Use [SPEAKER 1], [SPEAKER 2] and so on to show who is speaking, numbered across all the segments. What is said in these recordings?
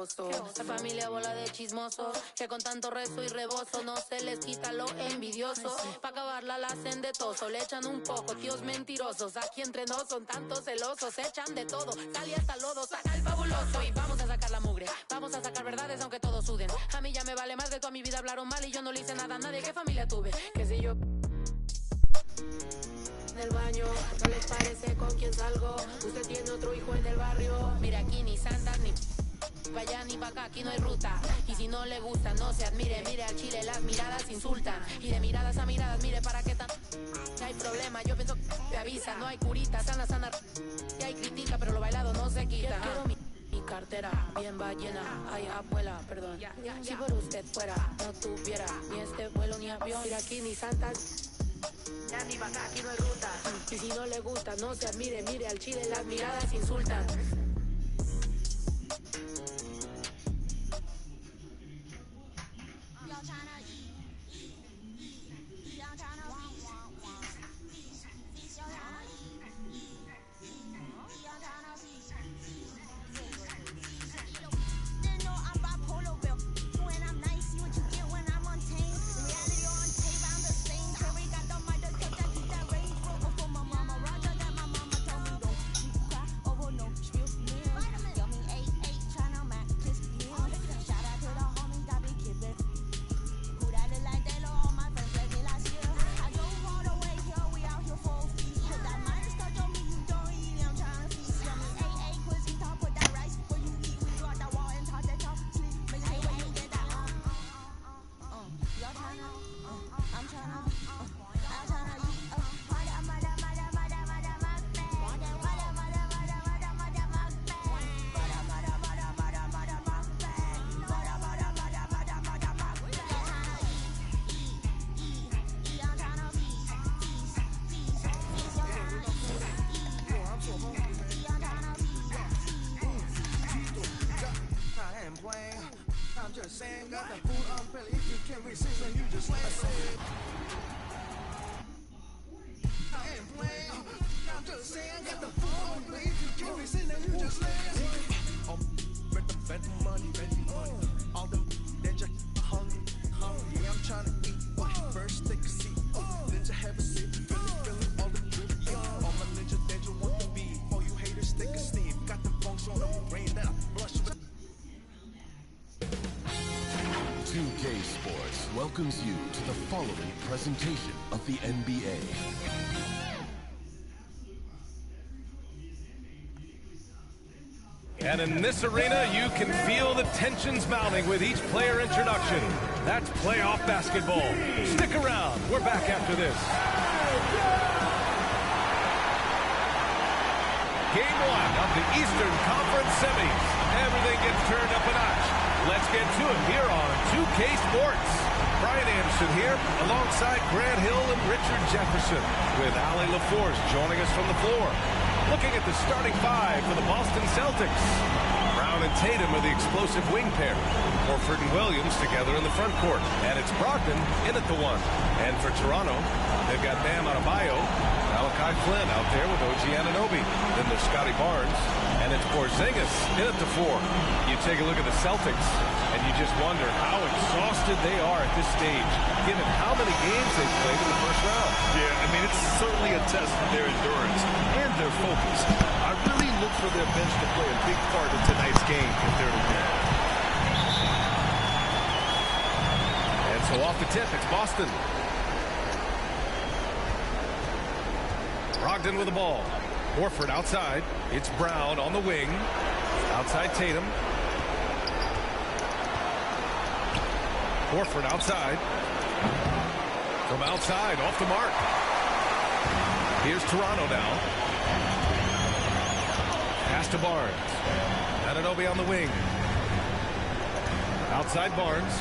[SPEAKER 1] asqueroso. La familia bola de chismosos, que con tanto rezo y rebozo no se les quita lo envidioso. Pa' acabarla la hacen de toso, le echan un poco, tíos mentirosos. Aquí entre nos son tantos celosos, echan de todo, sal y hasta lodo, saca el fabuloso. Y vamos a sacar la mugre, vamos a sacar verdades aunque todos suden. A mí ya me vale más de toda mi vida hablaron mal y yo no le hice nada a nadie. ¿Qué familia tuve? Que si yo del baño, ¿no les parece con quién salgo? Usted tiene otro hijo en el barrio. Mira, aquí ni santas ni pa' allá ni pa' acá, aquí no hay ruta. Y si no le gusta, no se admire. Mire al chile, las miradas insultan. Y de miradas a miradas, mire para qué tan hay problema. Yo pienso que te avisa, no hay curita. Sana, sana, y hay crítica, pero lo bailado no se quita. Quiero mi cartera bien ballena. Ay, abuela, perdón. Si por usted fuera, no tuviera ni este vuelo ni avión. Mira, aquí ni santas ya ni pa' acá, aquí no hay ruta. Y si no le gusta, no se admire. Mire al chile, las miradas insultan.
[SPEAKER 2] Saying got the food on belly. If you can't resist, then you just lay it. I ain't playing. I'm just saying got the food on belly. If you can't resist, then you just lay it. Oh, bet the money. All them that you hungry. Yeah, I'm trying to eat. First take a seat, then you have a seat. Feeling all the good. All my ninjas that you want to be. All you haters take a steam. Got the funks on the brain that I blush with.
[SPEAKER 3] 2K Sports welcomes you to the following presentation of the NBA.
[SPEAKER 4] And in this arena, you can feel the tensions mounting with each player introduction. That's playoff basketball. Stick around. We're back after this. Game 1 of the Eastern Conference Semis. Everything gets turned up a notch. Let's get to it here on 2K Sports. Brian Anderson here, alongside Grant Hill and Richard Jefferson, with Allie LaForce joining us from the floor. Looking at the starting five for the Boston Celtics. Brown and Tatum are the explosive wing pair. Horford and Williams together in the front court. And it's Brogdon in at the one. And for Toronto, they've got Bam Adebayo, Malachi Flynn out there with OG Anunoby. Then there's Scotty Barnes, and it's Porzingis in at the four. You take a look at the Celtics, and you just wonder how exhausted they are at this stage, given how many games they've played in the first round.
[SPEAKER 5] Yeah, I mean, it's certainly a test of their endurance and their focus. I really look for their bench to play a big part in tonight's game if they're to win.
[SPEAKER 4] And so off the tip, it's Boston. Brogdon with the ball. Horford outside. It's Brown on the wing. Outside Tatum. Horford outside. From outside, off the mark. Here's Toronto now. Pass to Barnes. Anunoby on the wing. Outside Barnes.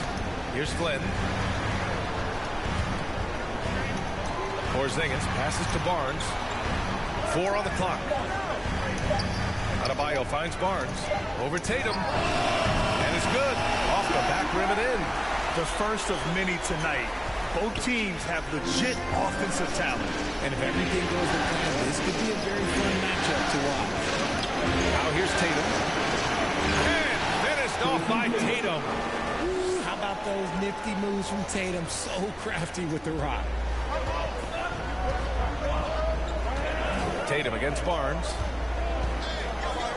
[SPEAKER 4] Here's Flynn. Porzingis passes to Barnes. 4 on the clock. Adebayo finds Barnes. Over Tatum. And it's good. Off the back rim and in.
[SPEAKER 5] The first of many tonight. Both teams have legit offensive talent.
[SPEAKER 6] And if everything goes to plan, this could be a very fun matchup to watch.
[SPEAKER 4] Now here's Tatum. And finished off by Tatum.
[SPEAKER 6] How about those nifty moves from Tatum? So crafty with the rock.
[SPEAKER 4] Tatum against Barnes.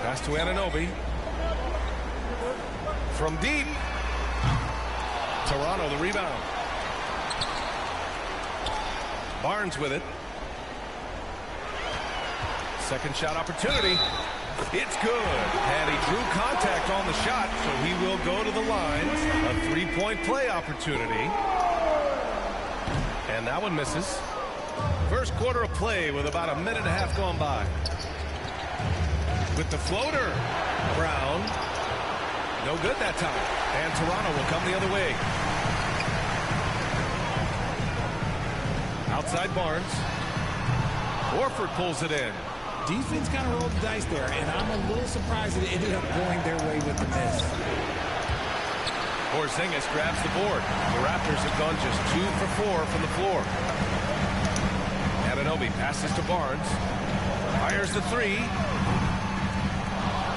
[SPEAKER 4] Pass to Anunoby. From deep. Toronto the rebound. Barnes with it. Second shot opportunity. It's good. And he drew contact on the shot, so he will go to the line. A three-point play opportunity. And that one misses. First quarter of play with about a minute and a half gone by. With the floater. Brown. No good that time. And Toronto will come the other way. Outside Barnes. Horford pulls it in.
[SPEAKER 6] Defense kind of rolled the dice there, and I'm a little surprised that it ended up going their way with the miss.
[SPEAKER 4] Porzingis grabs the board. The Raptors have gone just 2 for 4 from the floor. Anunoby passes to Barnes. Fires the three.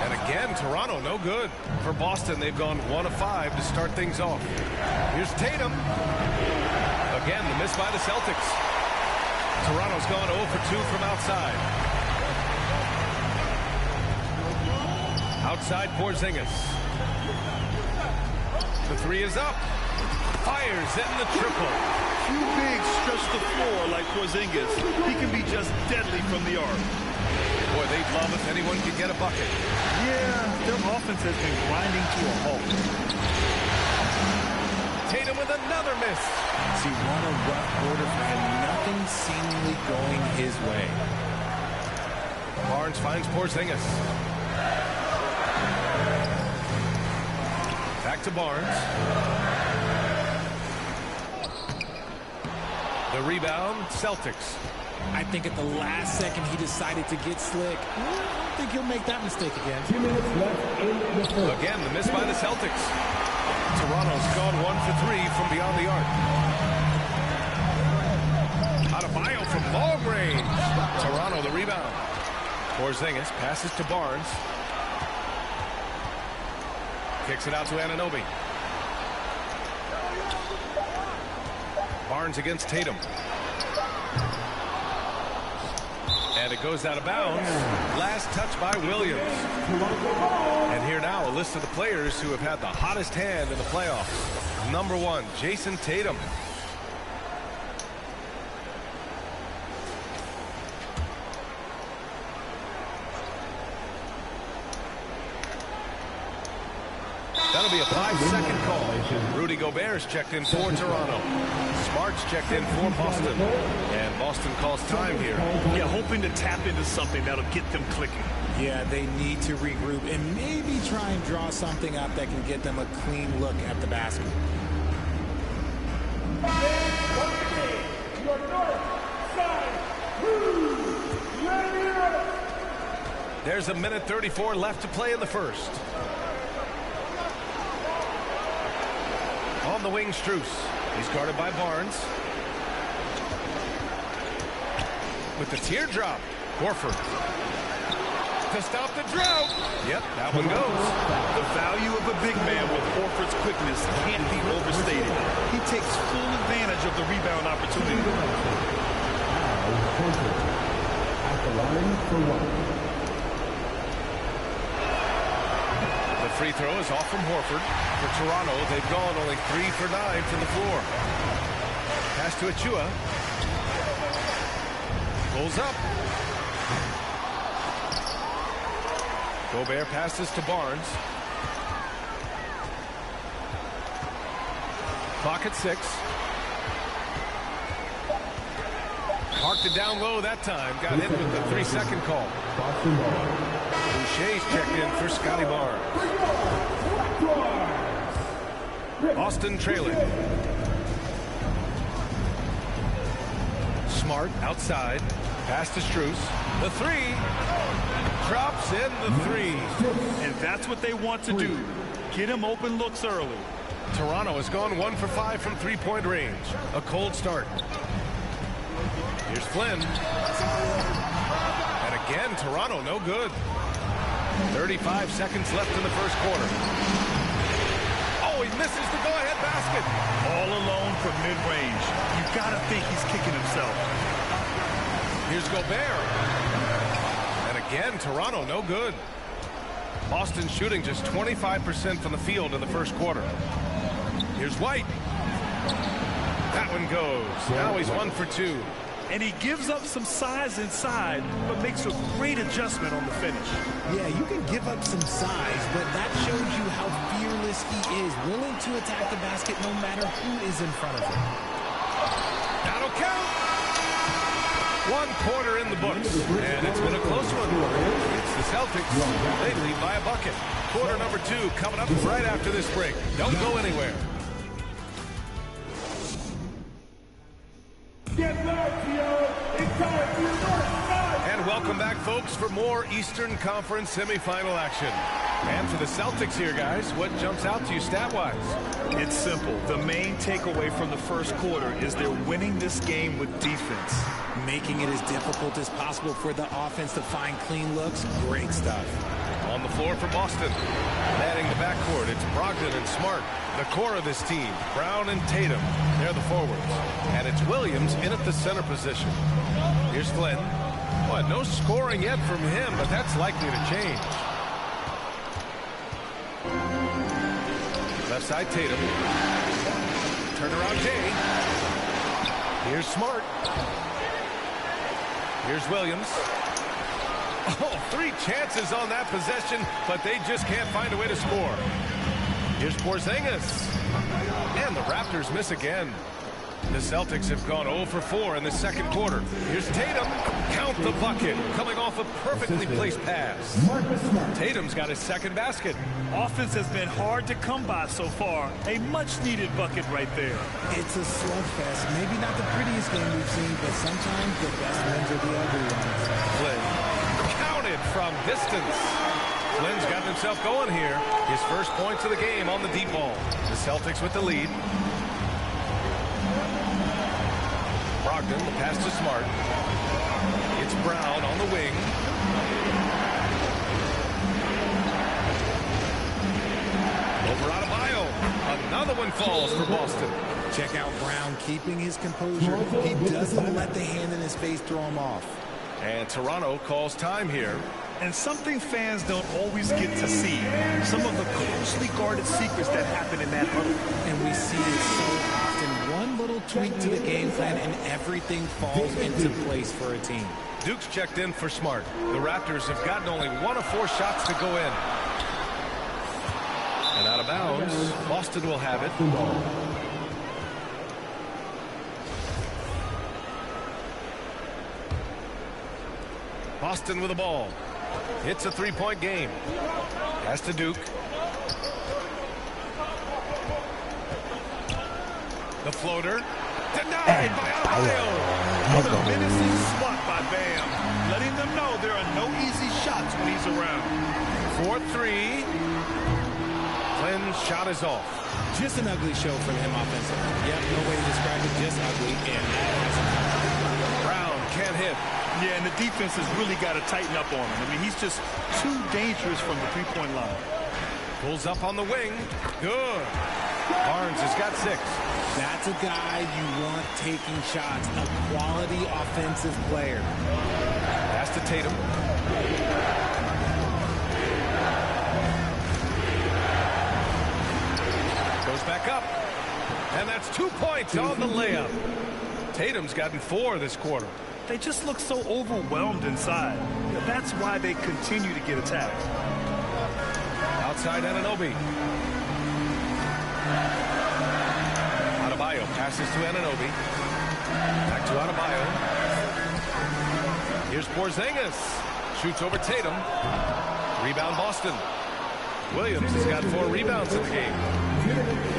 [SPEAKER 4] And again, Toronto no good. For Boston, they've gone 1 of 5 to start things off. Here's Tatum. Again, the miss by the Celtics. Toronto's gone 0 for 2 from outside. Outside Porzingis. The three is up. Fires in the triple.
[SPEAKER 5] Few bigs stretch the floor like Porzingis. He can be just deadly from the arc.
[SPEAKER 4] Boy, they'd love if anyone could get a bucket.
[SPEAKER 5] Yeah, their offense has been grinding to a halt.
[SPEAKER 4] Tatum with another miss.
[SPEAKER 6] See, what a rough quarter for him. Nothing seemingly going his way.
[SPEAKER 4] Barnes finds Porzingis. Back to Barnes. The rebound, Celtics.
[SPEAKER 6] I think at the last second he decided to get slick. I don't think he'll make that mistake again.
[SPEAKER 3] 2 minutes left in the first.
[SPEAKER 4] Again, the miss by the Celtics. Toronto's gone 1 for 3 from beyond the arc. Adebayo from long range. Toronto the rebound. Porzingis passes to Barnes. Kicks it out to Anunoby. Barnes against Tatum. And it goes out of bounds. Last touch by Williams. And here now a list of the players who have had the hottest hand in the playoffs. Number 1, Jason Tatum. That'll be a 5-second call. Rudy Gobert's checked in for Toronto. Smart's checked in for Boston. And Boston calls time here.
[SPEAKER 5] Yeah, hoping to tap into something that'll get them clicking.
[SPEAKER 6] Yeah, they need to regroup and maybe try and draw something up that can get them a clean look at the basket.
[SPEAKER 4] There's a minute 34 left to play in the first. On the wing, Strus. He's guarded by Barnes. With the teardrop, Horford. To stop the drought. Yep, that one goes.
[SPEAKER 5] The value of a big man with Horford's quickness can't be overstated. He takes full advantage of the rebound opportunity.
[SPEAKER 3] At the line for 1.
[SPEAKER 4] The free throw is off from Horford. For Toronto, they've gone only 3 for 9 from the floor. Pass to Achua. Pulls up. Gobert passes to Barnes. Clock at 6. Parked it down low that time. Got hit with the 3-second call. Boucher's checked in for Scotty Barnes. Boston trailing. Smart outside. Pass to Strus. The 3. Drops in the 3.
[SPEAKER 5] And that's what they want to do. Get him open looks early.
[SPEAKER 4] Toronto has gone 1 for 5 from 3-point range. A cold start. Here's Flynn. And again, Toronto no good. 35 seconds left in the first quarter. basket.
[SPEAKER 5] All alone from mid-range. You got to think he's kicking himself.
[SPEAKER 4] Here's Gobert. And again, Toronto no good. Boston shooting just 25% from the field in the first quarter. Here's White. That one goes. Now he's 1 for 2.
[SPEAKER 5] And he gives up some size inside, but makes a great adjustment on the finish.
[SPEAKER 6] Yeah, you can give up some size, but that shows you how fearless he is, willing to attack the basket no matter who is in front of him.
[SPEAKER 4] That'll count. 1 quarter in the books, and it's been a close one. It's the Celtics. They lead by a bucket. Quarter number 2 coming up right after this break. Don't go anywhere. And welcome back, folks, for more Eastern Conference semifinal action. And for the Celtics here, guys, what jumps out to you stat-wise?
[SPEAKER 5] It's simple. The main takeaway from the first quarter is they're winning this game with defense.
[SPEAKER 6] Making it as difficult as possible for the offense to find clean looks. Great stuff.
[SPEAKER 4] On the floor for Boston. Manning the backcourt, it's Brogdon and Smart. The core of this team, Brown and Tatum. They're the forwards. And it's Williams in at the center position. Here's Glenn. Well, no scoring yet from him, but that's likely to change. Left side, Tatum. Turnaround, Jay. Here's Smart. Here's Williams. Oh, 3 chances on that possession, but they just can't find a way to score. Here's Porzingis. And the Raptors miss again. The Celtics have gone 0 for 4 in the second quarter. Here's Tatum. Count the bucket. Coming off a perfectly placed pass. Tatum's got his second basket.
[SPEAKER 5] Offense has been hard to come by so far. A much-needed bucket right there.
[SPEAKER 6] It's a slugfest. Maybe not the prettiest game we've seen, but sometimes the best wins are the ugly ones.
[SPEAKER 4] Flynn counted from distance. Flynn's gotten himself going here. His first points of the game on the deep ball. The Celtics with the lead. Brogdon, the pass to Smart. It's Brown on the wing. Over Adebayo. Another one falls for Boston.
[SPEAKER 6] Check out Brown keeping his composure. He doesn't let the hand in his face throw him off.
[SPEAKER 4] And Toronto calls time here.
[SPEAKER 5] And something fans don't always get to see. Some of the closely guarded secrets that happen in that huddle.
[SPEAKER 6] And we see it so often. One little tweak to the game plan and everything falls into place for a team.
[SPEAKER 4] Duke's checked in for Smart. The Raptors have gotten only 1 of 4 shots to go in. And out of bounds, Boston will have it. Boston with the ball. It's a 3-point game. Pass to Duke. The floater. Denied by Adebayo.
[SPEAKER 5] What a menacing spot by Bam. Letting them know there are no easy shots when he's around.
[SPEAKER 4] 4-3. Flynn's shot is off.
[SPEAKER 6] Just an ugly show for him offensively. Yep, no way to describe it, just ugly. And that hasn't.
[SPEAKER 4] Brown can't hit.
[SPEAKER 5] Yeah, and the defense has really got to tighten up on him. I mean, he's just too dangerous from the three-point line.
[SPEAKER 4] Pulls up on the wing. Good. Barnes has got 6.
[SPEAKER 6] That's a guy you want taking shots. A quality offensive player.
[SPEAKER 4] Pass to Tatum. Goes back up. And that's 2 points on the layup. Tatum's gotten 4 this quarter.
[SPEAKER 5] They just look so overwhelmed inside. That's why they continue to get attacked.
[SPEAKER 4] Outside Anunoby. Adebayo passes to Anunoby. Back to Adebayo. Here's Porzingis. Shoots over Tatum. Rebound Boston. Williams has got 4 rebounds in the game.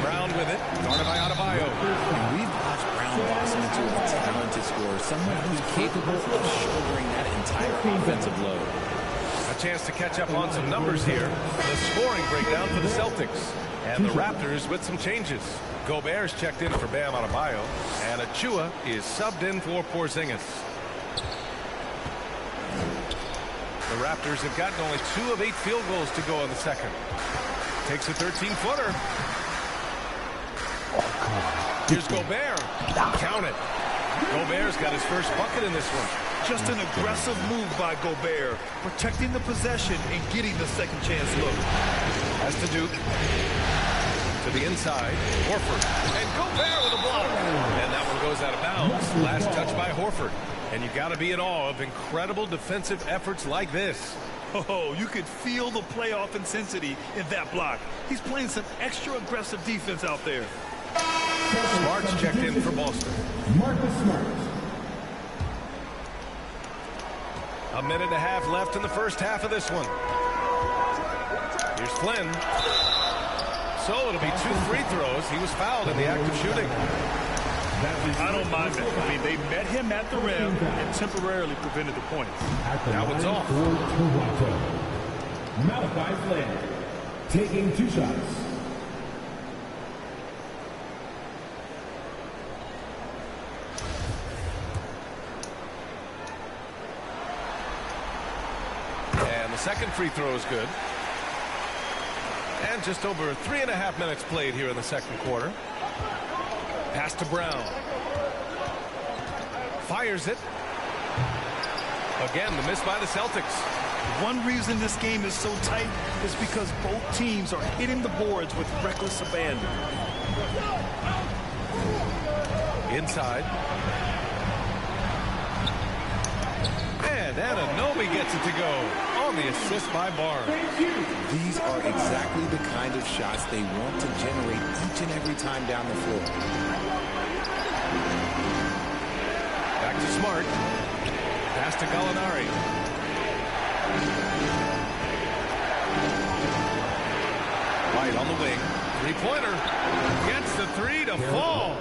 [SPEAKER 4] Brown with it. Guarded by Adebayo.
[SPEAKER 6] And we've watched Brown blossom into a talented scorer. Someone who's capable of shouldering that entire offensive load.
[SPEAKER 4] A chance to catch up on some numbers here. The scoring breakdown for the Celtics. And the Raptors with some changes. Gobert's checked in for Bam Adebayo. And Achua is subbed in for Porzingis. The Raptors have gotten only 2 of 8 field goals to go in the second. Takes a 13-footer. Here's Gobert. Count it. Gobert's got his first bucket in this one.
[SPEAKER 5] Just an aggressive move by Gobert, protecting the possession and getting the second chance look.
[SPEAKER 4] As to Duke. To the inside. Horford. And Gobert with a block. And that one goes out of bounds. Last touch by Horford. And you got to be in awe of incredible defensive efforts like this.
[SPEAKER 5] Oh, you could feel the playoff intensity in that block. He's playing some extra aggressive defense out there.
[SPEAKER 4] Smart's checked in for Boston.
[SPEAKER 7] Marcus Smart.
[SPEAKER 4] A minute and a half left in the first half of this one. Here's Flynn. So it'll be 2 free throws. He was fouled in the act of shooting.
[SPEAKER 5] I don't mind that. I mean, they met him at the rim and temporarily prevented the points.
[SPEAKER 4] That one's off.
[SPEAKER 7] Toronto. Malachi Flynn taking 2 shots.
[SPEAKER 4] And the second free throw is good. And just over 3.5 minutes played here in the second quarter. Pass to Brown. Fires it. Again, the miss by the Celtics.
[SPEAKER 5] One reason this game is so tight is because both teams are hitting the boards with reckless abandon.
[SPEAKER 4] Inside. And Anunoby gets it to go on the assist by Barnes.
[SPEAKER 6] These are exactly the kind of shots they want to generate each and every time down the floor.
[SPEAKER 4] Back to Smart. Pass to Gallinari. White on the wing. Three-pointer. Gets the 3 to fall.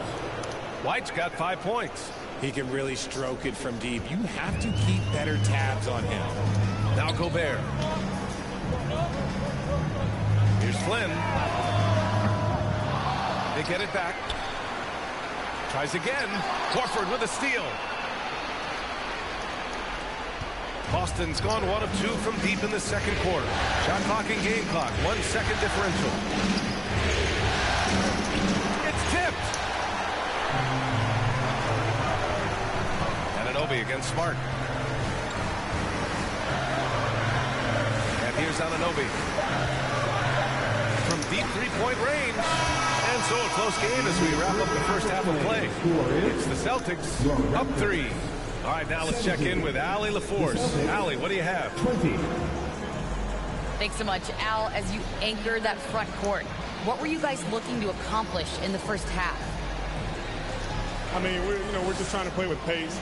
[SPEAKER 4] White's got 5 points.
[SPEAKER 6] He can really stroke it from deep. You have to keep better tabs on him.
[SPEAKER 4] Now Gobert. Here's Flynn. They get it back. Tries again. Horford with a steal. Boston's gone 1 of 2 from deep in the second quarter. Shot clock and game clock. 1 second differential. It's tipped. Anunoby against Smart. And here's Anunoby. From deep three-point range. And so a close game as we wrap up the first half of play. It's the Celtics up 3. All right, now let's check in with Allie LaForce. Allie, what do you have?
[SPEAKER 7] 20.
[SPEAKER 8] Thanks so much, Al. As you anchor that front court, what were you guys looking to accomplish in the first half?
[SPEAKER 9] I mean, we're just trying to play with pace.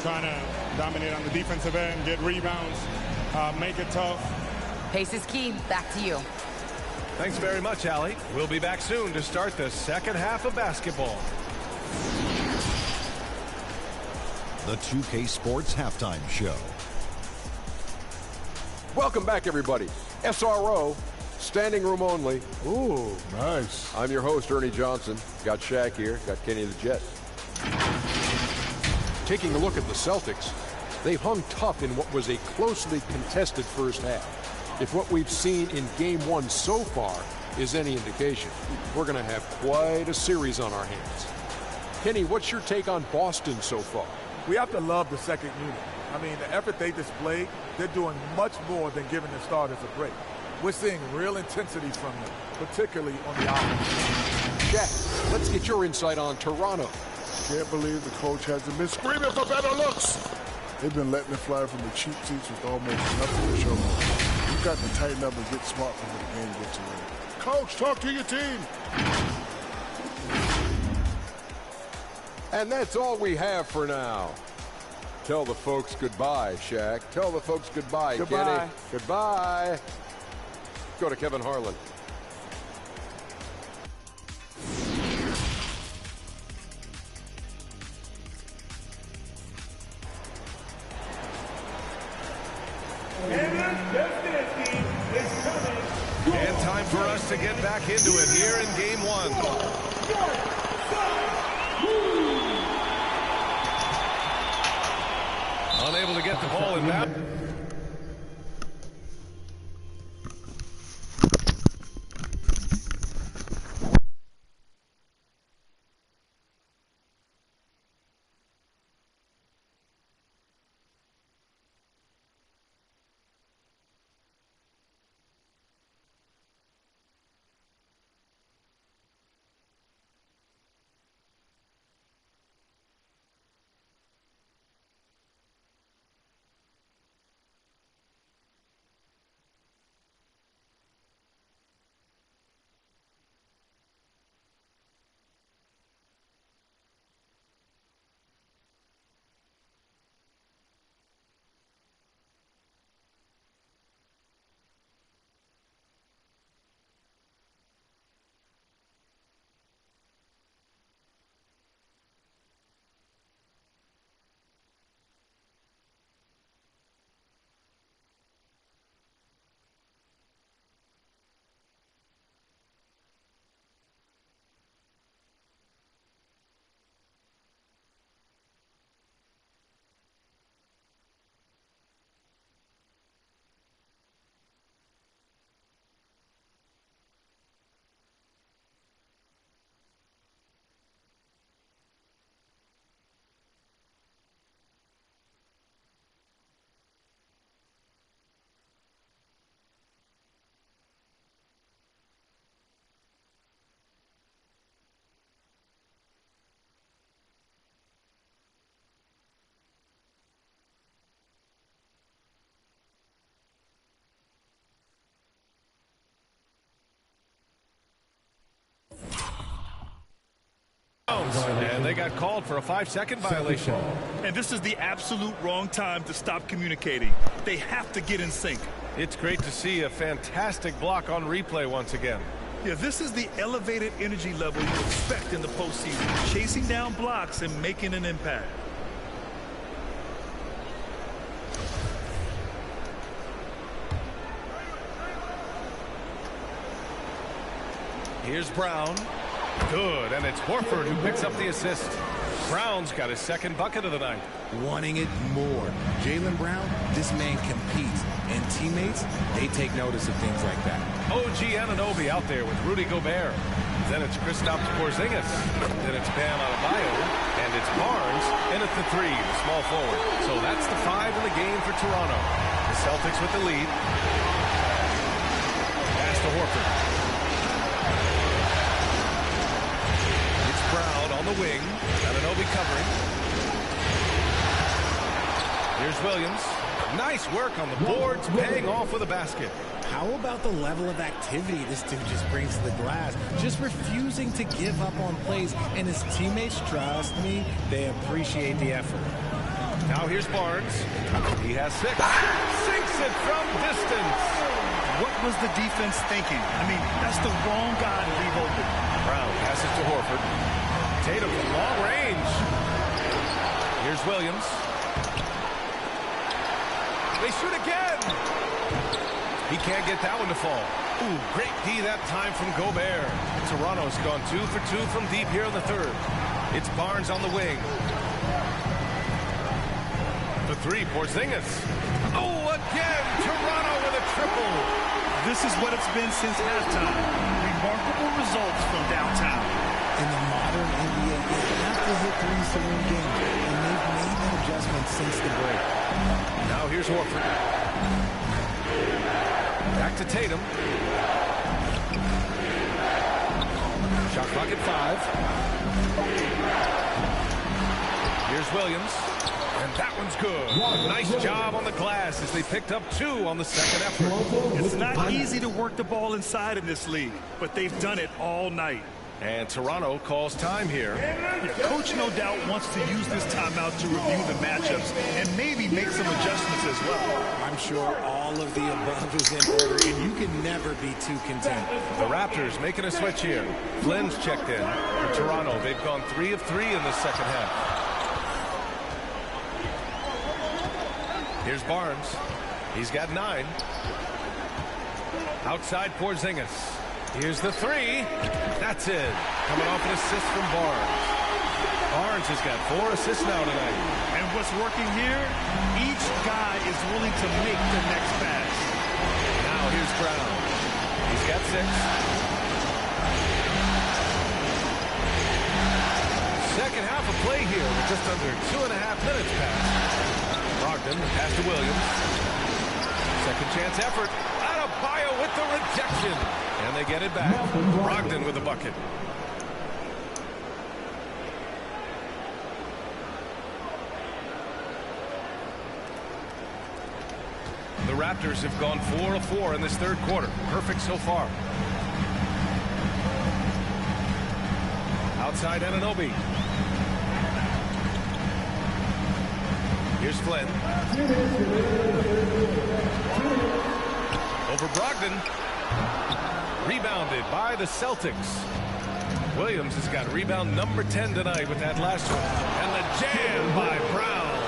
[SPEAKER 9] Trying to dominate on the defensive end, get rebounds, make it tough.
[SPEAKER 8] Pace is key. Back to you.
[SPEAKER 4] Thanks very much, Allie. We'll be back soon to start the second half of basketball.
[SPEAKER 10] The 2K Sports Halftime Show.
[SPEAKER 11] Welcome back, everybody. SRO, standing room only.
[SPEAKER 12] Ooh, nice.
[SPEAKER 11] I'm your host, Ernie Johnson. Got Shaq here, got Kenny the Jet. Taking a look at the Celtics, they've hung tough in what was a closely contested first half. If what we've seen in Game 1 so far is any indication, we're going to have quite a series on our hands. Kenny, what's your take on Boston so far?
[SPEAKER 12] We have to love the second unit. I mean, the effort they displayed, they're doing much more than giving the starters a break. We're seeing real intensity from them, particularly on the offense.
[SPEAKER 11] Shaq, let's get your insight on Toronto.
[SPEAKER 13] Can't believe the coach hasn't been screaming for better looks. They've been letting it fly from the cheap seats with almost nothing to show for. You've got to tighten up and get smart when the game gets away. Coach, talk to your team.
[SPEAKER 11] And that's all we have for now. Tell the folks goodbye, Shaq. Tell the folks goodbye,
[SPEAKER 12] Goodbye.
[SPEAKER 11] Kenny. Goodbye. Go to Kevin Harlan.
[SPEAKER 4] And time for us to get back into it here in Game 1. Unable to get the ball in bounds. Terrence, and they got called for a 5-second violation.
[SPEAKER 5] And this is the absolute wrong time to stop communicating. They have to get in sync.
[SPEAKER 4] It's great to see a fantastic block on replay once again.
[SPEAKER 5] Yeah, this is the elevated energy level you expect in the postseason, chasing down blocks and making an impact.
[SPEAKER 4] Here's Brown. Good, and it's Horford who picks up the assist. Brown's got his second bucket of the night.
[SPEAKER 6] Wanting it more. Jaylen Brown, this man competes. And teammates, they take notice of things like that.
[SPEAKER 4] OG Anunoby out there with Rudy Gobert. Then it's Kristaps Porzingis. Then it's Bam Adebayo. And it's Barnes. And it's the 3, the small forward. So that's the 5 in the game for Toronto. The Celtics with the lead. Pass to Horford. It's Brown on the wing. Anunoby covering. Here's Williams. Nice work on the boards, paying off with a basket.
[SPEAKER 6] How about the level of activity this dude just brings to the glass? Just refusing to give up on plays, and his teammates, trust me, they appreciate the effort.
[SPEAKER 4] Now here's Barnes. He has 6. Sinks it from distance.
[SPEAKER 5] What was the defense thinking? I mean, that's the wrong guy to leave open.
[SPEAKER 4] Brown passes to Horford. Tatum from long range. Here's Williams. They shoot again. He can't get that one to fall. Ooh, great D that time from Gobert. Toronto's gone 2 for 2 from deep here in the third. It's Barnes on the wing. The 3, Porzingis. Oh, again, Toronto with a triple.
[SPEAKER 5] This is what it's been since halftime. Remarkable results from downtown.
[SPEAKER 6] In the modern NBA, you have to hit threes to win games, and they've made that adjustment since the break.
[SPEAKER 4] Now here's Horford. Back to Tatum. Shot clock at 5. Here's Williams. And that one's good. Nice job on the glass as they picked up 2 on the second effort.
[SPEAKER 5] It's not easy to work the ball inside in this league, but they've done it all night.
[SPEAKER 4] And Toronto calls time here.
[SPEAKER 5] Yeah, Coach no doubt wants to use this timeout to review the matchups and maybe make some adjustments as well.
[SPEAKER 6] I'm sure all of the above is in order, and you can never be too content.
[SPEAKER 4] The Raptors making a switch here. Flynn's checked in. For Toronto, they've gone 3 of 3 in the second half. Here's Barnes. He's got 9. Outside Porzingis. Here's the 3. That's it. Coming off an assist from Barnes. Barnes has got 4 assists now tonight.
[SPEAKER 5] And what's working here, each guy is willing to make the next pass.
[SPEAKER 4] Now here's Brown. He's got 6. Second half of play here with just under 2.5 minutes passed. Brogdon, pass to Williams. Second chance effort. Adebayo with the rejection. And they get it back. Brogdon with the bucket. The Raptors have gone 4 of 4 in this third quarter. Perfect so far. Outside Anunoby. Here's Flynn. Over Brogdon. Rebounded by the Celtics. Williams has got rebound number 10 tonight with that last one. And the jam by Brown.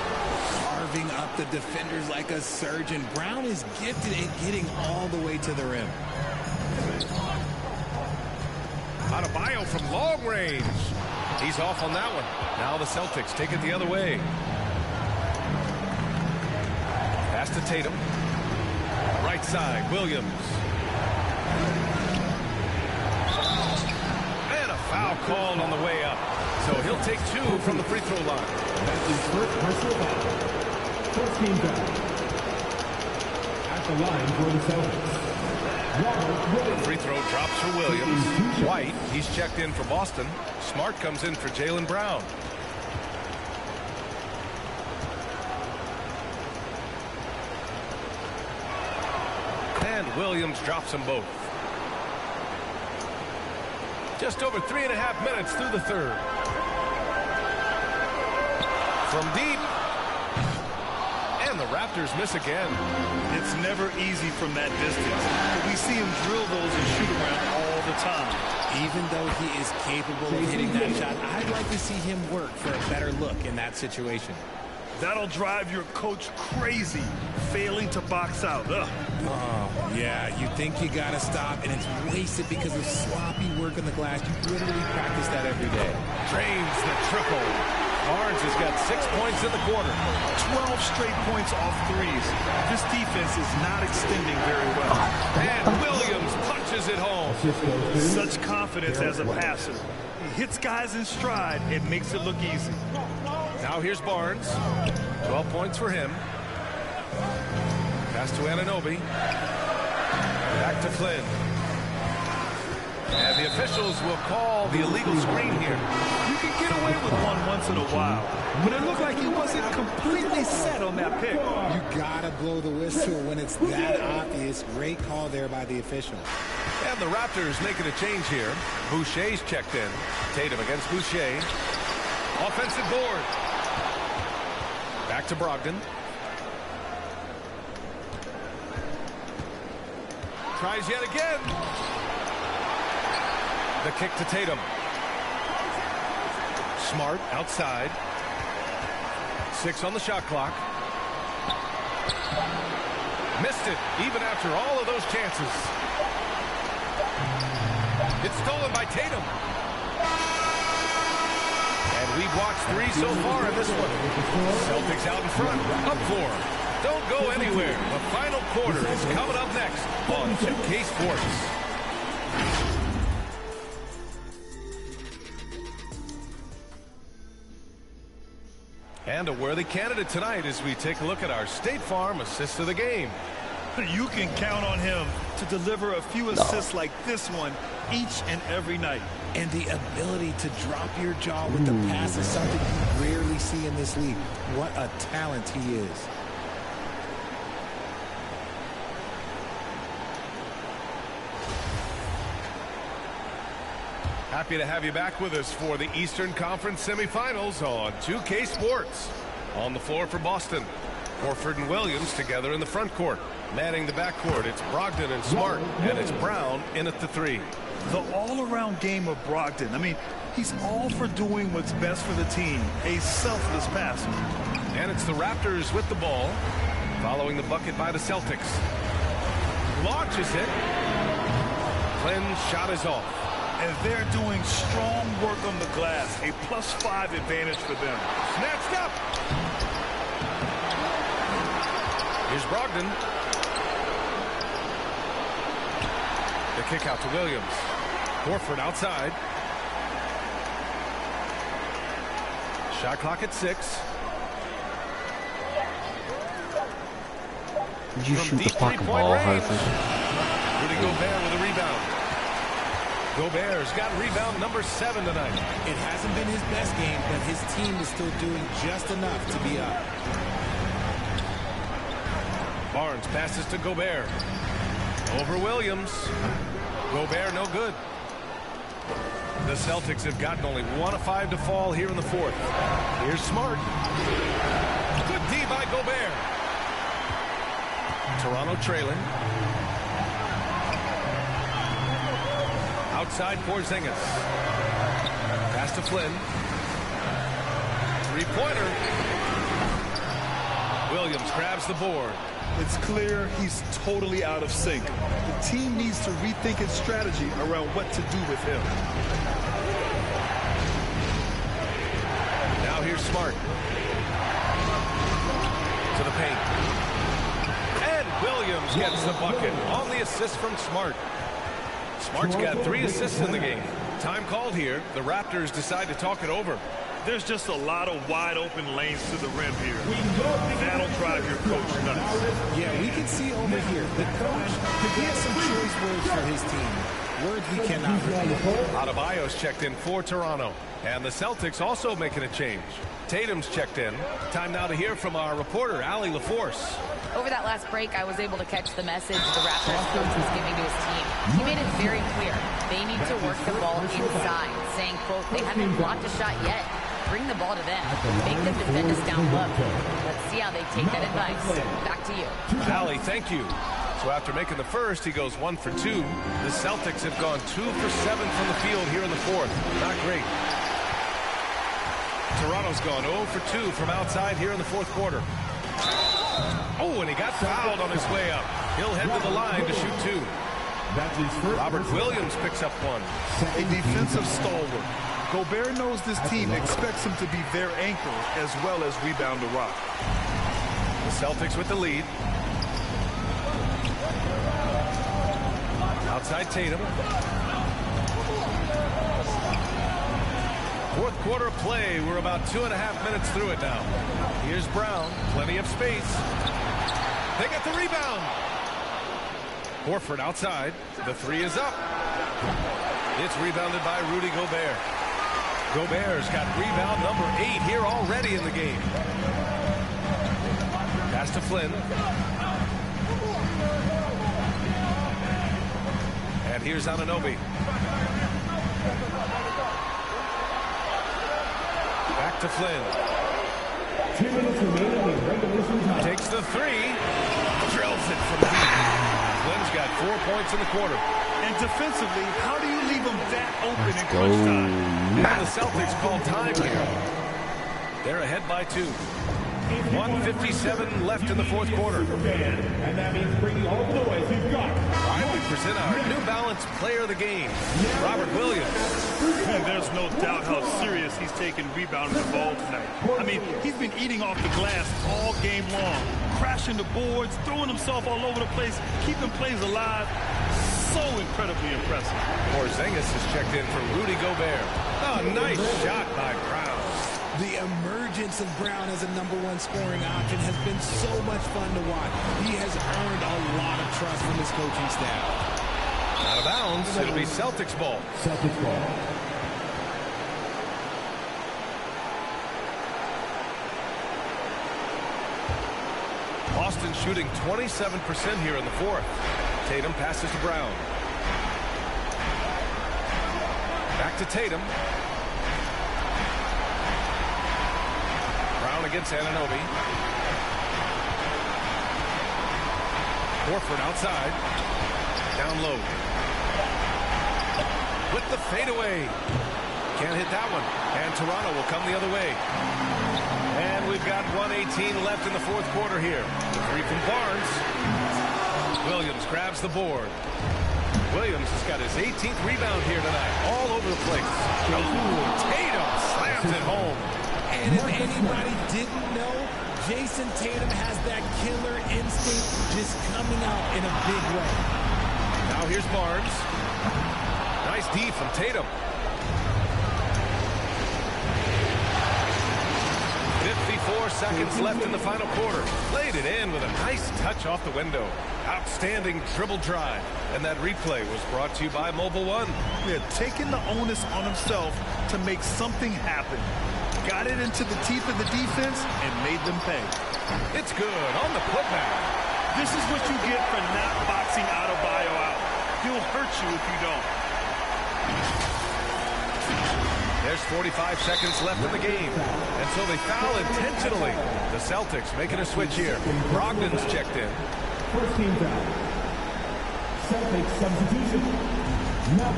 [SPEAKER 6] Carving up the defenders like a surgeon. Brown is gifted at getting all the way to the rim.
[SPEAKER 4] Adebayo from long range. He's off on that one. Now the Celtics take it the other way. Pass to Tatum. Right side, Williams. And a foul called on the way up. So he'll take 2 from the free throw line.
[SPEAKER 7] That's his first personal foul. First team foul. At the line for the Celtics.
[SPEAKER 4] The free throw drops for Williams. White, he's checked in for Boston. Smart comes in for Jaylen Brown. And Williams drops them both. Just over 3.5 minutes through the third. From deep. And the Raptors miss again.
[SPEAKER 5] It's never easy from that distance, but we see him drill those and shoot around all the time.
[SPEAKER 6] Even though he is capable of hitting that shot, I'd like to see him work for a better look in that situation.
[SPEAKER 5] That'll drive your coach crazy, failing to box out. Ugh.
[SPEAKER 6] Oh, yeah, you think you got to stop, and it's wasted because of sloppy work on the glass. You literally practice that every day.
[SPEAKER 4] Drains the triple. Barnes has got 6 points in the quarter.
[SPEAKER 5] 12 straight points off threes. This defense is not extending very well.
[SPEAKER 4] And Williams punches it home.
[SPEAKER 5] Such confidence as a passer. He hits guys in stride and makes it look easy.
[SPEAKER 4] Now here's Barnes. 12 points for him. Pass to Anunoby. Back to Flynn. And the officials will call the illegal screen here.
[SPEAKER 5] You can get away with one once in a while, but it looked like he wasn't completely set on that pick.
[SPEAKER 6] You gotta blow the whistle when it's that obvious. Great call there by the official.
[SPEAKER 4] And the Raptors making a change here. Boucher's checked in. Tatum against Boucher. Offensive board. Back to Brogdon. Tries yet again. The kick to Tatum. Smart outside. 6 on the shot clock. Missed it even after all of those chances. It's stolen by Tatum. And we've watched 3 so far in this one. Celtics out in front. Up 4. Don't go anywhere. The final quarter is coming up next on 2K Sports. And a worthy candidate tonight as we take a look at our State Farm assist of the game.
[SPEAKER 5] You can count on him to deliver a few assists like this one each and every night.
[SPEAKER 6] And the ability to drop your jaw with the pass is something you rarely see in this league. What a talent he is.
[SPEAKER 4] Happy to have you back with us for the Eastern Conference semifinals on 2K Sports. On the floor for Boston, Horford and Williams together in the front court. Manning the backcourt, it's Brogdon and Smart, and it's Brown in at the 3.
[SPEAKER 5] The all-around game of Brogdon. I mean, he's all for doing what's best for the team. A selfless passer.
[SPEAKER 4] And it's the Raptors with the ball, following the bucket by the Celtics. Launches it. Flynn's shot is off.
[SPEAKER 5] And they're doing strong work on the glass. A +5 advantage for them.
[SPEAKER 4] Snatched up. Here's Brogdon. The kick out to Williams. Horford outside. Shot clock at 6.
[SPEAKER 14] Did you shoot the fucking ball, Horford?
[SPEAKER 4] Rudy Gobert with a rebound. Gobert's got rebound number 7 tonight.
[SPEAKER 6] It hasn't been his best game, but his team is still doing just enough to be up.
[SPEAKER 4] Barnes passes to Gobert. Over Williams. Gobert no good. The Celtics have gotten only 1 of 5 to fall here in the 4th. Here's Smart. Good D by Gobert. Toronto trailing. Outside Porzingis. Pass to Flynn. 3-pointer. Williams grabs the board.
[SPEAKER 5] It's clear he's totally out of sync. The team needs to rethink its strategy around what to do with him.
[SPEAKER 4] Now here's Smart. To the paint. And Williams gets the bucket on the assist from Smart. Smart's got 3 assists in the game. Time called here. The Raptors decide to talk it over.
[SPEAKER 5] There's just a lot of wide open lanes to the rim here. That'll drive your coach nuts.
[SPEAKER 6] Yeah, we can see over here. The coach could get some choice words for his team. Words we cannot repeat.
[SPEAKER 4] Adebayo's checked in for Toronto. And the Celtics also making a change. Tatum's checked in. Time now to hear from our reporter, Allie LaForce.
[SPEAKER 8] Over that last break, I was able to catch the message the Raptors coach was giving to his team. He made it very clear they need to work the ball inside, saying, quote, they haven't blocked a shot yet. Bring the ball to them. Make them defend us down low. Let's see how they take that advice. Back to you.
[SPEAKER 4] Allie, thank you. So after making the first, he goes 1 for 2. The Celtics have gone 2 for 7 from the field here in the fourth. Not great. Toronto's gone 0 for 2 from outside here in the fourth quarter. Oh, and he got fouled on his way up. He'll head to the line to shoot 2. Robert Williams picks up 1.
[SPEAKER 5] A defensive stalwart. Gobert knows this team expects him to be their anchor as well as rebound the rock.
[SPEAKER 4] The Celtics with the lead. Outside Tatum. Fourth quarter of play. We're about 2.5 minutes through it now. Here's Brown. Plenty of space. They get the rebound. Horford outside. The 3 is up. It's rebounded by Rudy Gobert. Gobert's got rebound number 8 here already in the game. Pass to Flynn. And here's Anunoby. Back to Flynn.
[SPEAKER 7] 2 minutes remaining in regulation time.
[SPEAKER 4] Takes the 3. Drills it from deep. Flynn's got 4 points in the quarter.
[SPEAKER 5] And defensively, how do you leave them that open in crunch time?
[SPEAKER 4] And the Celtics call time here. They're ahead by 2. 1:57 left in the fourth quarter.
[SPEAKER 7] And that means bringing all the noise you've got.
[SPEAKER 4] We present our New Balance Player of the Game, Robert Williams.
[SPEAKER 5] And there's no doubt how serious he's taken rebounding the ball tonight. I mean, he's been eating off the glass all game long, crashing the boards, throwing himself all over the place, keeping plays alive. So incredibly impressive.
[SPEAKER 4] Porzingis has checked in for Rudy Gobert. Oh, nice shot by Brown.
[SPEAKER 6] The emergence of Brown as a #1 scoring option has been so much fun to watch. He has earned a lot of trust from his coaching staff.
[SPEAKER 4] Out of bounds, it'll be Celtics ball.
[SPEAKER 7] Celtics ball.
[SPEAKER 4] Boston shooting 27% here in the fourth. Tatum passes to Brown. Back to Tatum. Brown against Anunoby. Horford outside. Down low. With the fadeaway. Can't hit that one. And Toronto will come the other way. And we've got 1:18 left in the fourth quarter here. The 3 from Barnes. Williams grabs the board. Williams has got his 18th rebound here tonight. All over the place. Tatum slams it home.
[SPEAKER 6] And if anybody didn't know, Jason Tatum has that killer instinct just coming out in a big way.
[SPEAKER 4] Now here's Barnes. Nice D from Tatum. 54 seconds left in the final quarter. Played it in with a nice touch off the window. Outstanding dribble drive. And that replay was brought to you by Mobile One.
[SPEAKER 5] Yeah, taking the onus on himself to make something happen. Got it into the teeth of the defense and made them pay.
[SPEAKER 4] It's good on the putback.
[SPEAKER 5] This is what you get for not boxing Adebayo out. He'll hurt you if you don't.
[SPEAKER 4] There's 45 seconds left in the game. And so they foul intentionally. The Celtics making a switch here. Brogdon's checked in.
[SPEAKER 7] First team foul. Celtics substitution.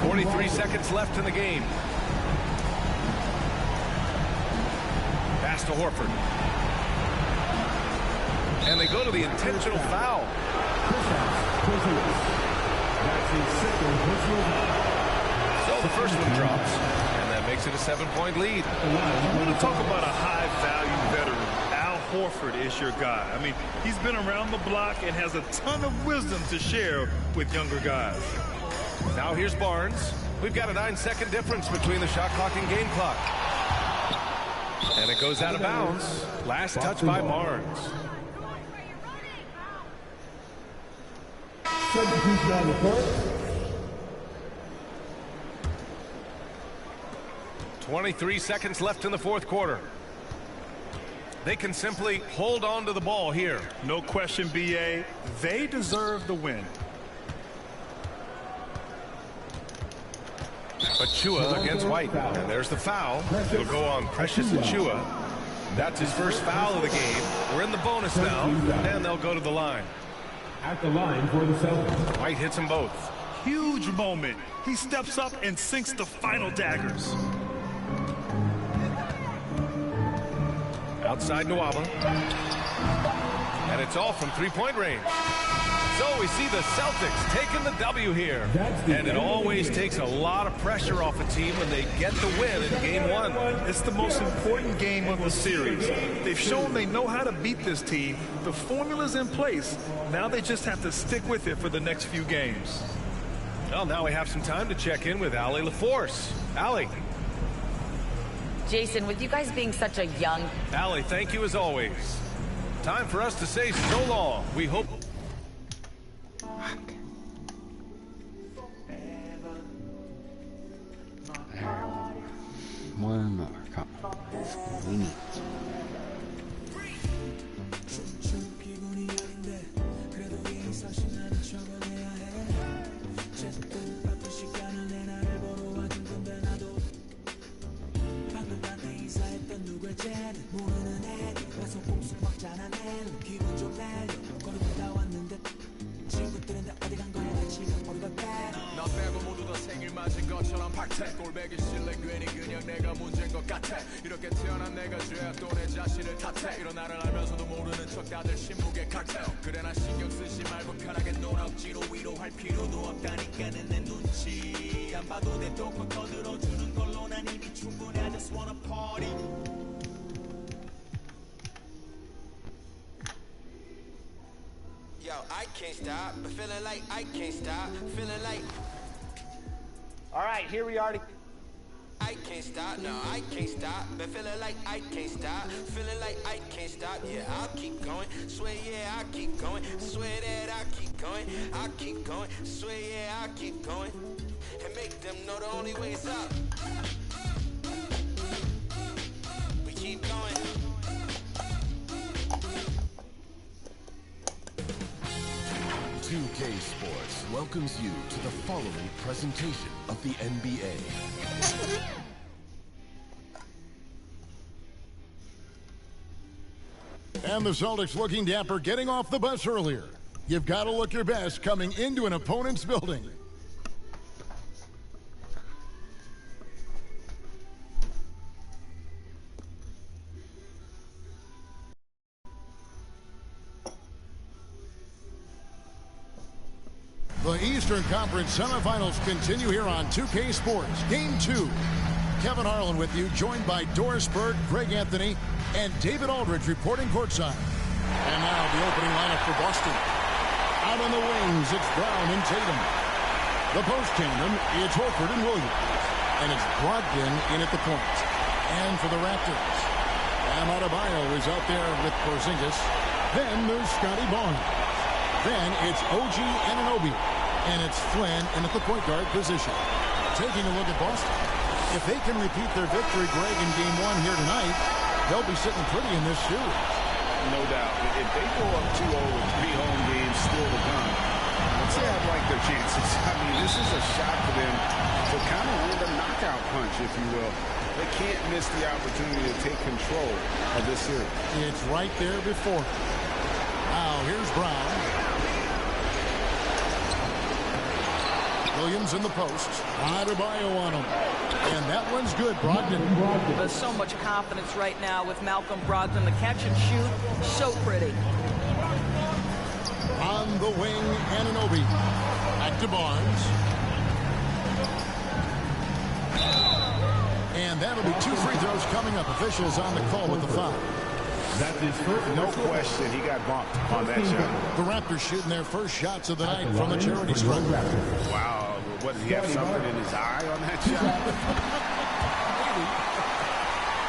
[SPEAKER 4] 43 seconds left in the game. Pass to Horford. And they go to the intentional foul.
[SPEAKER 7] That's his second personal foul.
[SPEAKER 4] So the first one drops. And that makes it a 7-point lead.
[SPEAKER 5] You want to talk about a high-value veteran. Al Horford is your guy. I mean, he's been around the block and has a ton of wisdom to share with younger guys.
[SPEAKER 4] Now here's Barnes. We've got a 9-second difference between the shot clock and game clock. And it goes out of bounds. Last touch by Barnes.
[SPEAKER 7] Substitution on the court.
[SPEAKER 4] 23 seconds left in the fourth quarter. They can simply hold on to the ball here.
[SPEAKER 5] No question, B.A. They deserve the win.
[SPEAKER 4] Achua against White. And there's the foul. It'll go on Precious Achua. That's his first foul of the game. We're in the bonus now, and they'll go to the line.
[SPEAKER 7] At the line for the Celtics.
[SPEAKER 4] White hits them both.
[SPEAKER 5] Huge moment. He steps up and sinks the final daggers.
[SPEAKER 4] Outside Nwaba. And it's all from three-point range. So we see the Celtics taking the W here. And it always takes a lot of pressure off a team when they get the win in game one.
[SPEAKER 5] It's the most important game of the series. They've shown they know how to beat this team. The formula's in place. Now they just have to stick with it for the next few games.
[SPEAKER 4] Well, now we have some time to check in with Allie LaForce. Allie.
[SPEAKER 8] Jason, with you guys being such a young...
[SPEAKER 4] Allie, thank you as always. Time for us to say so long. We hope...
[SPEAKER 14] One more, come on. We need it.
[SPEAKER 2] 너 빼고 모두 다 생일 맞은 것처럼 박태 꼴배기 싫래 괜히 그냥 내가 문제인 것 같아 이렇게 태어난 내가 죄야 또 내 자신을 탓해 이런 나를 알면서도 모르는 척 다들 신무게 칵테일 그래 나 신경 쓰지 말고 편하게 놀아 억지로 위로할 필요도 없다니까는 내 눈치 안 봐도 내 똥을 거들어주는 걸로 난 이미 충분해 I just wanna party Yo, I can't stop, but feeling like I can't stop, feeling like. All right, here we are. I can't stop, no, I can't stop, but feeling like I can't stop, feeling like I can't stop. Yeah, I'll keep going, swear yeah, I'll keep going, swear that I'll keep going, I'll keep going, swear yeah, I'll keep going, and make them know the only way is up. We keep going.
[SPEAKER 3] 2K Sports welcomes you to the following presentation of the NBA.
[SPEAKER 10] And the Celtics looking dapper, getting off the bus earlier. You've got to look your best coming into an opponent's building. The Eastern Conference semifinals continue here on 2K Sports. Game 2. Kevin Harlan with you, joined by Doris Berg, Greg Anthony, and David Aldridge reporting courtside. And now the opening lineup for Boston. Out on the wings, it's Brown and Tatum. The post tandem, it's Horford and Williams. And it's Brogdon in at the point. And for the Raptors, Bam Adebayo is out there with Porzingis. Then there's Scotty Barnes. Then it's OG Anunoby. And it's Flynn in at the point guard position. Taking a look at Boston. If they can repeat their victory, Greg, in game 1 here tonight, they'll be sitting pretty in this series.
[SPEAKER 15] No doubt. If they go up 2-0 with 3 home games still to come, I'd say I'd like their chances. I mean, this is a shot for them to kind of land a knockout punch, if you will. They can't miss the opportunity to take control of this series.
[SPEAKER 10] It's right there before. Now, here's Brown. Williams in the post. Adebayo on him. And that one's good, Brogdon.
[SPEAKER 16] There's so much confidence right now with Malcolm Brogdon. The catch and shoot, so pretty.
[SPEAKER 10] On the wing, Anunoby. Back to Barnes. And that'll be 2 free throws coming up. Officials on the call with the foul.
[SPEAKER 7] That's his first.
[SPEAKER 15] No question, he got bumped on that shot.
[SPEAKER 10] The Raptors shooting their first shots of the night from the charity stripe.
[SPEAKER 15] Wow, what, did he have something in his eye on that shot?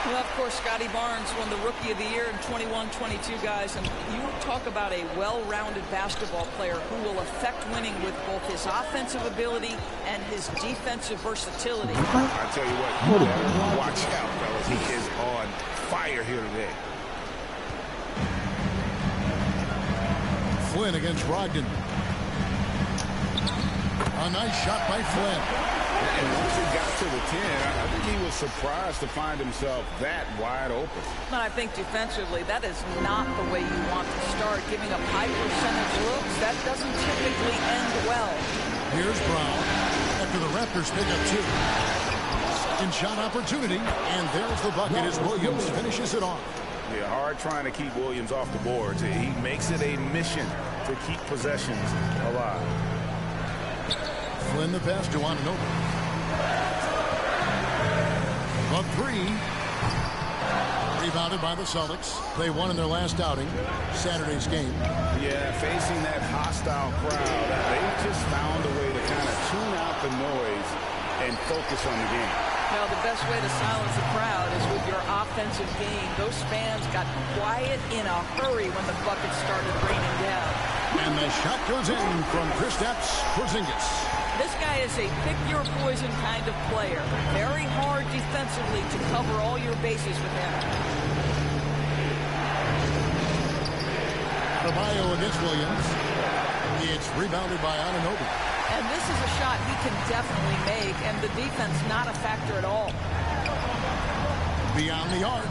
[SPEAKER 16] Well, of course, Scotty Barnes won the Rookie of the Year in 21-22, guys. And you talk about a well-rounded basketball player who will affect winning with both his offensive ability and his defensive versatility.
[SPEAKER 15] I tell you what, you better watch out, fellas. He is on fire here today.
[SPEAKER 10] Flynn against Brogdon. A nice shot by Flynn.
[SPEAKER 15] And once it got to the 10, I think he was surprised to find himself that wide open.
[SPEAKER 16] And I think defensively, that is not the way you want to start. Giving up high percentage looks, that doesn't typically end well.
[SPEAKER 10] Here's Brown after the Raptors pick up 2. Second shot opportunity, and there's the bucket as Williams finishes it off.
[SPEAKER 15] Yeah, hard trying to keep Williams off the boards. He makes it a mission to keep possessions alive.
[SPEAKER 10] Flynn the pass to Anunoby. A 3. Rebounded by the Celtics. They won in their last outing, Saturday's game.
[SPEAKER 15] Yeah, facing that hostile crowd, they just found a way to kind of tune out the noise and focus on the game.
[SPEAKER 16] Now, the best way to silence the crowd is with your offensive game. Those fans got quiet in a hurry when the buckets started raining down.
[SPEAKER 10] And the shot goes in from Kristaps Porzingis.
[SPEAKER 16] This guy is a pick-your-poison kind of player. Very hard defensively to cover all your bases with him.
[SPEAKER 10] Adebayo against Williams. It's rebounded by Anunoby.
[SPEAKER 16] And this is a shot he can definitely make, and the defense not a factor at all.
[SPEAKER 10] Beyond the arc.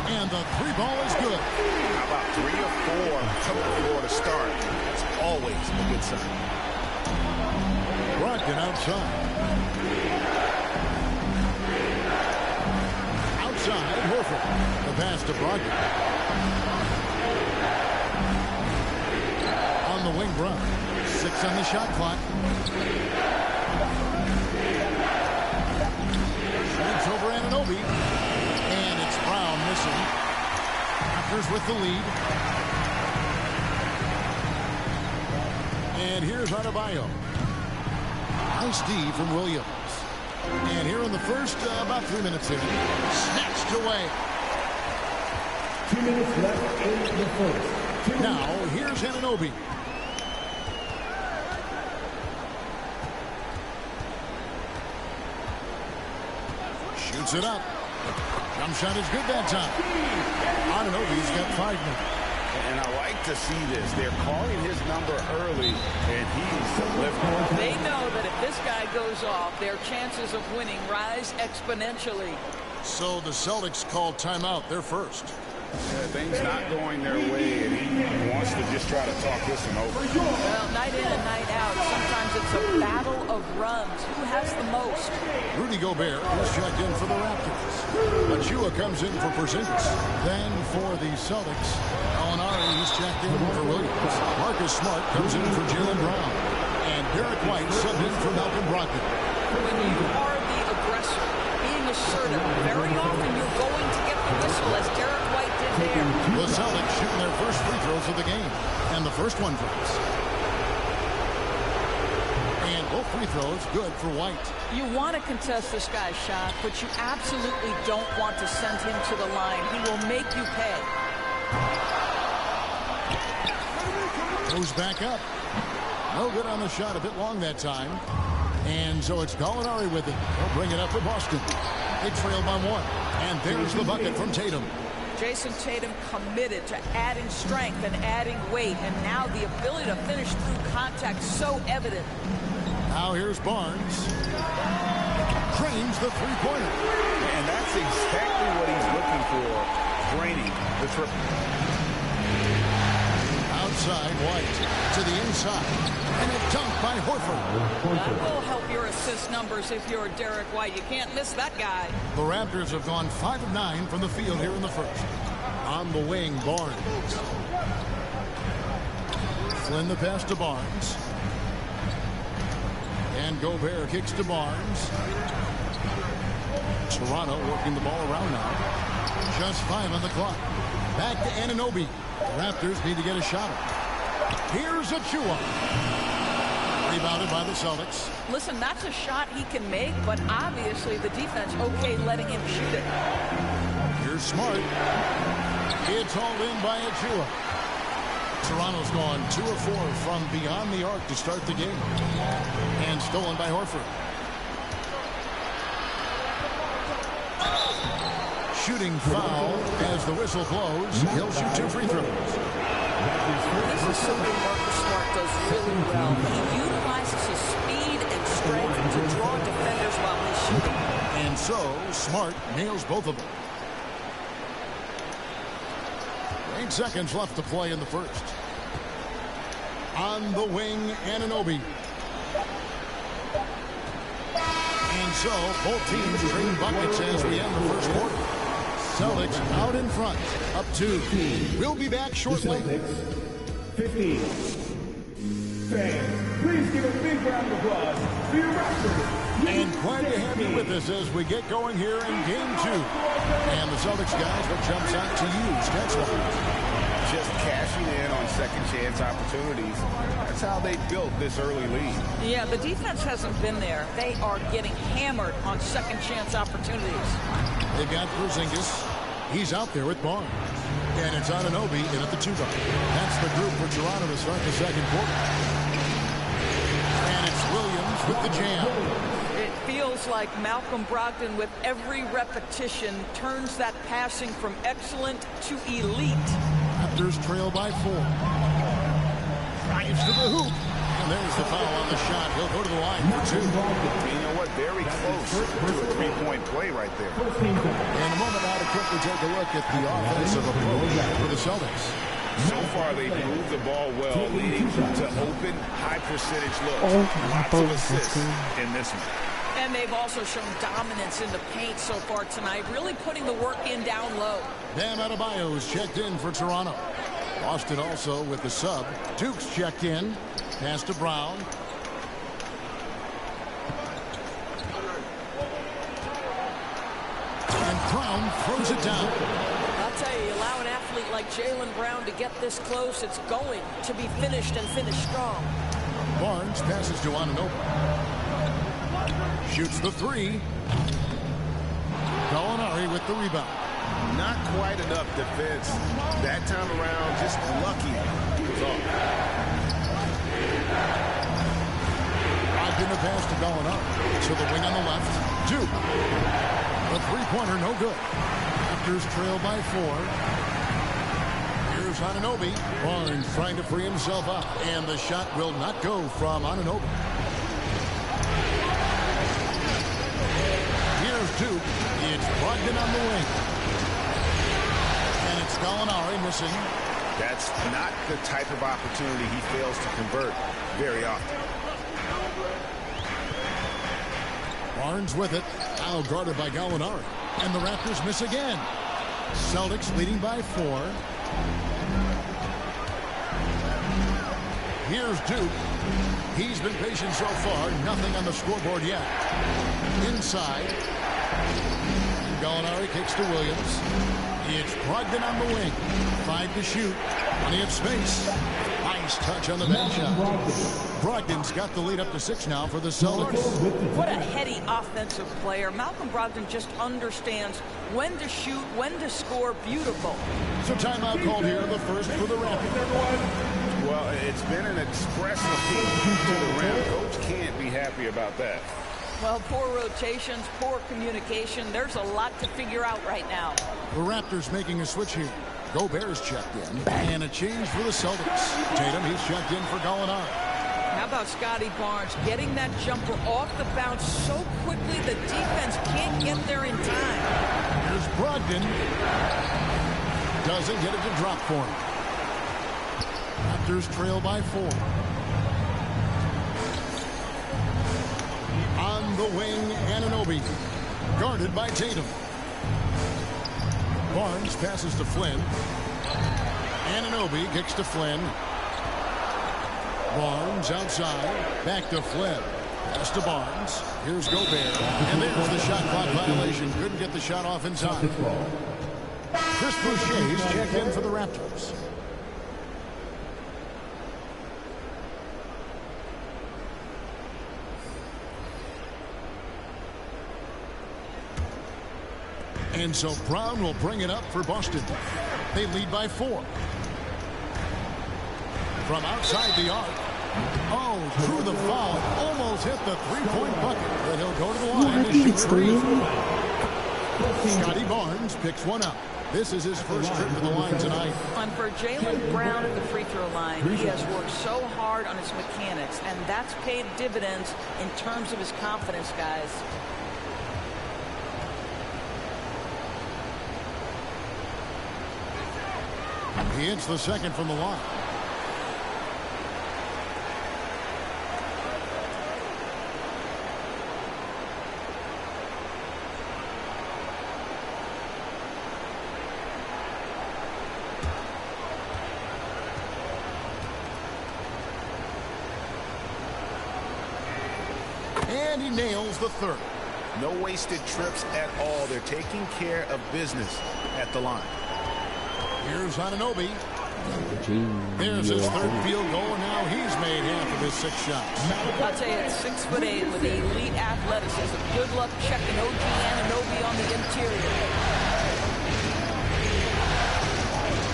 [SPEAKER 10] And the 3 ball is good.
[SPEAKER 15] How about 3 or 4 from the floor to start? That's always a good sign.
[SPEAKER 10] Brogdon outside. Outside, Horford. The pass to Brogdon. On the wing, Brown. 6 on the shot clock. Shoots over Anunoby. And it's Brown missing. Raptors with the lead. And here's Adebayo. Nice D from Williams. And here in the first, about 3 minutes in. Snatched away.
[SPEAKER 7] 2 minutes left in the first.
[SPEAKER 10] Now, here's Anunoby. Shoots it up. Jump shot is good that time. Anunoby's got 5 minutes.
[SPEAKER 15] And I like to see this. They're calling his number early, and he's delivering.
[SPEAKER 16] They know that if this guy goes off, their chances of winning rise exponentially.
[SPEAKER 10] So the Celtics called timeout. They're first.
[SPEAKER 15] Yeah, things not going their way, and he wants to just try to talk this one over.
[SPEAKER 16] Well, night in and night out, sometimes it's a battle of runs. Who has the most?
[SPEAKER 10] Rudy Gobert is checked in for the Raptors. Achua comes in for Porzingis. Then for the Celtics, Alinari is checked in for Williams. Marcus Smart comes in for Jaylen Brown. And Derek White subbed in for Malcolm Brogdon.
[SPEAKER 16] When you are the aggressor, being assertive, very often you're going to get the whistle, as Derek White did there.
[SPEAKER 10] The Celtics shooting their first free throws of the game. And the first one drops. And both free throws good for White.
[SPEAKER 16] You want to contest this guy's shot, but you absolutely don't want to send him to the line. He will make you pay.
[SPEAKER 10] Goes back up. No good on the shot. A bit long that time. And so it's Gallinari with it. He'll bring it up for Boston. They trail by 1. And there's the bucket from Tatum.
[SPEAKER 16] Jason Tatum committed to adding strength and adding weight, and now the ability to finish through contact so evident.
[SPEAKER 10] Now here's Barnes. Drains the three-pointer.
[SPEAKER 15] And that's exactly what he's looking for, draining the triple.
[SPEAKER 10] Outside, White to the inside. And a dunk by Horford.
[SPEAKER 16] That will help your assist numbers if you're Derek White. You can't miss that guy.
[SPEAKER 10] The Raptors have gone 5 of 9 from the field here in the first. On the wing, Barnes. Flynn the pass to Barnes. And Gobert kicks to Barnes. Toronto working the ball around now. Just 5 on the clock. Back to Anunoby. The Raptors need to get a shot. Here's Achua. Rebounded by the Celtics.
[SPEAKER 16] Listen, that's a shot he can make, but obviously the defense okay letting him shoot it.
[SPEAKER 10] Here's Smart. It's hauled in by Achua. Toronto's gone 2 of 4 from beyond the arc to start the game. And stolen by Horford. Shooting foul as the whistle blows. He'll shoot 2 free throws.
[SPEAKER 16] This is something Marcus Smart does really well. He utilizes his speed and strength to draw defenders while he's shooting.
[SPEAKER 10] And so, Smart nails both of them. 8 seconds left to play in the first. On the wing, Anunoby. And so, both teams trade buckets as we end the first quarter. Celtics out in front, up 2. We'll be back shortly.
[SPEAKER 7] 15. Fans, please give a big round of applause for your Raptors.
[SPEAKER 10] And glad to have you with us as we get going here in Game 2. And the Celtics guys, what jumps out to you, Stats-wise?
[SPEAKER 15] Just cashing in on second chance opportunities. That's how they built this early lead.
[SPEAKER 16] Yeah, the defense hasn't been there. They are getting hammered on second chance opportunities.
[SPEAKER 10] They've got Porzingis. He's out there with Barnes. And it's Anunoby in at the 2 guard. That's the group for Toronto to start the second quarter. And it's Williams with the jam.
[SPEAKER 16] It feels like Malcolm Brogdon, with every repetition, turns that passing from excellent to elite.
[SPEAKER 10] Raptors trail by 4. Drives to the hoop. And there's the foul on the shot. He'll go to the line for 2.
[SPEAKER 15] You know what? Very close to a 3-point play right there.
[SPEAKER 10] In a moment now to quickly take a look at the offensive approach for the Celtics.
[SPEAKER 15] So far, they've moved the ball well, leading to open, high-percentage looks. Lots of assists in this one.
[SPEAKER 16] And they've also shown dominance in the paint so far tonight, really putting the work in down low.
[SPEAKER 10] Bam Adebayo is checked in for Toronto. Boston also with the sub. Duke's checked in. Pass to Brown. And Brown throws it down.
[SPEAKER 16] I'll tell you, allow an athlete like Jaylen Brown to get this close, it's going to be finished and finished strong.
[SPEAKER 10] Barnes passes to Anunoby. Shoots the 3. Gallinari with the rebound.
[SPEAKER 15] Not quite enough defense. That time around, just lucky he was off.
[SPEAKER 10] Brogdon a pass to Gallinari. To the wing on the left. Duke. The 3-pointer no good. Raptors trail by 4. Here's Anunoby. Barnes trying to free himself up. And the shot will not go from Anunoby. Here's Duke. It's Brogdon on the wing. And it's Gallinari missing.
[SPEAKER 15] That's not the type of opportunity he fails to convert very often.
[SPEAKER 10] Barnes with it. Now guarded by Gallinari. And the Raptors miss again. Celtics leading by 4. Here's Duke. He's been patient so far. Nothing on the scoreboard yet. Inside. Gallinari kicks to Williams. It's Brogdon on the wing. 5 to shoot. Plenty of space. Nice touch on the bench shot. Brogdon's got the lead up to 6 now for the Celtics.
[SPEAKER 16] What a heady offensive player. Malcolm Brogdon just understands when to shoot, when to score. Beautiful.
[SPEAKER 10] So timeout called here, the first for the Raptors.
[SPEAKER 15] Well, it's been an express appeal to the rim. Coach can't be happy about that.
[SPEAKER 16] Well, poor rotations, poor communication. There's a lot to figure out right now.
[SPEAKER 10] The Raptors making a switch here. Gobert's checked in. And a change for the Celtics. Tatum, he's checked in for Gallinari.
[SPEAKER 16] How about Scotty Barnes getting that jumper off the bounce so quickly the defense can't get there in time.
[SPEAKER 10] Here's Brogdon. Doesn't get it to drop for him. Raptors trail by 4. On the wing, Anunoby. Guarded by Tatum. Barnes passes to Flynn. Anunoby kicks to Flynn. Barnes outside. Back to Flynn. Pass to Barnes. Here's Gobert. And there's the shot clock violation. Couldn't get the shot off in time. Chris Boucher's checked in for the Raptors. And so Brown will bring it up for Boston. They lead by 4. From outside the arc. Oh, through the foul. Almost hit the 3-point bucket. But he'll go to the line to shoot 3. Scotty Barnes picks one up. This is his first trip to the line tonight.
[SPEAKER 16] And for Jaylen Brown at the free throw line, he has worked so hard on his mechanics, and that's paid dividends in terms of his confidence, guys.
[SPEAKER 10] He hits the second from the line. And he nails the third.
[SPEAKER 15] No wasted trips at all. They're taking care of business at the line.
[SPEAKER 10] Here's Anunoby. There's his third field goal, and now he's made half of his 6 shots.
[SPEAKER 16] I'll tell you, at 6'8" with elite athleticism, good luck checking OG Anunoby on the interior.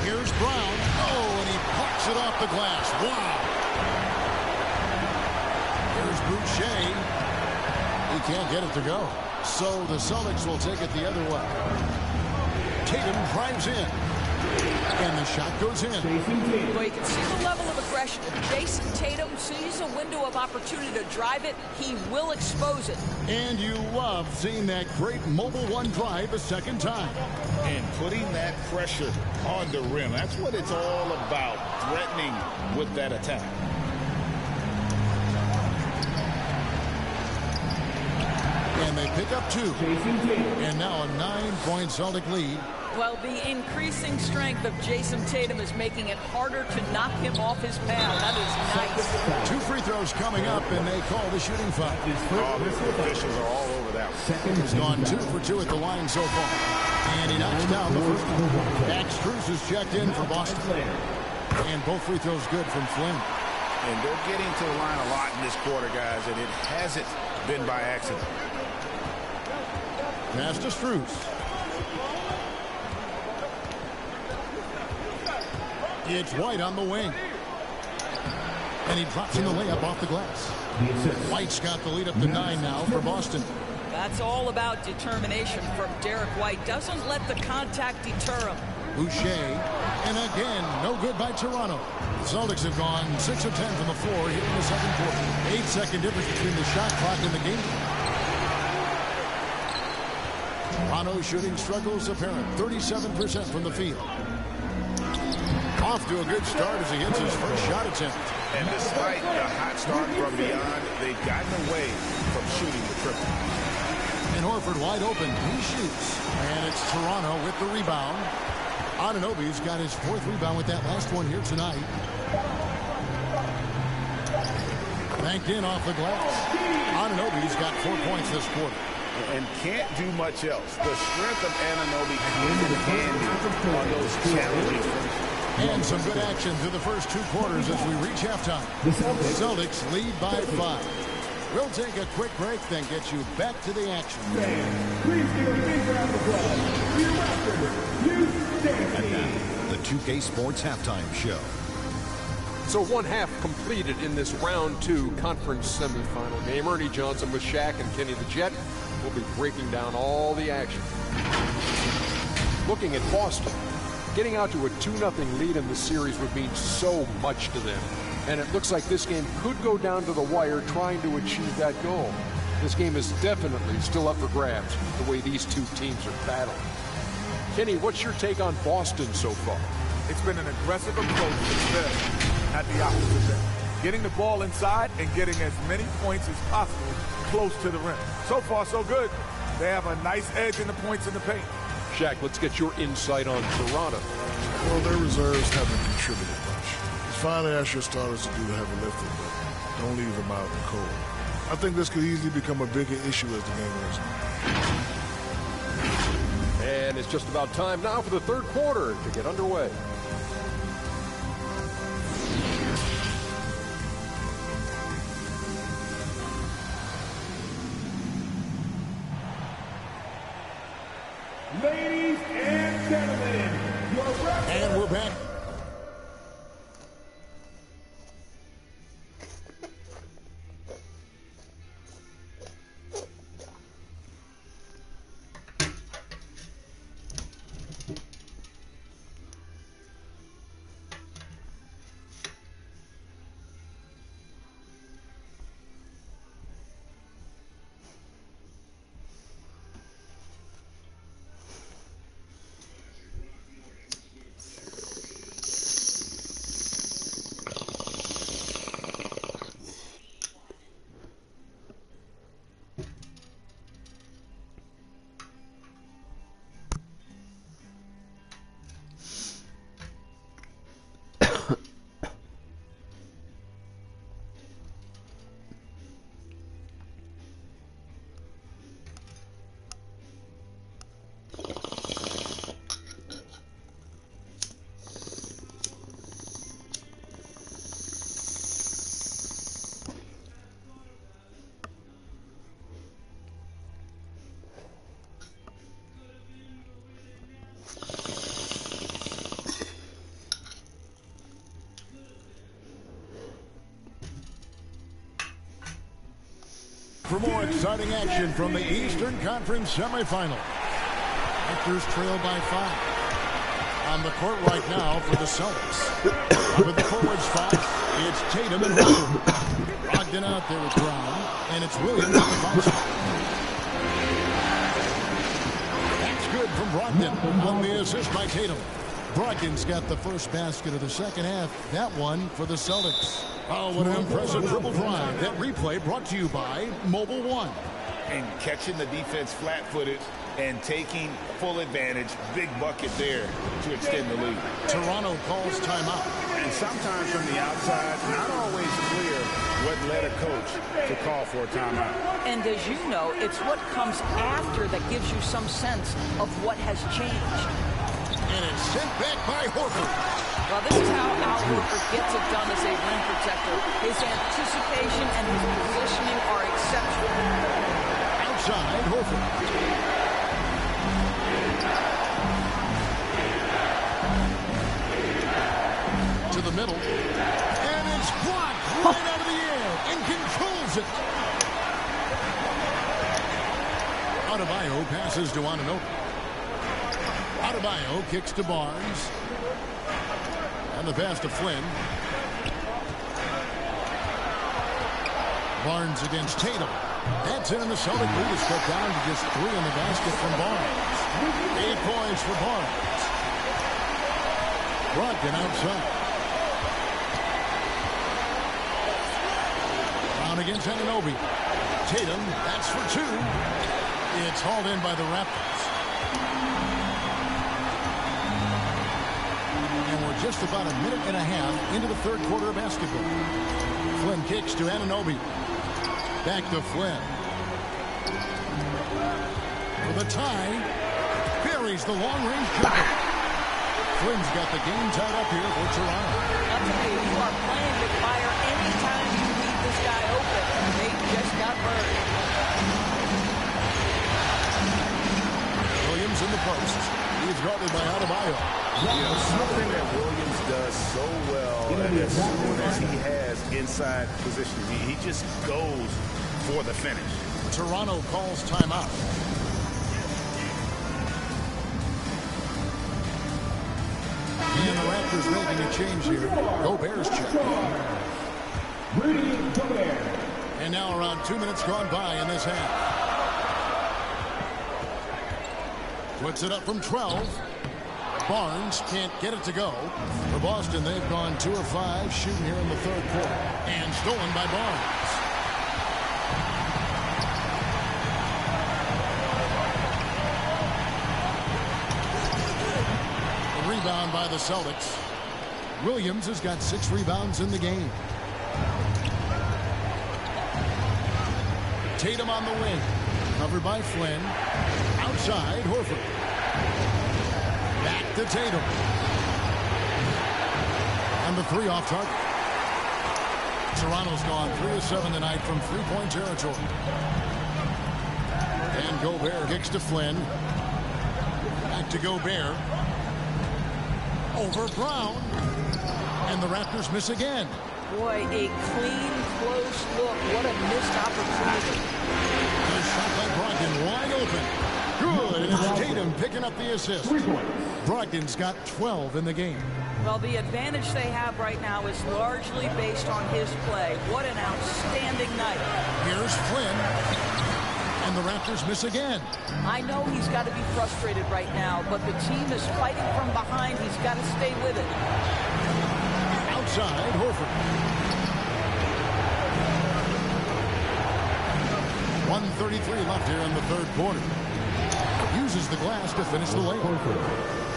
[SPEAKER 10] Here's Brown. Oh, and he plucks it off the glass. Wow. Here's Boucher. He can't get it to go. So the Celtics will take it the other way. Tatum drives in. And the shot goes in.
[SPEAKER 16] Well, you can see the level of aggression. If Jason Tatum sees a window of opportunity to drive it, he will expose it.
[SPEAKER 10] And you love seeing that great mobile one drive a second time.
[SPEAKER 15] And putting that pressure on the rim. That's what it's all about, threatening with that attack.
[SPEAKER 10] And they pick up 2. And now a 9-point Celtic lead.
[SPEAKER 16] Well, the increasing strength of Jason Tatum is making it harder to knock him off his path. That is nice.
[SPEAKER 10] 2 free throws coming up, and they call the shooting foul.
[SPEAKER 15] The officials are all over that one.
[SPEAKER 10] He's gone 2 for 2 at the line so far. And he knocks down the first one. Max Strus is checked in for Boston. And both free throws good from Flynn.
[SPEAKER 15] And they're getting to the line a lot in this quarter, guys, and it hasn't been by accident.
[SPEAKER 10] Pass to Strus. It's White on the wing. And he drops in the layup off the glass. White's got the lead up to 9 now for Boston.
[SPEAKER 16] That's all about determination from Derek White. Doesn't let the contact deter him.
[SPEAKER 10] Boucher. And again, no good by Toronto. The Celtics have gone 6 of 10 from the floor here in the second quarter. 8-second difference between the shot clock and the game. Toronto's shooting struggles apparent. 37% from the field. Off to a good start as he hits his first shot attempt.
[SPEAKER 15] And despite the hot start from beyond, they've gotten away from shooting the triple.
[SPEAKER 10] And Horford wide open. He shoots. And it's Toronto with the rebound. Anunoby's got his 4th rebound with that last one here tonight. Banked in off the glass. Anunoby's got 4 points this quarter.
[SPEAKER 15] And can't do much else. The strength of Anunoby comes in handy on those challenging finishes.
[SPEAKER 10] And some good action through the first 2 quarters as we reach halftime. The Celtics lead by 5. We'll take a quick break, then get you back to the action.
[SPEAKER 7] Please give a big round of applause.
[SPEAKER 3] And now, the 2K Sports Halftime Show.
[SPEAKER 11] So 1 half completed in this round 2 conference semifinal game. Ernie Johnson with Shaq and Kenny the Jet will be breaking down all the action. Looking at Boston, getting out to a 2-0 lead in the series would mean so much to them. And it looks like this game could go down to the wire trying to achieve that goal. This game is definitely still up for grabs the way these 2 teams are battling. Kenny, what's your take on Boston so far?
[SPEAKER 12] It's been an aggressive approach to them at the opposite end. Getting the ball inside and getting as many points as possible close to the rim. So far, so good. They have a nice edge in the points in the paint.
[SPEAKER 11] Shaq, let's get your insight on Toronto.
[SPEAKER 13] Well, their reserves haven't contributed much. It's fine to ask your starters to do the heavy lifting, but don't leave them out in the cold. I think this could easily become a bigger issue as the game goes on.
[SPEAKER 11] And it's just about time now for the third quarter to get underway.
[SPEAKER 7] Ladies and gentlemen, your referee.
[SPEAKER 10] And we're back. for more exciting action from the Eastern Conference semifinal. Raptors trail by 5. On the court right now for the Celtics. Under the forward spot, it's Tatum and Brogdon. Brogdon out there with Brown, and it's Williams at the 5 spot. That's good from Brogdon on the assist by Tatum. Brogdon's got the first basket of the second half. That one for the Celtics. Oh, what an impressive dribble drive. That replay brought to you by Mobile One.
[SPEAKER 15] And catching the defense flat-footed and taking full advantage. Big bucket there to extend the lead.
[SPEAKER 10] Toronto calls timeout.
[SPEAKER 15] And sometimes from the outside, not always clear what led a coach to call for a timeout.
[SPEAKER 16] And as you know, it's what comes after that gives you some sense of what has changed.
[SPEAKER 10] And it's sent back by Horford.
[SPEAKER 16] Well, this is how Al Horford gets it done as a rim protector. His anticipation and his positioning are exceptional.
[SPEAKER 10] Outside, Horford. To the middle. And it's blocked right out of the air and controls it. Adebayo passes to Anunoby. Adebayo kicks to Barnes. And the pass to Flynn. Barnes against Tatum. That's in, and the Celtic lead is cut down to just 3 in the basket from Barnes. 8 points for Barnes. Brogdon outside. Brown against Anunoby. Tatum, that's for 2. It's hauled in by the Raptors. And we're just about a minute and a half into the third quarter of basketball. Flynn kicks to Anunoby. Back to Flynn. For the tie. Buries the long-range jumper. Flynn's got the game tied up here for Toronto.
[SPEAKER 16] I'll tell you, you are playing with fire anytime you leave this guy open. They just got burned.
[SPEAKER 10] Williams in the post. He's guarded by Adebayo.
[SPEAKER 15] You know, something that Williams does so well, and as soon as he has inside position, he just goes for the finish.
[SPEAKER 10] Toronto calls timeout. And the Raptors making a change here. Gobert's check. And now around 2 minutes gone by in this half. Puts it up from 12. Barnes can't get it to go. For Boston, they've gone 2 of 5 shooting here in the third quarter. And stolen by Barnes. A rebound by the Celtics. Williams has got 6 rebounds in the game. Tatum on the wing. Covered by Flynn. Outside, Horford. Back to Tatum. And the 3 off target. Toronto's gone 3 of 7 tonight from 3-point territory. And Gobert kicks to Flynn. Back to Gobert. Over Brown. And the Raptors miss again.
[SPEAKER 16] Boy, a clean, close look. What a missed opportunity.
[SPEAKER 10] And a shot by Brogdon wide open. Good, and it's Tatum picking up the assist. Brogdon's got 12 in the game.
[SPEAKER 16] Well, the advantage they have right now is largely based on his play. What an outstanding night.
[SPEAKER 10] Here's Flynn. And the Raptors miss again.
[SPEAKER 16] I know he's got to be frustrated right now, but the team is fighting from behind. He's got to stay with it.
[SPEAKER 10] Outside, Horford. 1:33 left here in the third quarter. Uses the glass to finish the layup.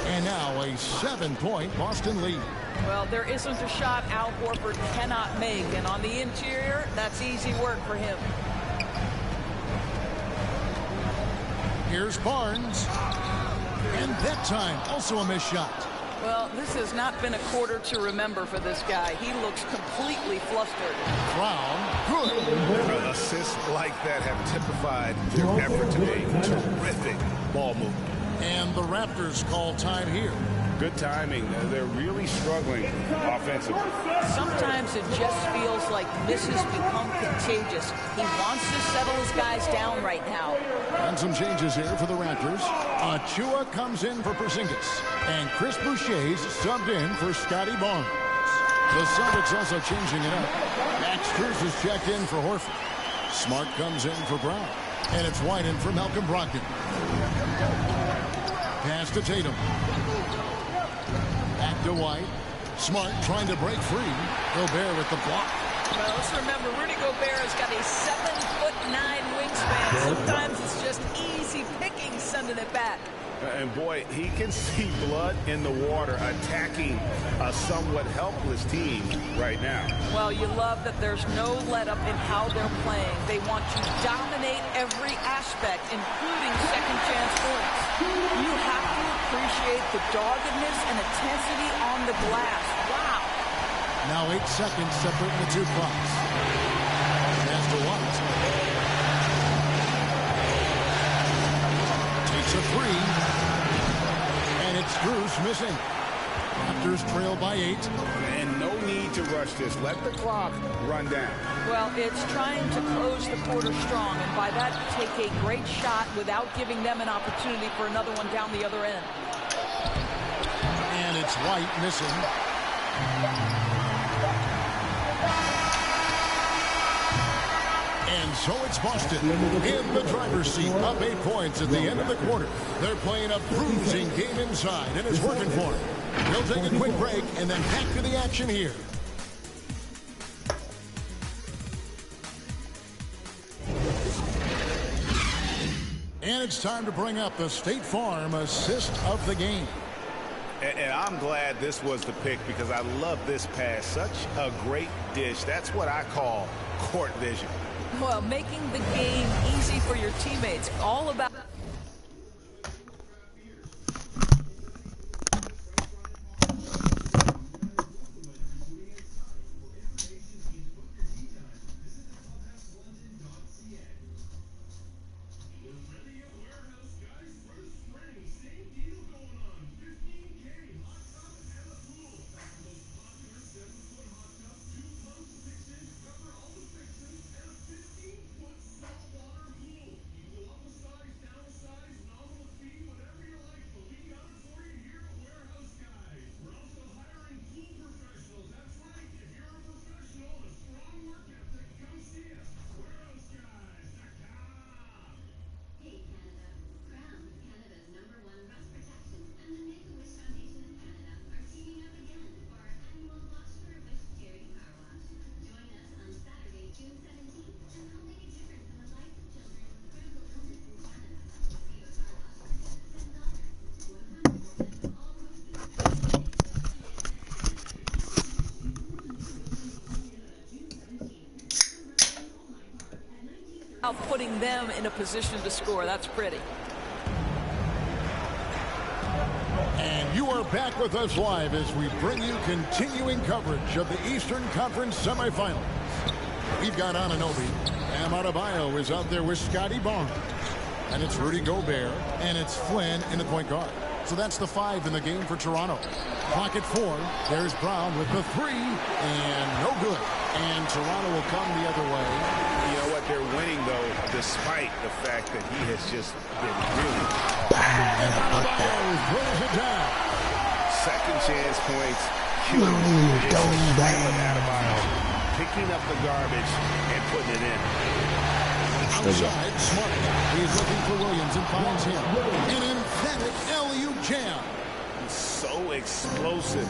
[SPEAKER 10] And now a 7-point Boston lead.
[SPEAKER 16] Well, there isn't a shot Al Horford cannot make, and on the interior, that's easy work for him.
[SPEAKER 10] Here's Barnes. And that time, also a missed shot.
[SPEAKER 16] Well, this has not been a quarter to remember for this guy. He looks completely flustered.
[SPEAKER 10] Brown, good.
[SPEAKER 4] Assists like that have typified their effort today. Terrific ball movement.
[SPEAKER 10] And the Raptors call time here.
[SPEAKER 15] Good timing. They're really struggling offensively.
[SPEAKER 16] Sometimes it just feels like misses become contagious. He wants to settle his guys down right now.
[SPEAKER 10] And some changes here for the Raptors. Achua comes in for Porzingis. And Chris Boucher's subbed in for Scotty Barnes. The Celtics also changing it up. Max Strus is checked in for Horford. Smart comes in for Brown. And it's White in for Malcolm Brogdon. Pass to Tatum. Back to White. Smart trying to break free. Gobert with the block.
[SPEAKER 16] Well, let's remember, Rudy Gobert has got a 7'9" wingspan. Sometimes it's just easy picking sending it back.
[SPEAKER 15] And boy, he can see blood in the water attacking a somewhat helpless team right now.
[SPEAKER 16] Well, you love that there's no let-up in how they're playing. They want to dominate every aspect, including second chance points. You have to appreciate the doggedness and intensity on the glass. Wow.
[SPEAKER 10] Now 8 seconds separating the two clocks. Pass to White. Takes a three. And it's Strus missing. Raptors trail by 8.
[SPEAKER 15] And no need to rush this. Let the clock run down.
[SPEAKER 16] Well, it's trying to close the quarter strong, and by that, take a great shot without giving them an opportunity for another one down the other end.
[SPEAKER 10] And it's White missing. And so it's Boston in the driver's seat, up 8 points at the end of the quarter. They're playing a bruising game inside, and it's working for them. They'll take a quick break and then back to the action here. And it's time to bring up the State Farm assist of the game.
[SPEAKER 15] And I'm glad this was the pick because I love this pass. Such a great dish. That's what I call court vision.
[SPEAKER 16] Well, making the game easy for your teammates. All about... putting them in a position to score. That's pretty.
[SPEAKER 10] And you are back with us live as we bring you continuing coverage of the Eastern Conference semifinals. We've got Anunoby. Bam Adebayo is out there with Scotty Barnes. And it's Rudy Gobert. And it's Flynn in the point guard. So that's the 5 in the game for Toronto. Clock at 4. There's Brown with the 3. And no good. And Toronto will come the other way.
[SPEAKER 15] You know what? They're winning, though, despite the fact that he has just been really
[SPEAKER 10] And Adebayo throws it down.
[SPEAKER 15] Second chance points. Huge. It's a strike of Adebayo picking up the garbage and putting it in.
[SPEAKER 10] Outside, Smart. He's looking for Williams and finds him. An emphatic alley-oop jam.
[SPEAKER 15] So explosive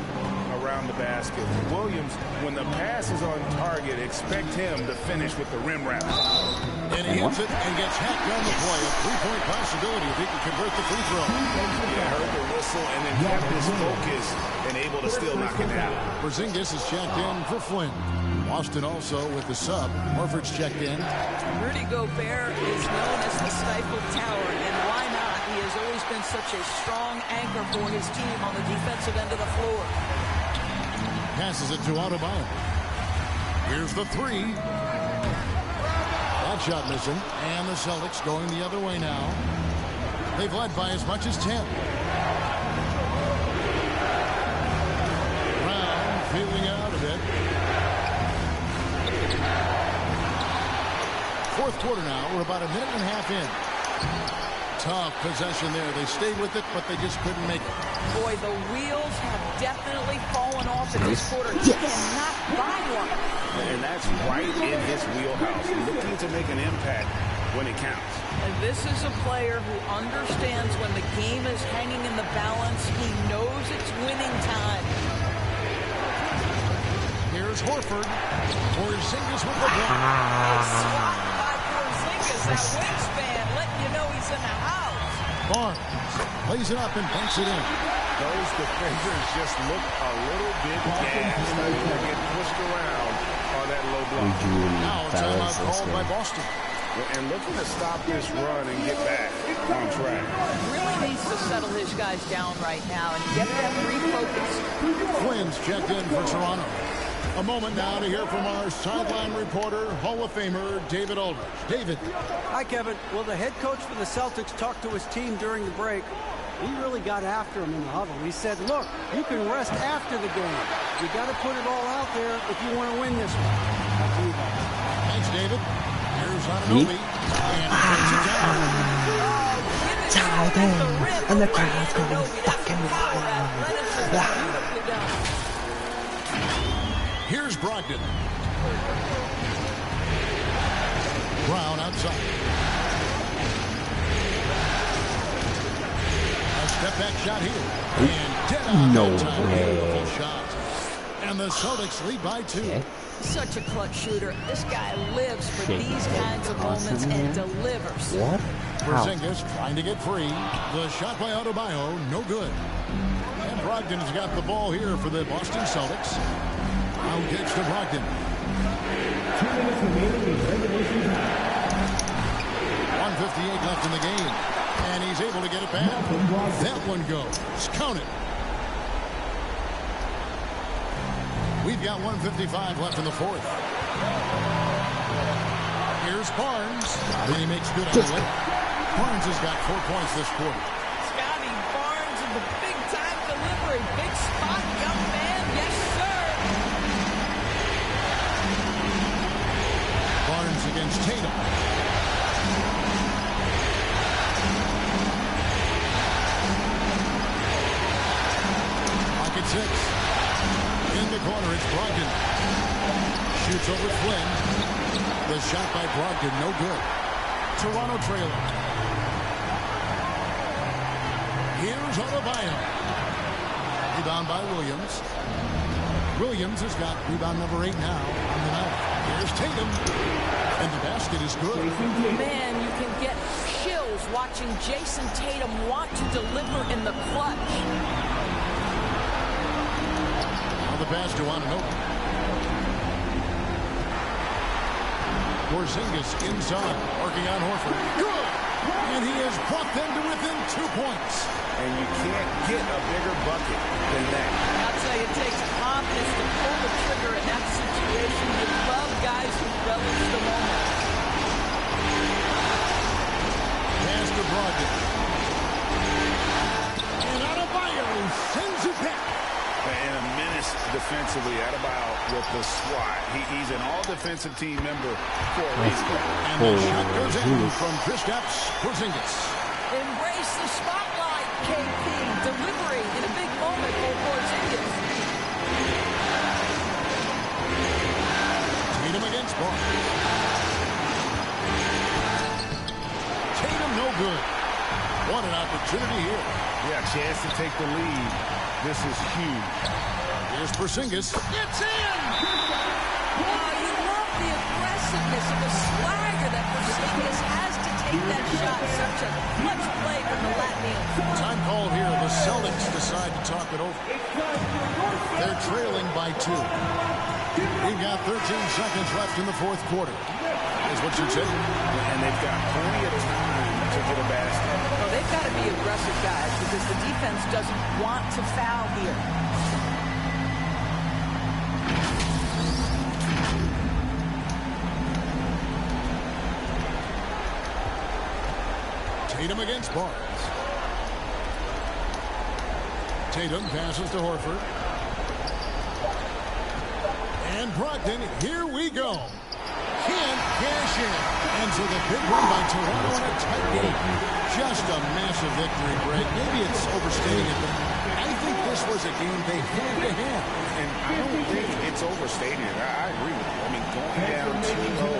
[SPEAKER 15] around the basket. Williams, when the pass is on target, expect him to finish with the rim wrap.
[SPEAKER 10] And he hits it and gets hacked on the play. A 3-point possibility if he can convert the free throw.
[SPEAKER 15] Yeah, heard the whistle and then kept his focus and able to still knock it down.
[SPEAKER 10] Porzingis is checked in for Flynn. Boston also with the sub. Horford's checked in.
[SPEAKER 16] Rudy Gobert is known as the stifled tower, and why not? He has always been such a strong anchor for his team on the defensive end of the floor.
[SPEAKER 10] Passes it to Adebayo. Here's the 3. That shot missing. And the Celtics going the other way now. They've led by as much as 10. Brown feeling out a bit. Fourth quarter now. We're about a minute and a half in. Tough possession there. They stayed with it, but they just couldn't make it.
[SPEAKER 16] Boy, the wheels have definitely fallen off in this quarter. He cannot buy one.
[SPEAKER 15] And that's right in his wheelhouse. Looking to make an impact when it counts.
[SPEAKER 16] And this is a player who understands when the game is hanging in the balance. He knows it's winning time.
[SPEAKER 10] Here's Horford. Porzingis with the block.
[SPEAKER 16] Swat by Porzingis. That wingspan letting you know he's in the house.
[SPEAKER 10] Barnes plays it up and banks it in.
[SPEAKER 15] Those defenders just look a little bit gassed. They get pushed around on that low block.
[SPEAKER 10] Now a timeout called by Boston.
[SPEAKER 15] And looking to stop this run and get back on track.
[SPEAKER 16] Really needs to settle his guys down right now and get them refocused.
[SPEAKER 10] Quinn's checked in for Toronto. A moment now to hear from our sideline reporter, Hall of Famer David Aldridge. David.
[SPEAKER 17] Hi, Kevin. Well, the head coach for the Celtics talked to his team during the break. He really got after him in the huddle. He said, look, you can rest after the game. You got to put it all out there if you want to win this one. Back to you guys.
[SPEAKER 10] Thanks, David. Here's Anunoby.
[SPEAKER 18] And the crowd's going fucking wild.
[SPEAKER 10] Here's Brogdon. Brown outside. A step back shot here. And dead on
[SPEAKER 18] No
[SPEAKER 10] time.
[SPEAKER 18] way.
[SPEAKER 10] Beautiful shot. And the Celtics lead by 2.
[SPEAKER 18] Okay.
[SPEAKER 16] Such a clutch shooter. This guy lives for these kinds of moments and delivers.
[SPEAKER 18] What?
[SPEAKER 10] Porzingis trying to get free. The shot by Adebayo, no good. And Brogdon has got the ball here for the Boston Celtics. Now gets to Brogdon.
[SPEAKER 7] 2 minutes remaining in regulation time.
[SPEAKER 10] 1:58 left in the game. And he's able to get it back. That one goes. Count it. We've got 1:55 left in the fourth. Here's Barnes. And he makes good on the way. Barnes has got 4 points this quarter.
[SPEAKER 16] Scotty Barnes in the big-time delivery. Big spot, young man. Yes, sir.
[SPEAKER 10] Barnes against Tatum. Pocket 6. In the corner, it's Brogdon. Shoots over Flynn. The shot by Brogdon, no good. Toronto trailing. Here's Adebayo. Rebound by Williams. Williams has got rebound number 8 now on the night. Here's Tatum. And the basket is good.
[SPEAKER 16] Man, you can get chills watching Jason Tatum want to deliver in the clutch.
[SPEAKER 10] Now the pass to Anunoby. Porzingis inside, working on Horford. Good! And he has brought them to within 2 points.
[SPEAKER 15] And you can't get a bigger bucket than that.
[SPEAKER 16] I'll tell you, it takes confidence to pull the trigger in that situation. You love guys who relish the moment.
[SPEAKER 10] Pass to Brogdon. And Adebayo sends it back.
[SPEAKER 15] And a menace defensively. Adebayo with the swat. He's an all-defensive team member for a reason.
[SPEAKER 10] And the shot goes in from Kristaps Porzingis.
[SPEAKER 16] Embrace the spotlight, KP. Delivery in a big moment for Porzingis.
[SPEAKER 10] Tatum against Barnes. Tatum no good. What an opportunity here.
[SPEAKER 15] Yeah, chance to take the lead. This is huge.
[SPEAKER 10] Here's Porzingis. It's in!
[SPEAKER 16] Oh, you love the aggressiveness and the swagger that Porzingis has to take that shot. Such a clutch play from the Latvian.
[SPEAKER 10] Time called here. The Celtics decide to talk it over. They're trailing by 2. We've got 13 seconds left in the fourth quarter. Is what you said.
[SPEAKER 15] And they've got plenty of time to get a basket.
[SPEAKER 16] Well, they've got to be aggressive, guys, because the defense doesn't want to foul here.
[SPEAKER 10] Tatum against Barnes. Tatum passes to Horford. And Brogdon, here we go. Can't cash in. And so the big win by Toronto in a tight game. Just a massive victory, Greg. Maybe it's overstating it, but I think this was a game they had to have.
[SPEAKER 15] And I don't think it's overstating it. I agree with you. I mean, going down 2-0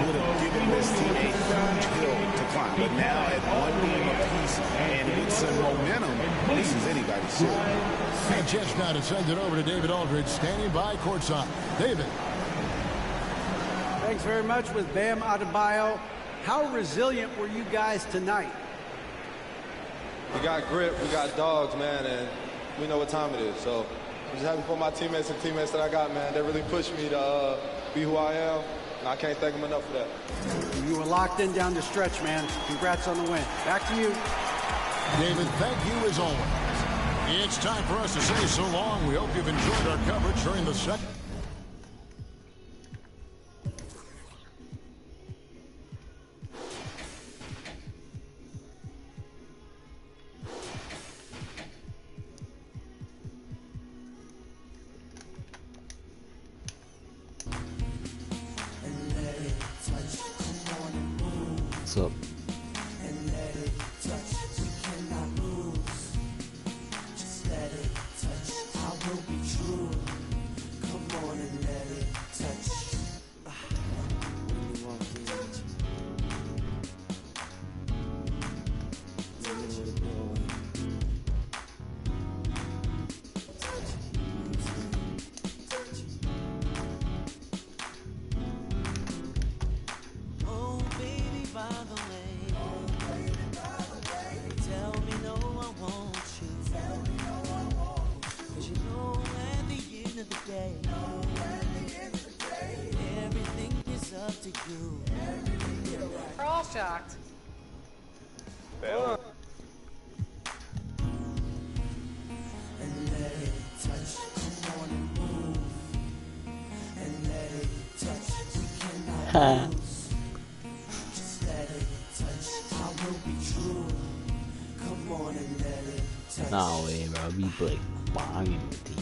[SPEAKER 15] would have given this team a huge hill to climb. But now at one game apiece and with some momentum, this is anybody's series.
[SPEAKER 10] And just now to send it over to David Aldridge, standing by courtside. David.
[SPEAKER 17] Thanks very much with Bam Adebayo. How resilient were you guys tonight?
[SPEAKER 19] We got grit, we got dogs, man, and we know what time it is. So I'm just happy for my teammates and teammates that I got, man. They really pushed me to be who I am, and I can't thank them enough for that.
[SPEAKER 17] You were locked in down the stretch, man. Congrats on the win. Back to you.
[SPEAKER 10] David, thank you as always. It's time for us to say so long. We hope you've enjoyed our coverage during the second.
[SPEAKER 14] What's up?
[SPEAKER 8] We're all shocked.
[SPEAKER 14] No way, bro. I'll be like banging with you.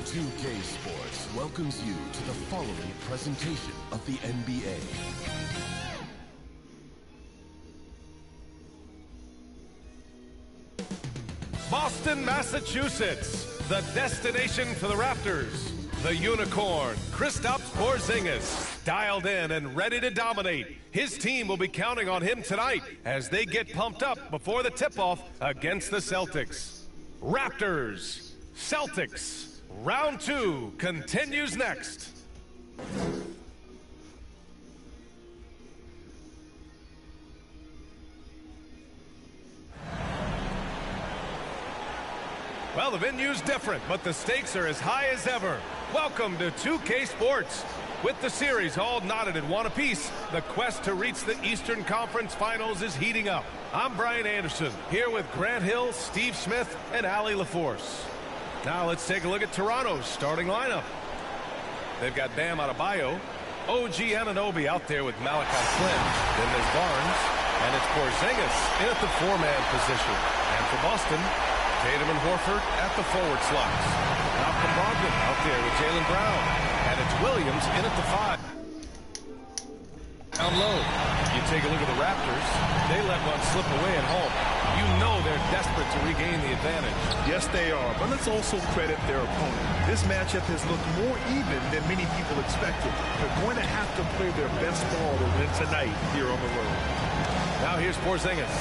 [SPEAKER 3] 2K Sports welcomes you to the following presentation of the NBA.
[SPEAKER 4] Boston, Massachusetts, the destination for the Raptors. The Unicorn, Kristaps Porzingis, dialed in and ready to dominate. His team will be counting on him tonight as they get pumped up before the tip-off against the Celtics. Raptors, Celtics. Round 2 continues next. Well, the venue's different, but the stakes are as high as ever. Welcome to 2K Sports. With the series all knotted at one apiece, the quest to reach the Eastern Conference Finals is heating up. I'm Brian Anderson, here with Grant Hill, Steve Smith, and Allie LaForce. Now let's take a look at Toronto's starting lineup. They've got Bam Adebayo, OG Anunoby out there with Malachi Flynn. Then there's Barnes, and it's Porzingis in at the four-man position. And for Boston, Tatum and Horford at the forward slots. Malcolm Brogdon out there with Jaylen Brown. And it's Williams in at the 5. Down low, you take a look at the Raptors. They let one slip away at home. You know they're desperate to regain the advantage.
[SPEAKER 5] Yes, they are, but let's also credit their opponent. This matchup has looked more even than many people expected. They're going to have to play their best ball to win tonight here on the road.
[SPEAKER 4] Now here's Porzingis.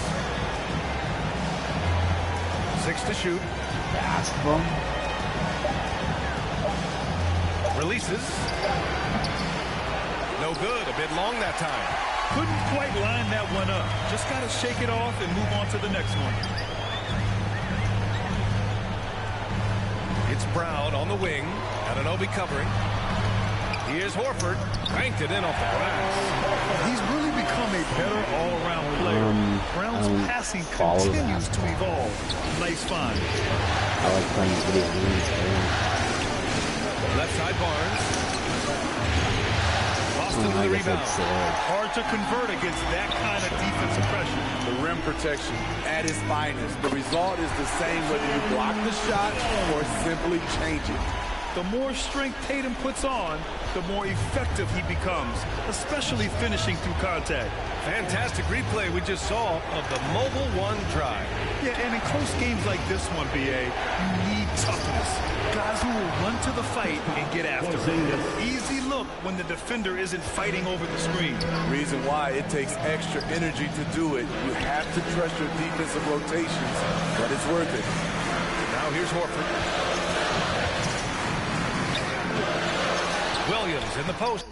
[SPEAKER 4] 6 to shoot.
[SPEAKER 14] Basketball.
[SPEAKER 4] Releases. No good. A bit long that time.
[SPEAKER 5] Couldn't quite line that one up. Just got to shake it off and move on to the next one.
[SPEAKER 4] It's Brown on the wing. Anunoby covering. Here's Horford. Banked it in off the glass.
[SPEAKER 5] He's really become a better all-around player. Brown's passing continues to evolve. Nice find.
[SPEAKER 14] I like playing video games.
[SPEAKER 4] Left side Barnes. Boston with the rebound.
[SPEAKER 5] Hard to convert against that kind of defensive pressure.
[SPEAKER 12] The rim protection at its finest. The result is the same whether you block the shot or simply change it.
[SPEAKER 5] The more strength Tatum puts on, the more effective he becomes, especially finishing through contact.
[SPEAKER 4] Fantastic replay we just saw of the Mobile One drive.
[SPEAKER 5] Yeah, and in close games like this one, BA, you need toughness. Guys who will run to the fight and get after it. Easy look when the defender isn't fighting over the screen.
[SPEAKER 12] Reason why it takes extra energy to do it. You have to trust your defensive rotations, but it's worth it.
[SPEAKER 4] Now here's Horford. Williams in the post.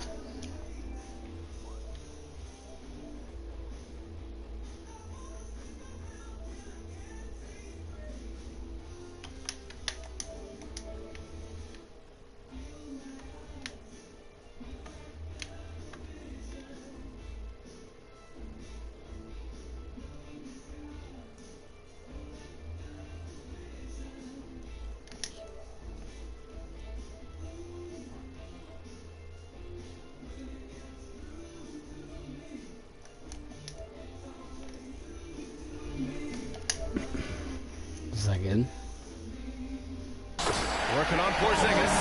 [SPEAKER 14] Second.
[SPEAKER 4] Working on Porzingis.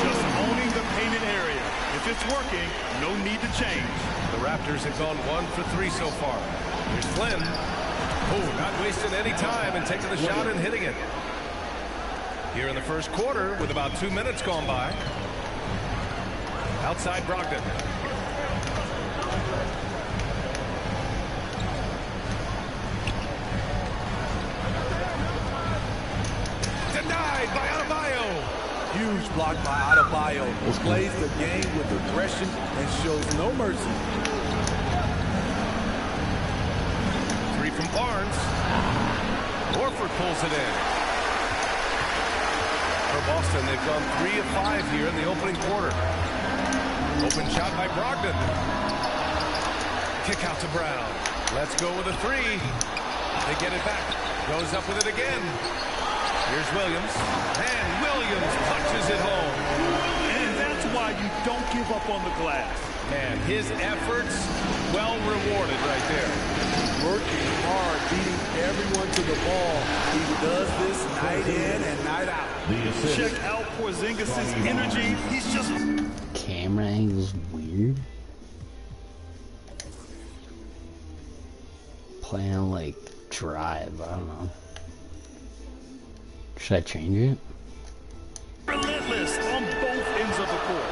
[SPEAKER 5] Just owning the painted area. If it's working, no need to change.
[SPEAKER 4] The Raptors have gone 1 for 3 so far. Here's Flynn. Oh, not wasting any time and taking the shot and hitting it. Here in the first quarter with about 2 minutes gone by. Outside Brogdon. Denied by Adebayo.
[SPEAKER 12] Huge block by Adebayo. Plays the game with aggression and shows no mercy.
[SPEAKER 4] 3 from Barnes. Horford pulls it in. For Boston, they've gone 3 of 5 here in the opening quarter. Open shot by Brogdon. Kick out to Brown. Let's go with a 3. They get it back. Goes up with it again. Here's Williams. And Williams punches it home.
[SPEAKER 5] And that's why you don't give up on the glass.
[SPEAKER 4] Man, his efforts well rewarded right there.
[SPEAKER 12] Working hard, beating everyone to the ball. He does this night in and night out.
[SPEAKER 5] Check out Porzingis' energy. He's just...
[SPEAKER 14] Camera angle's weird. Playing like Drive, I don't know. Should I change it?
[SPEAKER 5] Relentless on both ends of the court.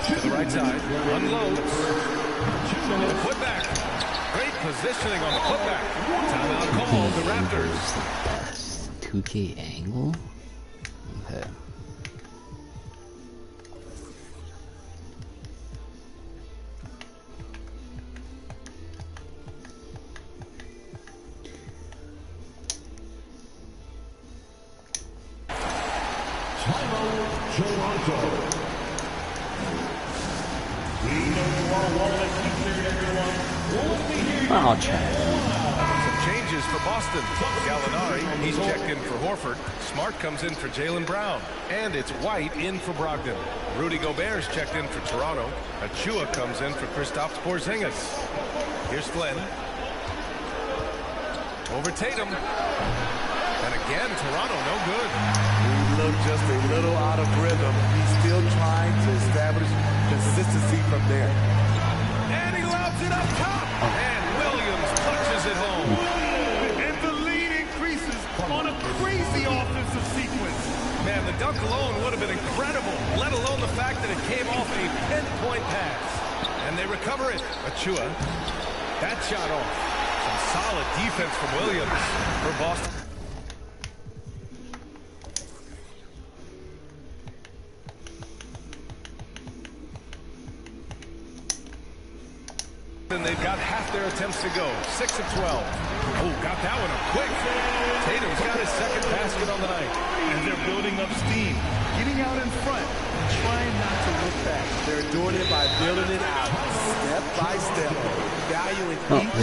[SPEAKER 4] To the right side, unloads. The putback. Great positioning on the putback. Timeout called the Raptors.
[SPEAKER 14] Best 2K angle? Okay. I'll try.
[SPEAKER 4] Some changes for Boston. Gallinari, he's checked in for Horford. Smart comes in for Jaylen Brown. And it's White in for Brogdon. Rudy Gobert's checked in for Toronto. Achua comes in for Kristaps Porzingis. Here's Flynn. Over Tatum. And again, Toronto, no good.
[SPEAKER 12] He looked just a little out of rhythm. He's still trying to establish consistency from there.
[SPEAKER 4] And he lobs it up top. And Williams punches it home.
[SPEAKER 5] And the lead increases on a crazy offensive sequence.
[SPEAKER 4] Man, the dunk alone would have been incredible, let alone the fact that it came off a pinpoint pass. And they recover it. Achua. That shot off. Some solid defense from Williams for Boston. And they've got half their attempts to go. 6 of 12. Oh, got that one up quick. Tatum's got his second basket on the night.
[SPEAKER 5] And they're building up steam, getting out in front, trying not to look back.
[SPEAKER 12] They're doing it by building it out, step by step, valuing each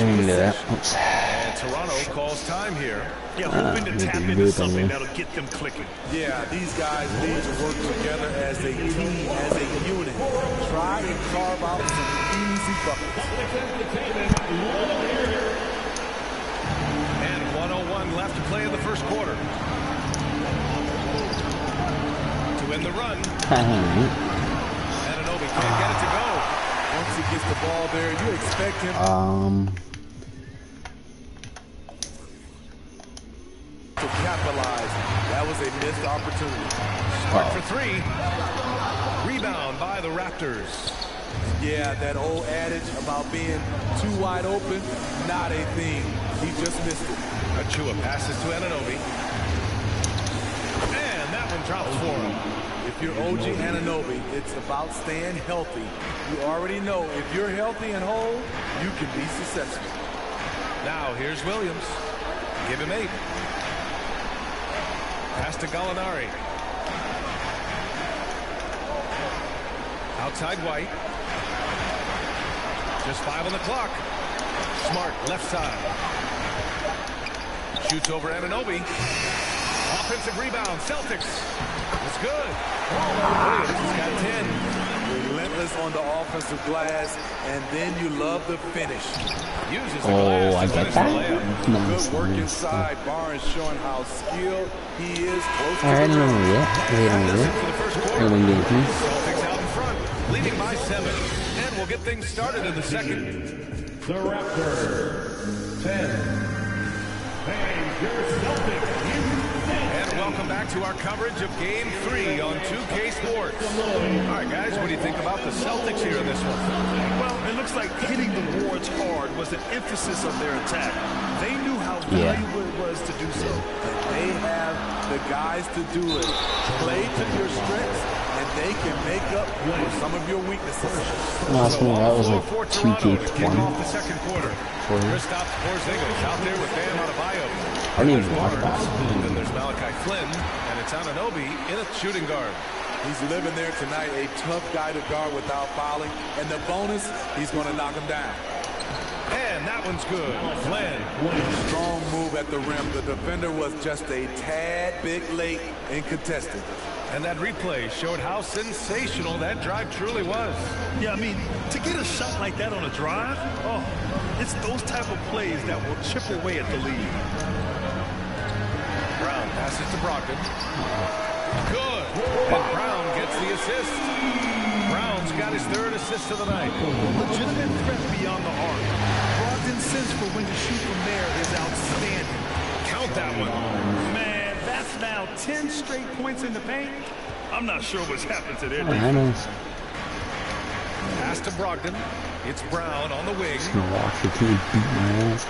[SPEAKER 14] Oops.
[SPEAKER 4] And Toronto calls time here.
[SPEAKER 5] Yeah, hoping to tap into something that'll get them clicking.
[SPEAKER 12] Yeah, these guys need to work together as a team, as a unit. Try and carve out some easy buckets.
[SPEAKER 4] And 1:01 left to play in the first quarter. To win the run. Anunoby can't get it to go.
[SPEAKER 12] Once he gets the ball there, you expect him to capitalize. That was a missed opportunity.
[SPEAKER 4] Smart for three. Rebound by the Raptors.
[SPEAKER 12] Yeah, that old adage about being too wide open, not a thing. He just missed it.
[SPEAKER 4] Achua passes to Anunoby. And that one drops for him.
[SPEAKER 12] If you're OG Anunoby, it's about staying healthy. You already know if you're healthy and whole, you can be successful.
[SPEAKER 4] Now here's Williams. Give him 8. Pass to Gallinari. Outside White. Just 5 on the clock. Smart left side. Shoots over Anunoby. Offensive rebound. Celtics. It's good. Williams has got 10.
[SPEAKER 12] Relentless on the offensive glass, and then you love the finish.
[SPEAKER 4] Uses the glass to finish the layup.
[SPEAKER 12] Good work inside. Barnes showing how skilled he is. Close to
[SPEAKER 14] I don't know yet.
[SPEAKER 4] Celtics out in front, leading by 7. And we'll get things started in the second.
[SPEAKER 7] The Raptors, 10.
[SPEAKER 4] And welcome back to our coverage of Game 3 on 2K Sports. All right, guys, what do you think about the Celtics here in this one?
[SPEAKER 5] Well, it looks like hitting the boards hard was an emphasis of their attack. They knew how valuable it was to do so.
[SPEAKER 12] They have the guys to do it. Play to your strengths, and they can make up for some of your weaknesses.
[SPEAKER 14] Last one, that was like 2K20.
[SPEAKER 4] Off the second quarter. Kristaps Porzingis out there with Bam Adebayo.
[SPEAKER 14] I didn't even watch that.
[SPEAKER 4] And then there's Malachi Flynn, and it's Anunoby in a shooting guard.
[SPEAKER 12] He's living there tonight, a tough guy to guard without fouling. And the bonus, he's going to knock him down.
[SPEAKER 4] And that one's good. Flynn.
[SPEAKER 12] Strong move at the rim. The defender was just a tad bit late in contesting.
[SPEAKER 4] And that replay showed how sensational that drive truly was.
[SPEAKER 5] Yeah, I mean, to get a shot like that on a drive, it's those type of plays that will chip away at the lead.
[SPEAKER 4] Brown passes to Brogdon. Good. And Brown gets the assist. Brown's got his 3rd assist of the night.
[SPEAKER 5] Legitimate threat beyond the arc. Brogdon's sense for when to shoot from there is outstanding.
[SPEAKER 4] Count that one.
[SPEAKER 5] Man, that's now 10 straight points in the paint. I'm not sure what's happened to their
[SPEAKER 14] defense.
[SPEAKER 4] Pass to Brogdon. It's Brown on the wing.
[SPEAKER 14] Milwaukee team beat my ass.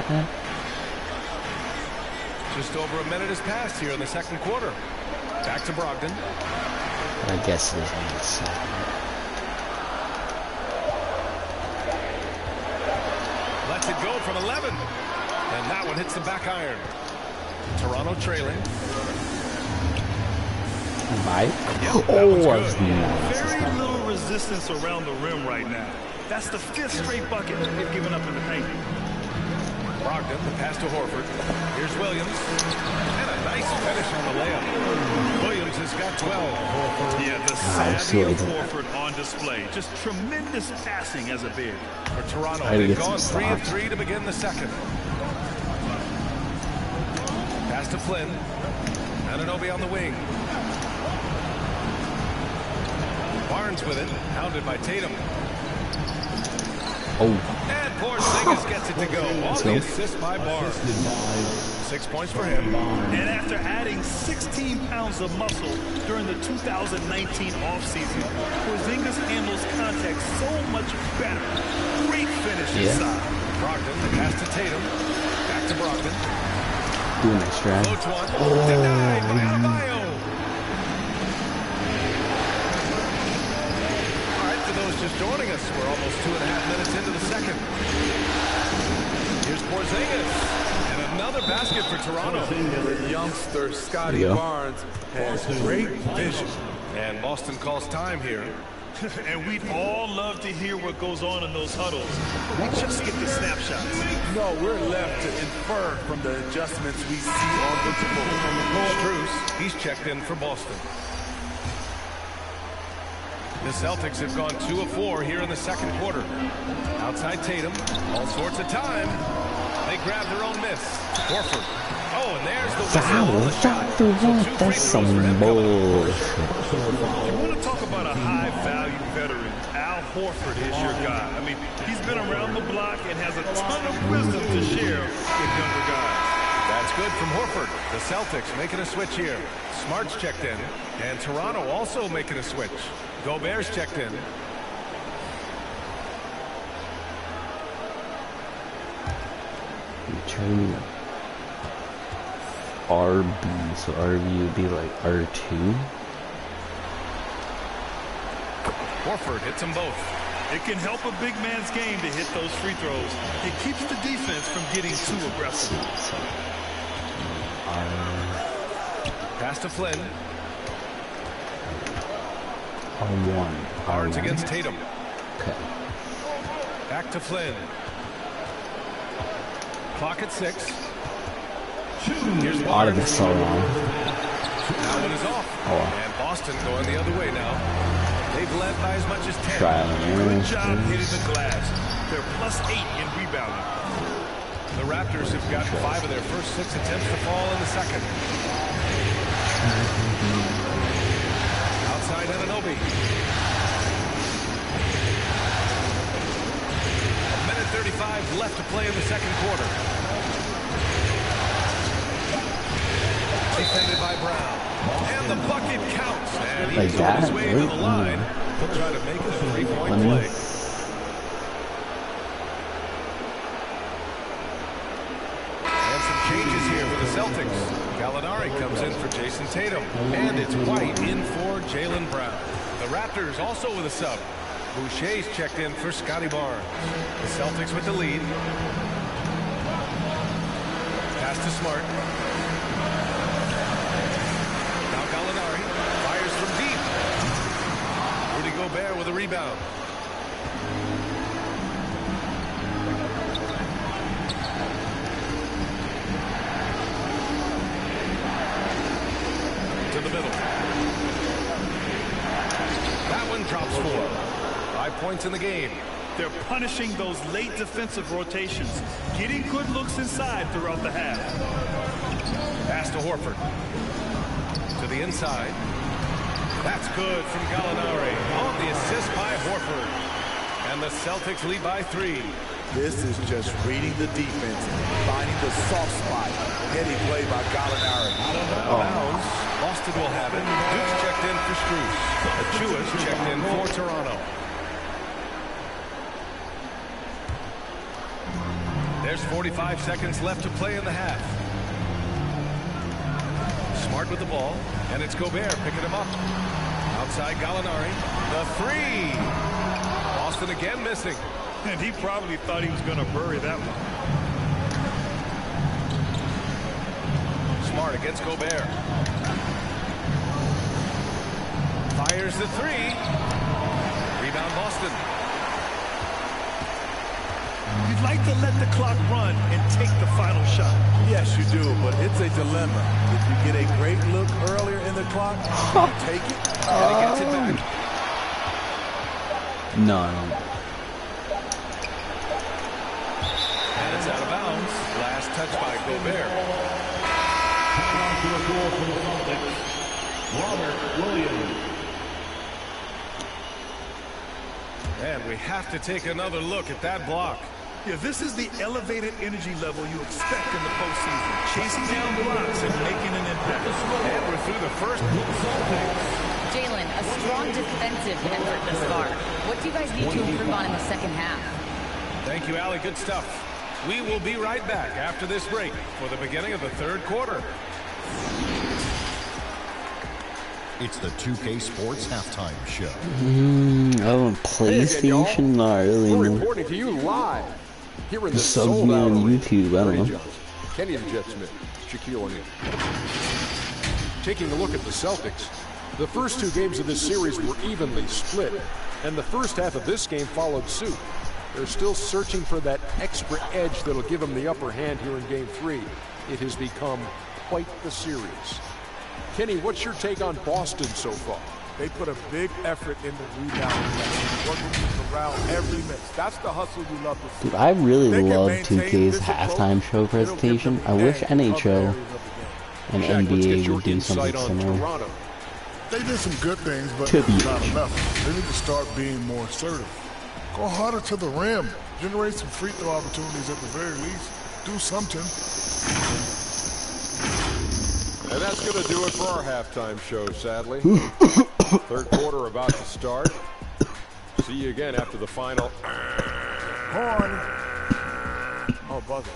[SPEAKER 4] Just over a minute has passed here in the second quarter. Back to Brogdon.
[SPEAKER 14] I guess it is.
[SPEAKER 4] Lets it go from 11. And that one hits the back iron. Toronto trailing.
[SPEAKER 14] Bye.
[SPEAKER 5] Yep, very little resistance around the rim right now. That's the 5th straight bucket they've given up in the paint.
[SPEAKER 4] Brogdon, the pass to Horford. Here's Williams. And a nice finish on the layup. Williams has got 12.
[SPEAKER 5] Yeah, the savvy of Horford on display. Just tremendous passing as a big.
[SPEAKER 4] For Toronto, they've gone 3 of 3 to begin the second. Pass to Flynn. Anunoby on the wing. Barnes with it, hounded by Tatum.
[SPEAKER 14] And
[SPEAKER 4] Porzingis gets it to go. Off the assist by Barnes. 6 points for him.
[SPEAKER 5] And after adding 16 pounds of muscle during the 2019 offseason, Porzingis handles contact so much better. Great finish inside.
[SPEAKER 4] Brogdon, the pass to Tatum. Back to Brogdon.
[SPEAKER 14] Doing nice drive.
[SPEAKER 4] Denied by Adebayo. Those just joining us, we're almost 2.5 minutes into the second. Here's Porzingis, and another basket for Toronto.
[SPEAKER 12] The youngster Scotty Barnes has great vision.
[SPEAKER 4] And Boston calls time here.
[SPEAKER 5] And we'd all love to hear what goes on in those huddles. We just get the snapshots.
[SPEAKER 12] No, we're left to infer from the adjustments we see on the floor.
[SPEAKER 4] Strus, he's checked in for Boston. The Celtics have gone 2 of 4 here in the second quarter. Outside Tatum, all sorts of time. They grab their own miss. Horford. Oh, and there's the whistle.
[SPEAKER 14] That's some bullshit.
[SPEAKER 5] You want to talk about a high-value veteran? Al Horford is your guy. I mean, he's been around the block and has a ton of wisdom to share with younger guys.
[SPEAKER 4] That's good from Horford. The Celtics making a switch here. Smart's checked in. And Toronto also making a switch. Gobert's checked in.
[SPEAKER 14] Returning RB, so RB would be like R2.
[SPEAKER 4] Horford hits them both.
[SPEAKER 5] It can help a big man's game to hit those free throws. It keeps the defense from getting too aggressive.
[SPEAKER 4] Pass to Flynn.
[SPEAKER 14] R1.
[SPEAKER 4] Barnes against Tatum.
[SPEAKER 14] Okay.
[SPEAKER 4] Back to Flynn. Clock at 6. Here's
[SPEAKER 14] Out of the so long.
[SPEAKER 4] That one is off. And Boston going the other way now. They've led by as much as 10.
[SPEAKER 5] Good job hitting the glass. They're +8 in rebounding.
[SPEAKER 4] The Raptors have got 5 of their first 6 attempts to fall in the second. Outside Anunoby. 1:35 left to play in the second quarter. Defended by Brown. And the bucket counts. And he's
[SPEAKER 14] Like
[SPEAKER 4] on his
[SPEAKER 14] that?
[SPEAKER 4] way to the line. He'll try to make it a 3-point play. And some changes here for the Celtics. Gallinari comes in for Jason Tatum. And it's White in for Jaylen Brown. The Raptors also with a sub. Boucher's checked in for Scotty Barnes. The Celtics with the lead. Pass to Smart. Now Gallinari fires from deep. Rudy Gobert with a rebound. To the middle. That one drops 4. 5 points in the game.
[SPEAKER 5] They're punishing those late defensive rotations, getting good looks inside throughout the half.
[SPEAKER 4] Pass to Horford. To the inside. That's good from Gallinari. On the assist by Horford. And the Celtics lead by 3.
[SPEAKER 12] This is just reading the defense, finding the soft spot. Heady play by Gallinari.
[SPEAKER 4] Out of bounds. Boston will have it. Duke's checked in for Strus. Achua's checked in for Toronto. There's 45 seconds left to play in the half. Smart with the ball, and it's Gobert picking him up. Outside Gallinari, the 3. Boston again missing.
[SPEAKER 5] And he probably thought he was going to bury that one.
[SPEAKER 4] Smart against Gobert. Fires the 3. Rebound Boston.
[SPEAKER 5] You'd like to let the clock run and take the final shot.
[SPEAKER 12] Yes, you do, but it's a dilemma. If you get a great look earlier in the clock, you take it.
[SPEAKER 4] And he gets it back.
[SPEAKER 14] No.
[SPEAKER 4] And it's out of bounds. Last touch by Gobert.
[SPEAKER 7] Robert Williams.
[SPEAKER 4] And we have to take another look at that block.
[SPEAKER 5] Yeah, this is the elevated energy level you expect in the postseason. Chasing down blocks and making an impact.
[SPEAKER 4] And we're through the first.
[SPEAKER 8] Jaylen, a strong defensive effort thus far. What do you guys need to improve on in the second half?
[SPEAKER 4] Thank you, Allie. Good stuff. We will be right back after this break for the beginning of the third quarter.
[SPEAKER 3] It's the 2K Sports Halftime Show.
[SPEAKER 14] Oh, PlayStation? Not really.
[SPEAKER 11] We're reporting to you live here in the
[SPEAKER 14] Sub
[SPEAKER 11] sold
[SPEAKER 14] me
[SPEAKER 11] out
[SPEAKER 14] on
[SPEAKER 11] arena.
[SPEAKER 14] YouTube, I don't know.
[SPEAKER 11] Kenny the Jet Smith, Shaquille O'Neal. Taking a look at the Celtics, the first 2 games of this series were evenly split. And the first half of this game followed suit. They're still searching for that extra edge that'll give them the upper hand here in Game 3. It has become quite the series. Kenny, what's your take on Boston so far?
[SPEAKER 12] They put a big effort in the rebounding, working around every miss. That's the hustle we love to see.
[SPEAKER 14] Dude, I really love 2K's halftime show presentation. I wish NHL and NBA would do something similar.
[SPEAKER 13] They did some good things, but not enough. They need to start being more assertive. Go harder to the rim. Generate some free throw opportunities at the very least. Do something.
[SPEAKER 11] And that's going to do it for our halftime show, sadly. Third quarter about to start. See you again after the final.
[SPEAKER 12] Horn. Oh, buzzer.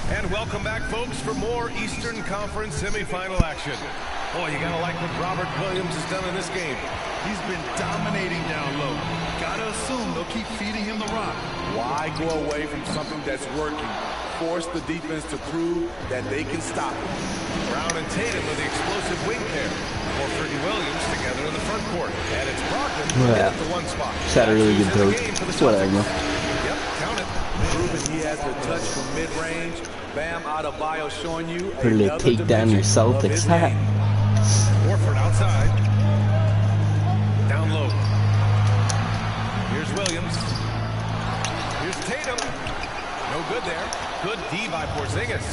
[SPEAKER 4] And welcome back, folks, for more Eastern Conference semifinal action. Boy, you gotta like what Robert Williams has done in this game.
[SPEAKER 5] He's been dominating down low. Gotta assume they'll keep feeding him the rock.
[SPEAKER 12] Why go away from something that's working? Force the defense to prove that they can stop it.
[SPEAKER 4] Brown and Tatum with the explosive wing pair. Horford and Williams together in the front court. And it's Brogdon at the one spot.
[SPEAKER 14] Had a really good coach. Whatever.
[SPEAKER 4] Yep, count it.
[SPEAKER 12] Proving he has the touch from mid-range. Bam Adebayo showing you
[SPEAKER 14] Really take down your Celtics hat.
[SPEAKER 4] Horford outside. Down low. Here's Williams. Here's Tatum. No good there. Good D by Porzingis.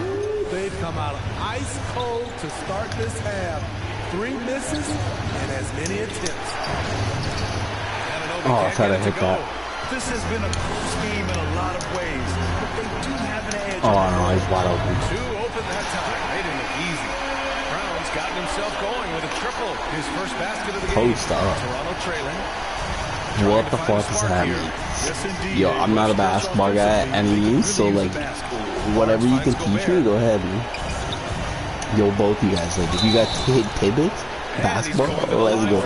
[SPEAKER 12] Ooh, they've come out ice cold to start this half. 3 misses and as many attempts.
[SPEAKER 14] Oh, I tried to hit that.
[SPEAKER 5] This has been a close game in a lot of ways, but they do have an edge.
[SPEAKER 14] Oh, no, he's wide open.
[SPEAKER 4] 2 open that time. They didn't look easy. Brown's gotten himself going with a triple. His first basket of the game.
[SPEAKER 14] Post up.
[SPEAKER 4] Toronto trailing.
[SPEAKER 14] What the fuck is happening? Yo, I'm not a basketball guy at any means, so like, whatever you can teach me, go ahead, man. Yo, both you guys, like, if you got tidbits, basketball, let's go.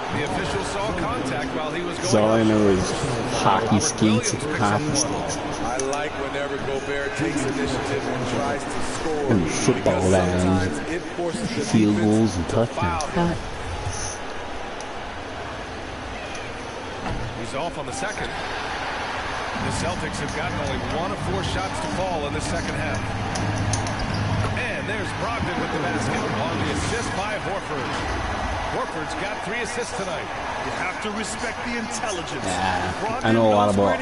[SPEAKER 4] The official saw contact while he was going.
[SPEAKER 14] So all I know is hockey skates and hockey sticks.
[SPEAKER 12] I like whenever Gobert takes initiative and tries to score.
[SPEAKER 14] And football rounds, field goals, and touchdowns.
[SPEAKER 4] He's off on the second. The Celtics have gotten only 1 of 4 shots to fall in the second half. And there's Brogdon with the basket on the assist by Horford. Horford's got 3 assists tonight.
[SPEAKER 5] You have to respect the intelligence.
[SPEAKER 14] Yeah, I know a lot about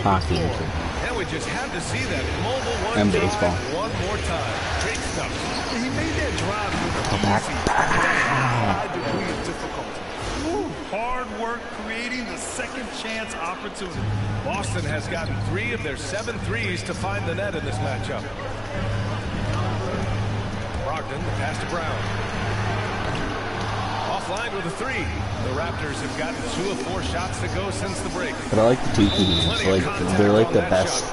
[SPEAKER 14] hockey.
[SPEAKER 4] And we just had to see that mobile one
[SPEAKER 14] and baseball.
[SPEAKER 4] One more time. Great stuff.
[SPEAKER 5] He made that drive with high degree of difficulty. Hard work creating the second chance opportunity.
[SPEAKER 4] Boston has gotten 3 of their 7 threes to find the net in this matchup. Brogdon, the pass to Brown. Offline with a 3. The Raptors have gotten 2 of 4 shots to go since the break.
[SPEAKER 14] But I like the 2K games. Like, they're like the best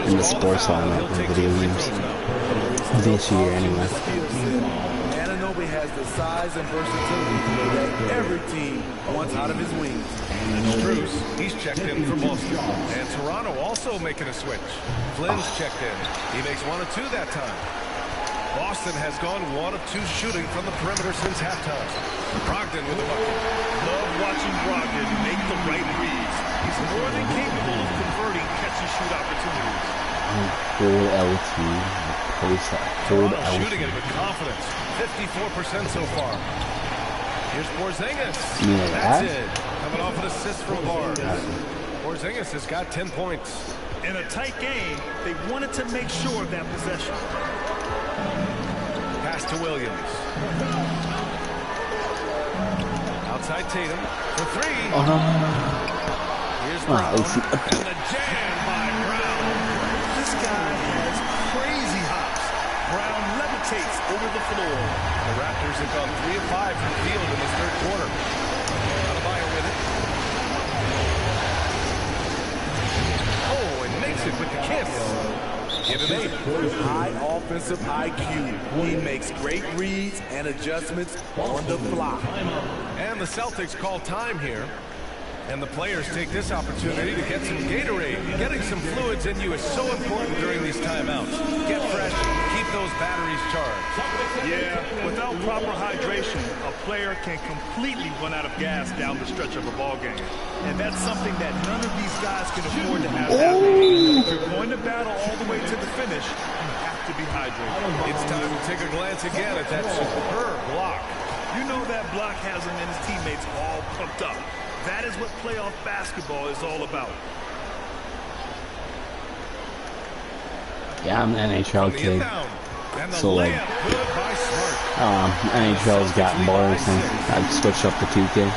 [SPEAKER 14] in the sports lineup in video games. This year, anyway.
[SPEAKER 12] Anunoby has the size and versatility that every team wants out of his wings.
[SPEAKER 4] Bruce, he's checked in for Boston. And Toronto also making a switch. Flynn's checked in. He makes 1 of 2 that time. Boston has gone 1 of 2 shooting from the perimeter since halftime. Brogdon with a bucket.
[SPEAKER 5] Love watching Brogdon make the right reads. He's more than capable of converting catch-and-shoot opportunities.
[SPEAKER 14] Full LT. Full LT.
[SPEAKER 4] Shooting it with confidence. 54% so far. Here's Porzingis. That's it. Coming off an assist from Barnes. Porzingis has got 10 points.
[SPEAKER 5] In a tight game, they wanted to make sure of that possession.
[SPEAKER 4] Pass to Williams. Outside Tatum for 3. Here's Brown. And the jam by Brown.
[SPEAKER 5] This guy has crazy hops. Brown levitates over the floor.
[SPEAKER 4] The Raptors have gone 3 of 5 from the field in this third quarter. Adebayo with it. Oh, and makes it with the kiss. Give him 8.
[SPEAKER 12] High offensive IQ. He makes great reads and adjustments on the fly.
[SPEAKER 4] And the Celtics call time here. And the players take this opportunity to get some Gatorade. Getting some fluids in you is so important during these timeouts. Get fresh, keep those batteries charged.
[SPEAKER 5] Yeah, without proper hydration, a player can completely run out of gas down the stretch of a ball game. And that's something that none of these guys can afford to have happen. If you're going to battle all the way to the finish, you have to be hydrated.
[SPEAKER 4] It's time to take a glance again at that superb block.
[SPEAKER 5] You know that block has him and his teammates all pumped up. That is what playoff basketball is all about.
[SPEAKER 14] Yeah, I'm an NHL kid. So like, NHL's gotten boring since I've switched up to 2K.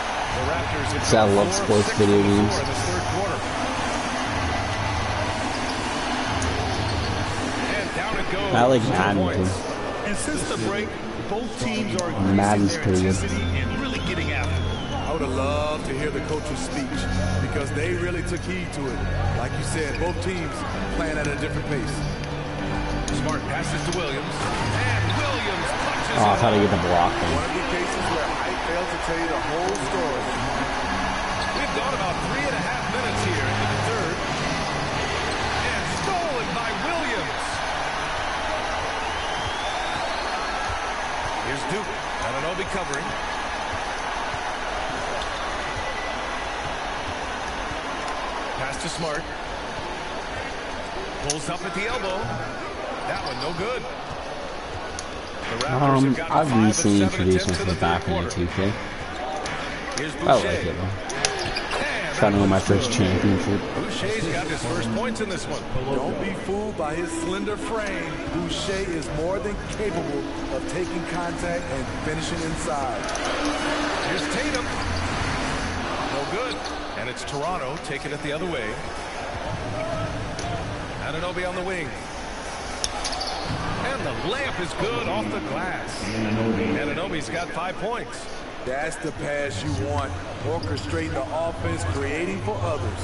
[SPEAKER 14] So I love sports video games. I like Madden too.
[SPEAKER 5] And since the break, both teams are
[SPEAKER 14] Madden's pretty good.
[SPEAKER 5] and really getting after it.
[SPEAKER 12] I would have loved to hear the coach's speech because they really took heed to it. Like you said, both teams playing at a different pace.
[SPEAKER 4] Smart passes to Williams, and Williams punches.
[SPEAKER 14] Oh, I thought I'd get the block.
[SPEAKER 12] One of the cases where height failed to tell you the whole story.
[SPEAKER 4] We've gone about 3.5 minutes here into the third, and stolen by Williams. Here's Duke. Anunoby covering. Pass to Smart. Pulls up at the elbow. That one no good.
[SPEAKER 14] I've recently introduced myself back into 2K. I like it though. Trying to win my first championship.
[SPEAKER 4] Boucher's got his first points in this one.
[SPEAKER 12] Don't be fooled by his slender frame. Boucher is more than capable of taking contact and finishing inside.
[SPEAKER 4] Here's Tatum. No good. And it's Toronto taking it the other way. Anunoby on the wing. And the layup is good off the glass. Anunoby's got 5 points.
[SPEAKER 12] That's the pass you want. Orchestrating the offense, creating for others.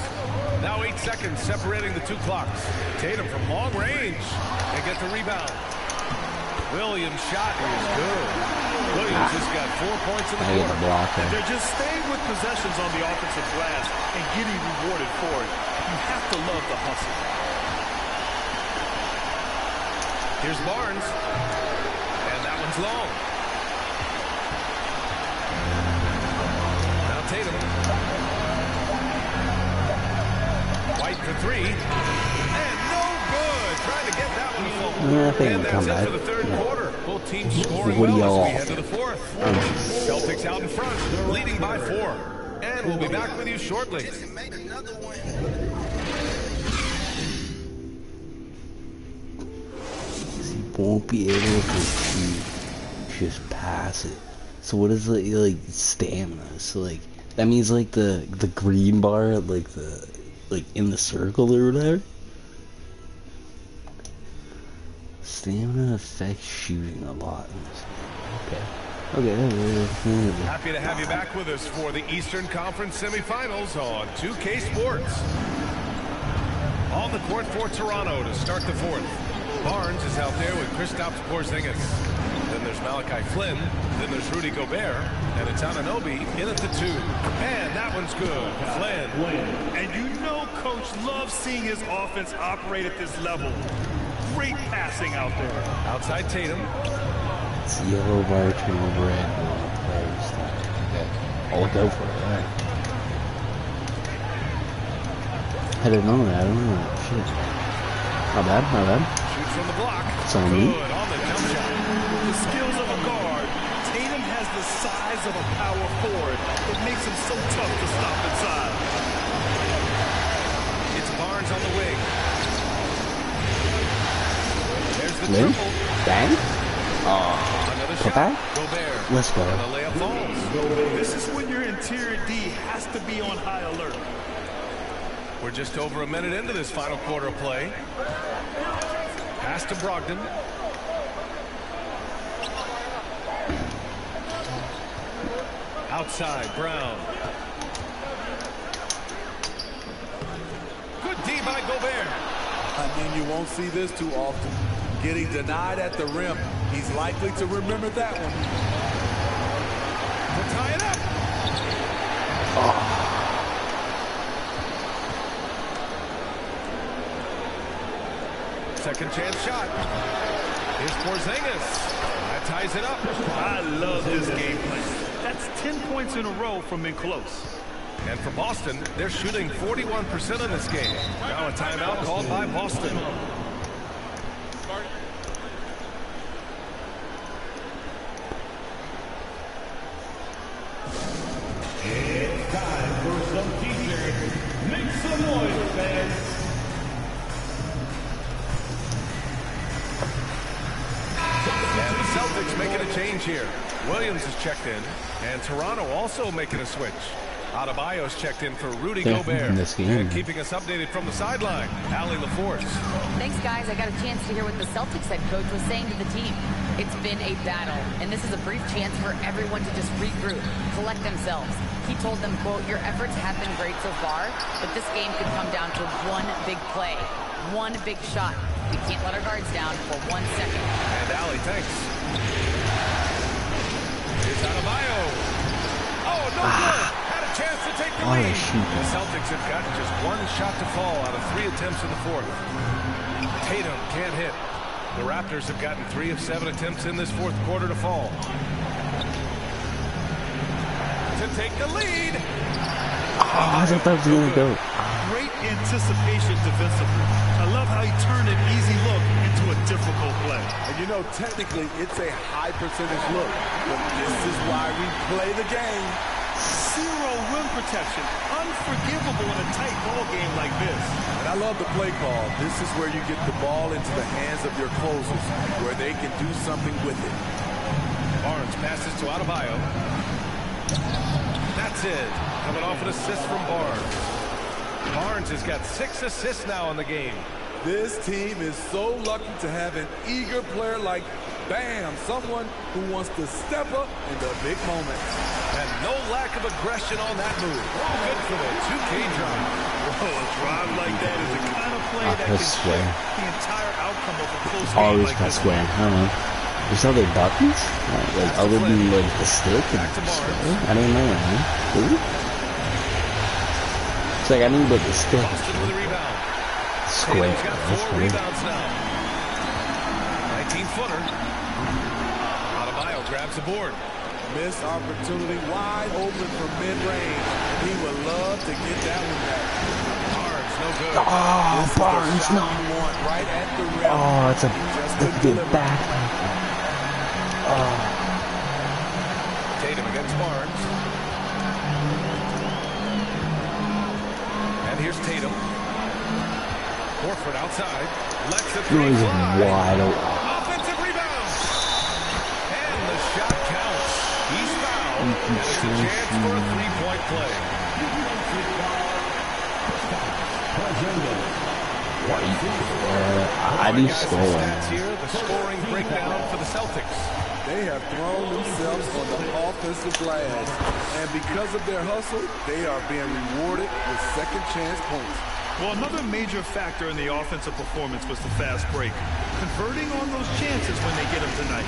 [SPEAKER 4] Now 8 seconds separating the two clocks. Tatum from long range. And get the rebound. Williams' shot is good. Williams has got 4 points in the quarter.
[SPEAKER 5] And they're just staying with possessions on the offensive glass and getting rewarded for it. You have to love the hustle.
[SPEAKER 4] Here's Barnes. And that one's long. Now Tatum. White for three. And no good. Trying to get that one full.
[SPEAKER 14] Yeah, I think
[SPEAKER 4] and
[SPEAKER 14] we'll come
[SPEAKER 4] that's
[SPEAKER 14] back.
[SPEAKER 4] it for the third quarter. Both teams scoring
[SPEAKER 14] What do
[SPEAKER 4] well
[SPEAKER 14] y'all
[SPEAKER 4] as we head to the fourth. Celtics out in front, leading by 4. And we'll be back with you shortly.
[SPEAKER 14] Won't be able to shoot, just pass it. So what is like stamina? So like that means like the green bar, like in the circle or whatever. Stamina affects shooting a lot. Okay.
[SPEAKER 4] Happy to have you back with us for the Eastern Conference semifinals on 2K Sports. On the court for Toronto to start the fourth. Barnes is out there with Kristaps Porzingis. Then there's Malachi Flynn. Then there's Rudy Gobert. And it's Anunoby in at the 2. And that one's good. Flynn.
[SPEAKER 5] And you know Coach loves seeing his offense operate at this level. Great passing out there.
[SPEAKER 4] Outside Tatum.
[SPEAKER 14] It's yellow bar, turn red. Okay. I'll go for it. Right. I didn't know that. I don't know that. Shit. Not bad.
[SPEAKER 4] From the block.
[SPEAKER 14] So me.
[SPEAKER 4] Good on the jump shot.
[SPEAKER 5] The skills of a guard. Tatum has the size of a power forward. It makes him so tough to stop inside.
[SPEAKER 4] It's Barnes on the wing. There's the
[SPEAKER 14] Lynn?
[SPEAKER 4] triple.
[SPEAKER 14] Bang.
[SPEAKER 4] Another
[SPEAKER 14] put
[SPEAKER 4] shot.
[SPEAKER 14] That?
[SPEAKER 4] Gobert.
[SPEAKER 14] Let's go.
[SPEAKER 4] And the layup falls.
[SPEAKER 5] This is when your interior D has to be on high alert.
[SPEAKER 4] We're just over a minute into this final quarter of play. Pass to Brogdon. Outside, Brown. Good D by Gobert.
[SPEAKER 12] I mean, you won't see this too often. Getting denied at the rim. He's likely to remember that one.
[SPEAKER 4] We'll tie it up. second chance shot. Here's Porzingis. That ties it up.
[SPEAKER 5] I love this game plan. That's 10 points in a row from in close.
[SPEAKER 4] And for Boston, they're shooting 41% in this game. Now a timeout called by Boston.
[SPEAKER 7] It's time for some t-shirts. Make some noise, fans.
[SPEAKER 4] And the Celtics making a change here. Williams is checked in, and Toronto also making a switch. Adebayo's checked in for Rudy Gobert. And keeping us updated from the sideline, Allie LaForce.
[SPEAKER 8] Thanks, guys. I got a chance to hear what the Celtics head coach was saying to the team. It's been a battle, and this is a brief chance for everyone to just regroup, collect themselves. He told them, quote, your efforts have been great so far, but this game could come down to one big play, one big shot. We can't let our guards down for 1 second.
[SPEAKER 4] And Allie, thanks. Here's Adebayo. Oh, no good. Had a chance to take the lead. The Celtics have got just one shot to fall out of 3 attempts in the fourth. Tatum can't hit. The Raptors have gotten 3 of 7 attempts in this fourth quarter to fall. To take the lead.
[SPEAKER 14] Oh, I thought that was going to go.
[SPEAKER 5] Great anticipation defensively. I love how he turned an easy look into a difficult play.
[SPEAKER 12] And you know, technically, it's a high percentage look. But this is why we play the game.
[SPEAKER 5] Zero rim protection. Unforgivable in a tight ball game like this.
[SPEAKER 12] And I love the play call. This is where you get the ball into the hands of your closers, where they can do something with it.
[SPEAKER 4] Barnes passes to Adebayo. That's it. Coming off an assist from Barnes. Barnes has got 6 assists now in the game.
[SPEAKER 12] This team is so lucky to have an eager player like Bam, someone who wants to step up in the big moments.
[SPEAKER 4] And no lack of aggression on that move. Good for the 2K drive.
[SPEAKER 5] Whoa, a drive like that is the kind of play that can
[SPEAKER 14] swear.
[SPEAKER 5] shift the entire outcome of a close game
[SPEAKER 14] Always
[SPEAKER 5] like
[SPEAKER 14] got
[SPEAKER 5] this.
[SPEAKER 14] swearing. I don't know. There's other buttons? Like other than like the stick and square? I don't know, man. Really? It's like I need like the stick. Square. That's funny.
[SPEAKER 4] 19-footer. Adebayo grabs the board.
[SPEAKER 12] Missed opportunity, wide open from mid-range. He would love to get that one back.
[SPEAKER 4] Barnes, no good.
[SPEAKER 14] Oh, Barnes, no.
[SPEAKER 12] Right at the rim.
[SPEAKER 14] Oh, it's a good back. Oh.
[SPEAKER 4] Tatum against Barnes. And here's Tatum. Horford outside. Lets the three fly.
[SPEAKER 14] Wide open.
[SPEAKER 4] Offensive rebound. And the shot counts. He's fouled. And it's a chance for a three-point play.
[SPEAKER 14] I do score.
[SPEAKER 4] Stats here, the scoring breakdown for the Celtics.
[SPEAKER 12] They have thrown themselves on the offensive glass. And because of their hustle, they are being rewarded with second chance points.
[SPEAKER 5] Well, another major factor in the offensive performance was the fast break. Converting on those chances when they get them tonight.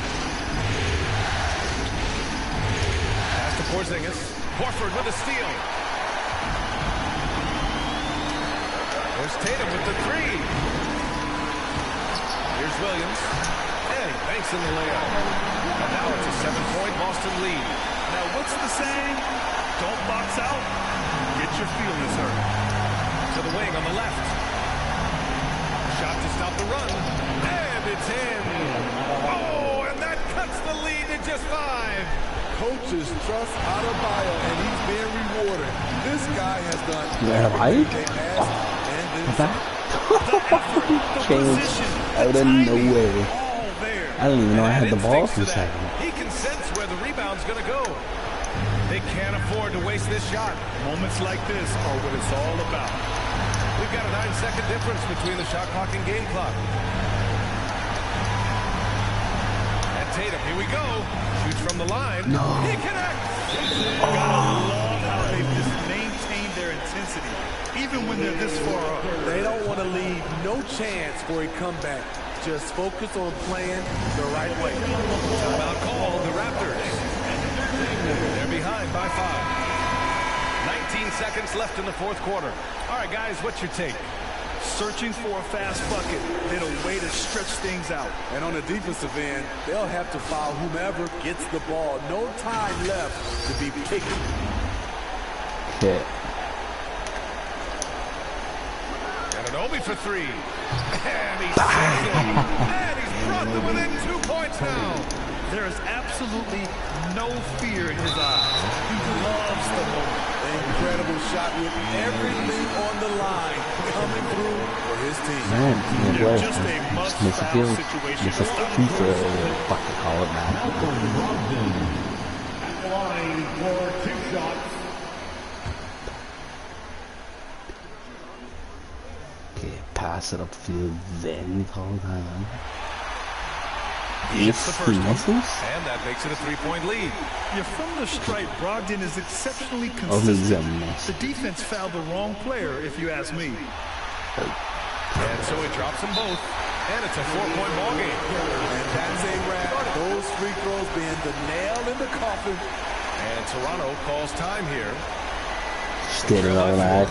[SPEAKER 4] Pass to Porzingis. Horford with a steal. There's Tatum with the three. Here's Williams. And he banks in the layup. And now it's a 7-point Boston lead.
[SPEAKER 5] Now, what's the saying? Don't box out. Get your feelings hurt.
[SPEAKER 4] To the wing on the left. Shot to stop the run. And it's in. Oh, and that cuts the lead to just 5.
[SPEAKER 12] Coaches trust Adebayo, and he's being rewarded. This guy has done
[SPEAKER 14] everything
[SPEAKER 12] they asked.
[SPEAKER 14] Changed out of nowhere. I didn't even know I had the ball for a second.
[SPEAKER 4] He can sense where the rebound's going to go. They can't afford to waste this shot.
[SPEAKER 5] Moments like this are what it's all about.
[SPEAKER 4] We've got a 9-second difference between the shot clock and game clock. And Tatum, here we go. Shoots from the line.
[SPEAKER 14] No.
[SPEAKER 4] He connects.
[SPEAKER 5] Gotta love how they've just maintained their intensity, even when they're this far up.
[SPEAKER 12] They don't want to leave no chance for a comeback. Just focus on playing the right way.
[SPEAKER 4] Timeout call, the Raptors. They're behind by 5. 19 seconds left in the fourth quarter. All right, guys, what's your take?
[SPEAKER 5] searching for a fast bucket, then a way to stretch things out.
[SPEAKER 12] And on the defensive end, they'll have to foul whomever gets the ball. No time left to be kicking.
[SPEAKER 14] Okay.
[SPEAKER 4] And an Obi for three. And he's and he's brought them within 2 points now.
[SPEAKER 5] There is absolutely no fear in his eyes. He loves the moment.
[SPEAKER 12] Incredible shot with everything on the line coming through for his team.
[SPEAKER 14] Man,
[SPEAKER 5] Yeah, just a must-foul situation.
[SPEAKER 14] It's a free throw, fucking call it, man.
[SPEAKER 7] At the line for 2 shots.
[SPEAKER 14] Okay, pass it upfield, then call it time.
[SPEAKER 4] He hits the first one,
[SPEAKER 14] misses?
[SPEAKER 4] and that makes it a 3-point lead.
[SPEAKER 5] Yeah, from the stripe, Brogdon is exceptionally
[SPEAKER 14] Oh, he's a
[SPEAKER 5] consistent.
[SPEAKER 14] mess.
[SPEAKER 5] The defense fouled the wrong player, if you ask me.
[SPEAKER 4] And so he drops them both, and it's a 4-point ball game.
[SPEAKER 12] And that's a wrap. Those free throws being the nail in the coffin.
[SPEAKER 4] And Toronto calls time here.
[SPEAKER 14] Just get it all back.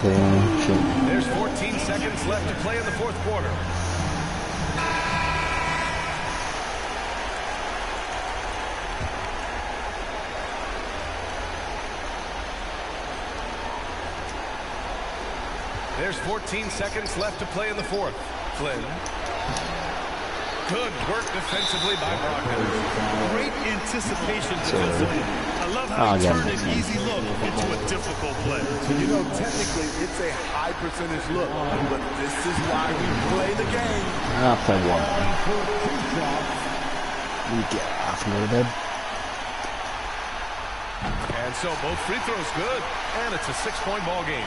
[SPEAKER 4] There's 14 seconds left to play in the fourth quarter. There's 14 seconds left to play in the fourth. Flynn. Good work defensively by Brogdon.
[SPEAKER 5] Great anticipation defensively. I love how he turned an easy look into a difficult play.
[SPEAKER 12] You know, technically, it's a high percentage look, but this is why we play the game.
[SPEAKER 14] I'll play one. We get off and go to bed.
[SPEAKER 4] And so both free throws good, and it's a 6-point ball game.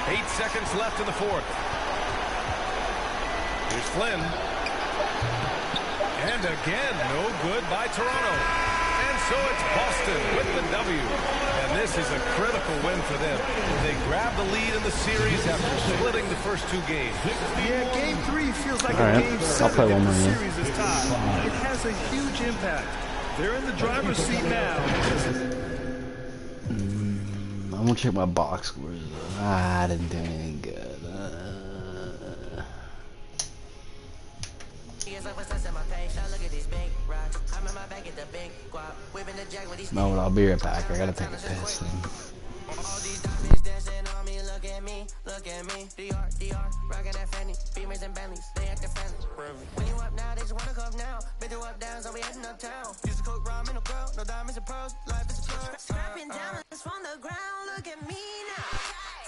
[SPEAKER 4] 8 seconds left in the fourth. Here's Flynn. And again, no good by Toronto. And so it's Boston with the W. And this is a critical win for them. They grab the lead in the series after splitting the first 2 games.
[SPEAKER 5] Yeah, game 3 feels like
[SPEAKER 14] All
[SPEAKER 5] a
[SPEAKER 14] right,
[SPEAKER 5] game
[SPEAKER 14] I'll
[SPEAKER 5] 7
[SPEAKER 14] play
[SPEAKER 5] if
[SPEAKER 14] one
[SPEAKER 5] the
[SPEAKER 14] more, yeah.
[SPEAKER 5] series is tied. It has a huge impact. They're in the driver's seat now.
[SPEAKER 14] I want to check my box scores. I didn't do anything good. No, I'll be right back. I gotta take a piss.
[SPEAKER 1] Look at me, DR, rockin' that fanny, Beamers and Bentleys, they actin' friendly. When you up now, they just wanna come now. Been through up downs, so we heading uptown. Used to cook ramen, no girl, no diamonds and pearls, life is a blur. Scrapping diamonds from the ground, look at me now.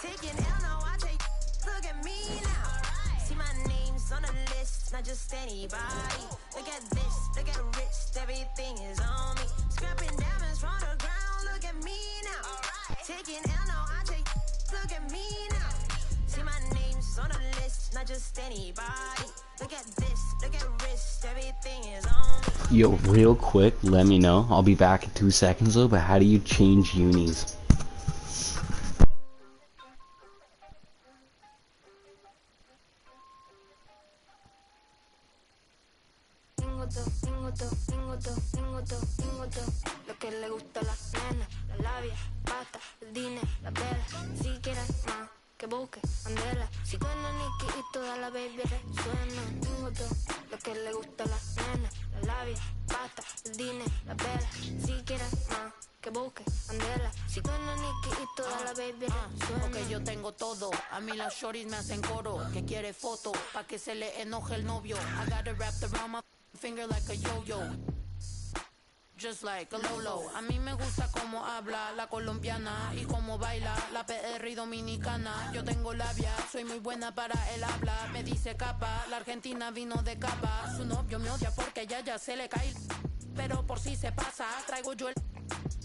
[SPEAKER 1] Taking L, no, I take, look at me now. See my name's on the list, not just anybody. Look at this, look at the wrist, everything is on me. Scrapping diamonds from the ground, look at me now. Taking L, no, I take, look at me now. See my name's on the list, not just anybody. Look at this, look at the wrist, everything is on me.
[SPEAKER 14] Yo, real quick, let me know. I'll be back in 2 seconds though, but how do you change unis?
[SPEAKER 20] Lo que le gusta a las nenas, la labia, pata, el dinero, la vela. Si quieres más, que busque Andela. Si suena Nicky y toda la baby resuena. Tengo todo lo que le gusta a las nenas, la labia, pata, el dinero, la vela. Si quieres más, que busque Andela. Si suena Nicky y toda la baby resuena.
[SPEAKER 1] Porque yo tengo todo, a mí las shorties me hacen coro. Que quiere foto, pa' que se le enoje el novio. I got it wrapped around my finger like a yo-yo. Just like a Lolo. A mí me gusta cómo habla la colombiana y cómo baila la PR y dominicana. Yo tengo labia, soy muy buena para el habla. Me dice capa, la Argentina vino de capa. Su novio me odia porque ella ya se le cae. Pero por si se pasa, traigo yo el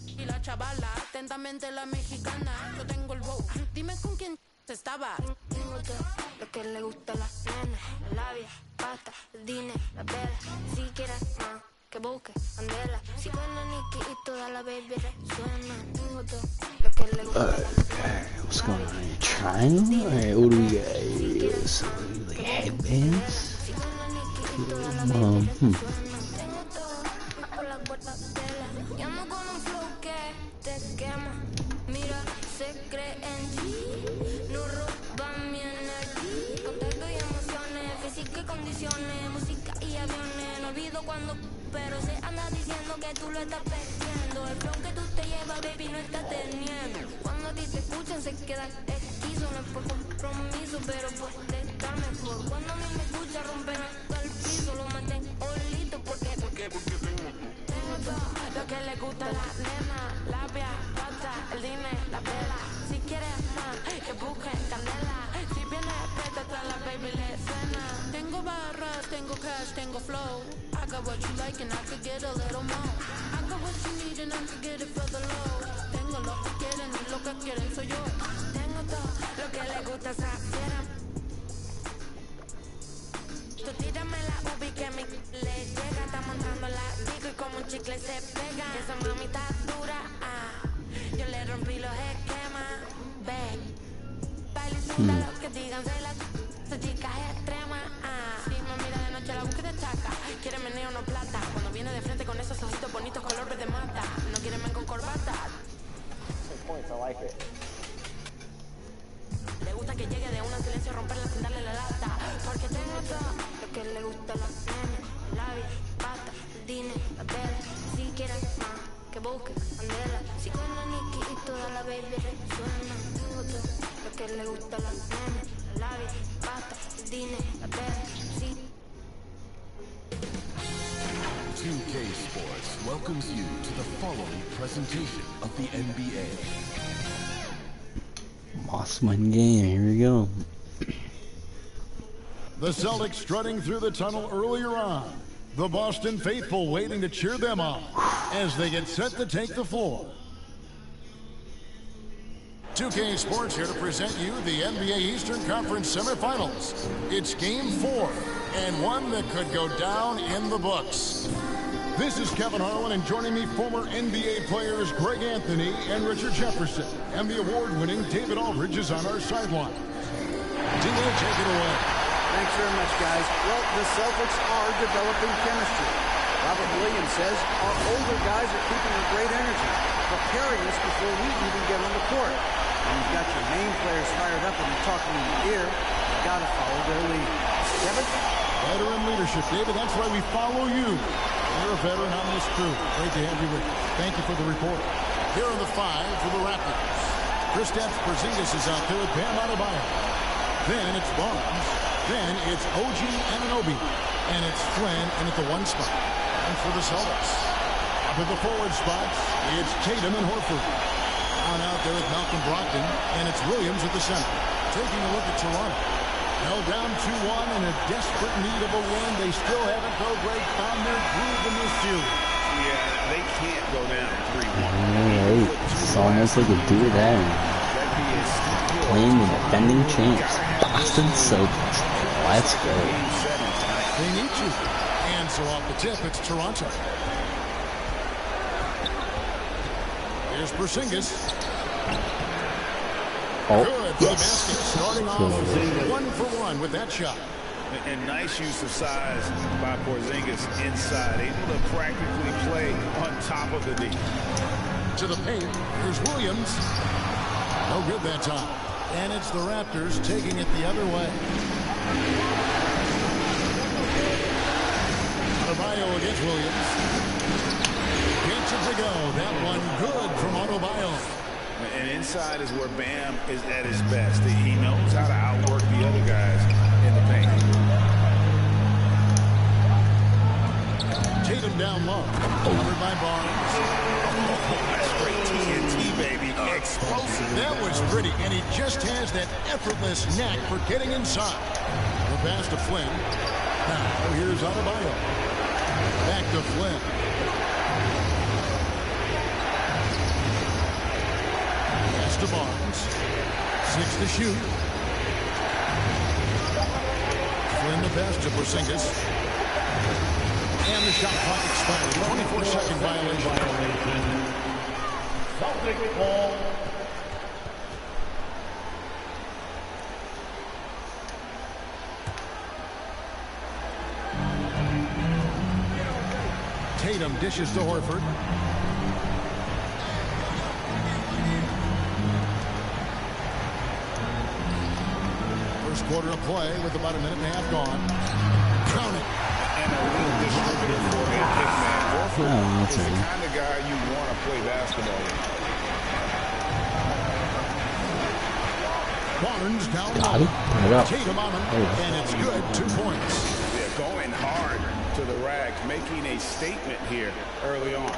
[SPEAKER 1] y la chavala, atentamente la mexicana. Yo tengo el wow, dime con quién estaba.
[SPEAKER 20] Tengo todo lo que le gusta a las nenas, la labia, pata, el dinero, la vela. Si quieres más, que busque Andela. Si suena Nicky y toda la baby resuena. Tengo todo lo que le gusta a las nenas.
[SPEAKER 14] What's going on here? Triangle? Alright, what do we got here? So, like headbands?
[SPEAKER 20] Llamo con un flow que te quema. Mira, se cree en ti. No pero se anda diciendo que tú lo estás perdiendo. El flow que tú te llevas, baby, no está teniendo. Cuando a ti te escuchan se quedan esquizo. No es por compromiso, pero por estar mejor. Cuando a mí me escucha romper el piso, lo meten olito porque tengo todo lo que le gusta a la nena. Labia, pata, el dinero, la vela. Si quieres más, que busquen candela. Si viene preta atrás la baby le cena. Tengo barras, tengo cash, tengo flow. I got what you like and I could get a little more. I got what you need and I could get it for the low. Tengo lo que quieren y lo que quieren soy yo. Tengo todo lo que le gusta a esa fiera. Tú tírame la ubi que mi le llega. Está montando la digo y como un chicle se pega. Esa mami está dura, yo le rompí los esquemas. Ven, baila y suda lo que digan. Esa chica es extrema, Si me mira de noche la busca de chaca. Quiere meneo, no plata. Cuando viene de frente con esos ojitos bonitos color verde mata. No quiere men con corbata. Le gusta que llegue de una silencio, romperla sin darle la lata. Porque tengo todo lo que le gusta a las nenas. Labia, pata, el dinero, la vela. Si quieres más, que busque candela. Si con la Nicky y toda la baby resuena. Tengo todo lo que le gusta a las nenas. Labia, pata, el dinero, la vela. Si
[SPEAKER 3] 2K Sports welcomes you to the following presentation of the NBA.
[SPEAKER 14] Must-win game. Here we go.
[SPEAKER 10] The Celtics strutting through the tunnel earlier on. The Boston faithful waiting to cheer them on as they get set to take the floor. 2K Sports here to present you the NBA Eastern Conference semifinals. It's Game 4, and one that could go down in the books. This is Kevin Harlan, and joining me, former NBA players Greg Anthony and Richard Jefferson. And the award-winning David Aldridge is on our sideline. D.A., take it away.
[SPEAKER 17] Thanks very much, guys. Well, the Celtics are developing chemistry. Robert Williams says our older guys are keeping a great energy, preparing us before we even get on the court. When you've got your main players fired up and you're talking in your ear, you've got to follow their lead. Kevin?
[SPEAKER 10] Veteran leadership, David. That's why we follow you. You're a veteran on this crew. Great to have you with us. Thank you for the report. Here are the 5 for the Raptors. Kristaps Porzingis is out there with Bam Adebayo. Then it's Barnes. Then it's OG Anunoby. And it's Flynn in at the 1 spot. And for the Celtics, up at the forward spots, it's Tatum and Horford. On out there with Malcolm Brogdon. And it's Williams at the center. Taking a look at Toronto. Held down 2-1 in a desperate need of a win. They still haven't, though, Greg, found their groove in this series.
[SPEAKER 15] Yeah, they can't go down 3-1.
[SPEAKER 14] Alright, it's almost like a do or die. Playing the defending champs, Boston Celtics. Let's go.
[SPEAKER 10] They need you. And so off the tip, it's Toronto. Here's Porzingis.
[SPEAKER 14] Oh,
[SPEAKER 10] good for the basket. Starting off 1-for-1 with that shot.
[SPEAKER 15] And nice use of size by Porzingis inside. Able to practically play on top of the D.
[SPEAKER 10] To the paint. Here's Williams. No good that time. And it's the Raptors taking it the other way. Adebayo against Williams. Gets it to go. That one good from Adebayo.
[SPEAKER 15] And inside is where Bam is at his best. He knows how to outwork the other guys in the paint.
[SPEAKER 10] Tatum down low. Covered by Barnes.
[SPEAKER 15] That's straight TNT, baby. Explosive.
[SPEAKER 10] That was pretty, and he just has that effortless knack for getting inside. The pass to Flynn. Now, here's Adebayo. Back to Flynn. To Barnes. 6 to shoot. Flynn the pass to Porzingis. And the shot clock expired. 24-second violation.
[SPEAKER 7] Celtic ball.
[SPEAKER 10] Tatum dishes to Horford. First quarter of play with about a minute and a half gone. counting.
[SPEAKER 15] And a real distributor for a big man. Horford is the kind of guy you want to play basketball with.
[SPEAKER 10] Barnes down
[SPEAKER 14] Got
[SPEAKER 10] low.
[SPEAKER 14] it. Put it up.
[SPEAKER 10] Tatum on him, and it's good. 2 points.
[SPEAKER 15] They're going hard to the rack, making a statement here early on.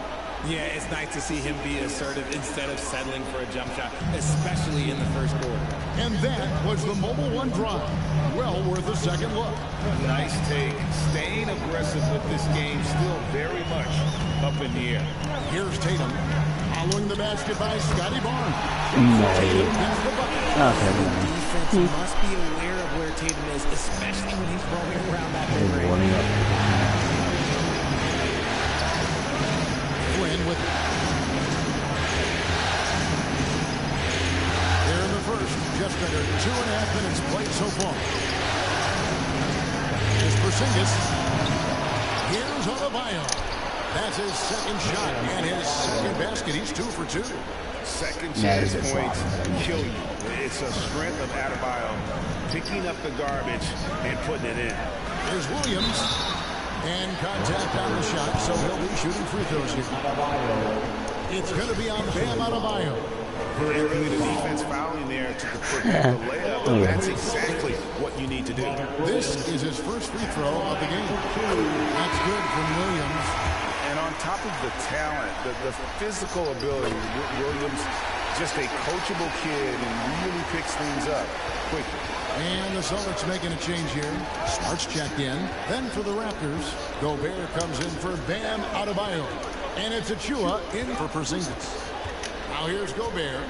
[SPEAKER 6] Yeah, it's nice to see him be assertive instead of settling for a jump shot, especially in the first quarter.
[SPEAKER 10] And that was the Mobile One drive. Well worth a second look.
[SPEAKER 15] Nice take. Staying aggressive with this game, still very much up in the air.
[SPEAKER 10] Here's Tatum. Following the basket by Scotty Barnes.
[SPEAKER 14] No.
[SPEAKER 10] Tatum gets the bucket.
[SPEAKER 14] Okay.
[SPEAKER 6] Defense must be aware of where Tatum is, especially when he's roaming around that mid-range.
[SPEAKER 14] Warming up.
[SPEAKER 10] Flynn with it. Here in the first, just under 2.5 minutes played so far. Here's Porzingis. Here's Adebayo. That's his second shot and his second basket. He's 2 for 2.
[SPEAKER 15] Second chance points kill you. It's a strength of Adebayo picking up the garbage and putting it in.
[SPEAKER 10] Here's Williams. And contact on the shot, so he'll be shooting free throws here. It's going to be on Bam Adebayo.
[SPEAKER 15] Really the defense fouling there to protect the layup, and that's exactly what you need to do.
[SPEAKER 10] This is his first free throw of the game. That's good from Williams.
[SPEAKER 15] And on top of the talent, the physical ability, Williams, just a coachable kid and really picks things up quickly.
[SPEAKER 10] And the Celtics making a change here. Smart's checked in. Then for the Raptors, Gobert comes in for Bam Adebayo. And it's Achua in for Porzingis. Now here's Gobert.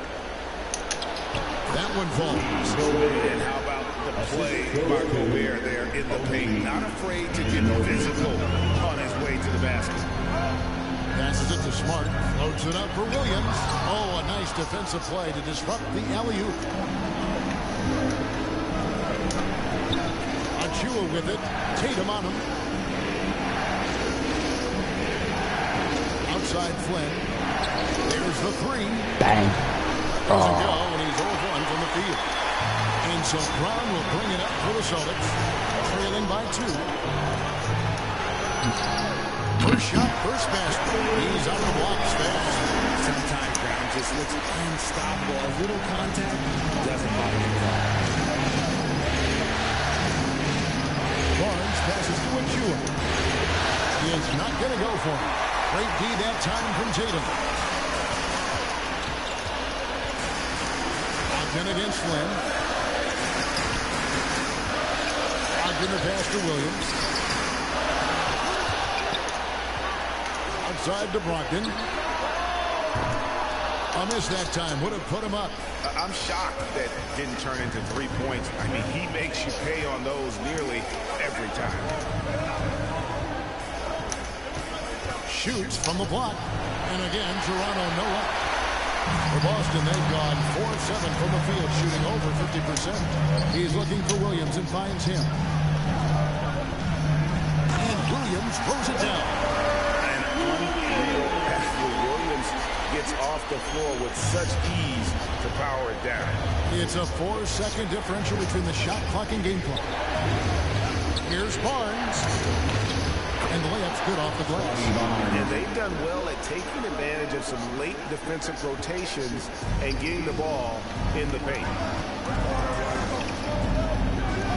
[SPEAKER 10] That one falls.
[SPEAKER 15] And how about the play by Gobert there in the paint? Not afraid to get physical on his way to the basket.
[SPEAKER 10] Passes it to Smart. Floats it up for Williams. Oh, a nice defensive play to disrupt the alley-oop. Achua with it. Tatum on him. Outside Flynn. There's the 3.
[SPEAKER 14] Bang.
[SPEAKER 10] Doesn't go, and he's 0 of 1 from the field. And so Brown will bring it up for the Celtics. Trailing by 2. First shot, first basket. He's on the blocks fast.
[SPEAKER 6] Sometimes Brown just looks unstoppable. A little contact doesn't bother him at all.
[SPEAKER 10] Barnes passes to Achua. He is not going to go for it. Great D that time from Tatum. Ogden against Flynn. Ogden the pass to Williams. Outside to Brogdon. A miss that time. Would have put him up.
[SPEAKER 15] I'm shocked that didn't turn into 3 points. I mean, he makes you pay on those nearly every time.
[SPEAKER 10] Shoots from the block. And again, Toronto no luck. For Boston, they've gone 4-7 from the field, shooting over 50%. He's looking for Williams and finds him. And Williams throws it down.
[SPEAKER 15] Williams gets off the floor with such ease to power it down.
[SPEAKER 10] It's a 4-second differential between the shot clock and game clock. Here's Barnes. And the layup's good off the glass.
[SPEAKER 15] And they've done well at taking advantage of some late defensive rotations and getting the ball in the paint.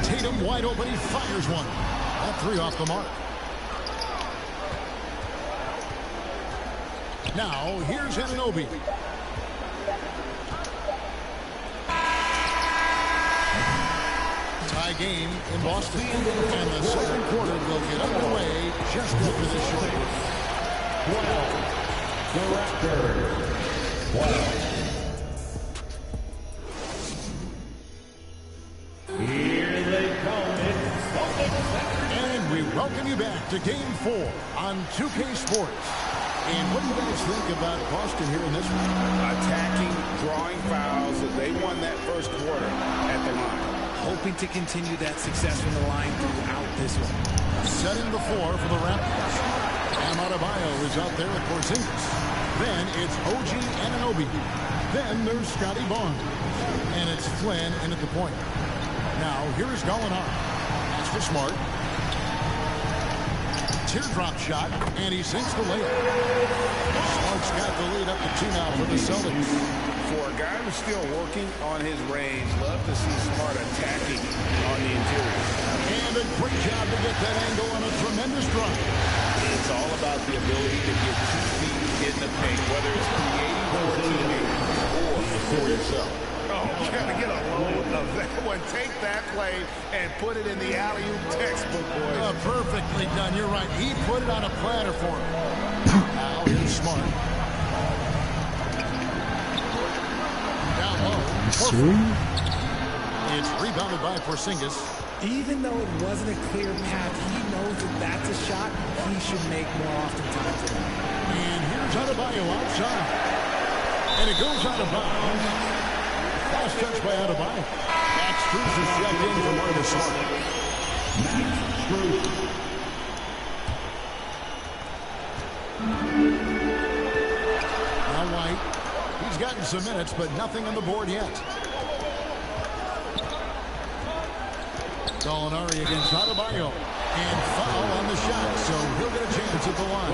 [SPEAKER 10] Tatum wide open. He fires one. That 3 off the mark. Now, here's Anunoby. Tie game in Boston. And the second quarter will get underway just after this short.
[SPEAKER 7] 12. The Raptors. 12. Here they come.
[SPEAKER 10] And we welcome you back to Game 4 on 2K Sports. And what do you guys think about Boston here in this one?
[SPEAKER 15] Attacking, drawing fouls. They won that first quarter at the line.
[SPEAKER 6] Hoping to continue that success from the line throughout this one.
[SPEAKER 10] Setting the floor for the Raptors. Bam Adebayo is out there with Porzingis. Then it's OG Anunoby. Then there's Scotty Barnes. And it's Flynn in at the point. Now, here is Gallinari. Pass for Smart. teardrop shot, and he sinks the layup. Smart's got the lead up to 2 now for the Celtics.
[SPEAKER 15] For a guy who's still working on his range, love to see Smart attacking on the interior.
[SPEAKER 10] And a great job to get that angle on a tremendous drive.
[SPEAKER 15] It's all about the ability to get 2 feet in the paint, whether it's creating for a teammate or for yourself. Oh, you got to get a load of that one. Take that play and put it in the alley-oop textbook, boys.
[SPEAKER 10] Perfectly done. You're right. He put it on a platter for him. Now here's Smart. Down low. It's rebounded by Porzingis.
[SPEAKER 6] Even though it wasn't a clear path, he knows that that's a shot he should make more oftentimes tonight.
[SPEAKER 10] And here's Adebayo outside. And it goes out of bounds. Last touch by Adebayo. Max Strus is checked in for Marcus Smart. Now White. He's gotten some minutes, but nothing on the board yet. Gallinari against Adebayo. And foul on the shot, so he'll get a chance at the line.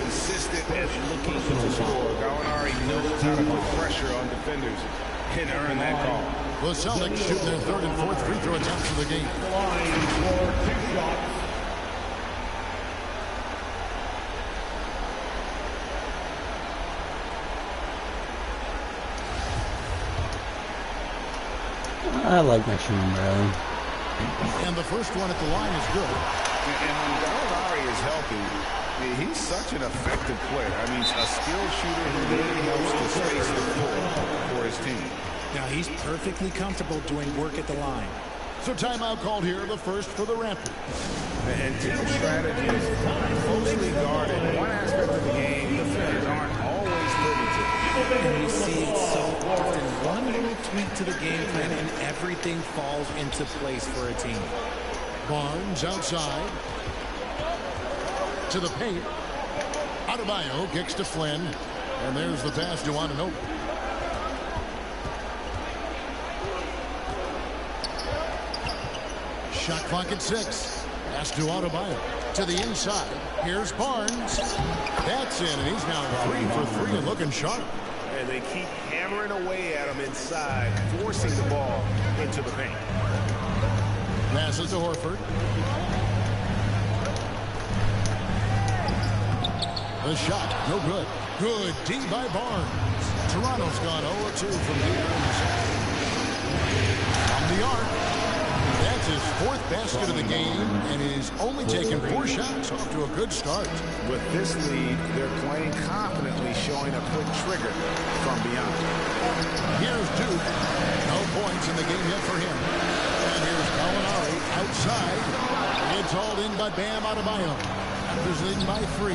[SPEAKER 15] Consistent as looking to score. Gallinari knows how to put pressure on defenders and earn that call.
[SPEAKER 10] The Celtics shooting their 3rd and 4th free throw attempts of the game.
[SPEAKER 14] I like my shooting, bro.
[SPEAKER 10] And the first one at the line is good.
[SPEAKER 15] And when Gallinari is healthy, he's such an effective player. I mean, a skilled shooter who really helps to space the floor for his team.
[SPEAKER 6] Now he's perfectly comfortable doing work at the line.
[SPEAKER 10] So timeout called here, the first for the Raptors.
[SPEAKER 15] And team strategy is closely guarded. One aspect of the game, defenders aren't always privy to.
[SPEAKER 6] And we see it so often. One little tweak to the game plan and everything falls into place for a team.
[SPEAKER 10] Barnes outside. To the paint. Adebayo kicks to Flynn. And there's the pass to Anunoby. Shot clock at 6. Pass to Adebayo. To the inside. Here's Barnes. That's in, and he's now 3 for 3 and looking sharp.
[SPEAKER 15] And they keep hammering away at him inside, forcing the ball into the paint.
[SPEAKER 10] Passes to Horford. The shot, no good. Good D by Barnes. Toronto's gone 0-2 from deep from the arc. That's his 4th basket of the game, and he's only taken 4 shots, off to a good start.
[SPEAKER 15] With this lead, they're playing confidently, showing a quick trigger from beyond.
[SPEAKER 10] Here's Duke. No points in the game yet for him. And here's Gallinari outside. It's hauled in by Bam Adebayo. Raptors leading by 3.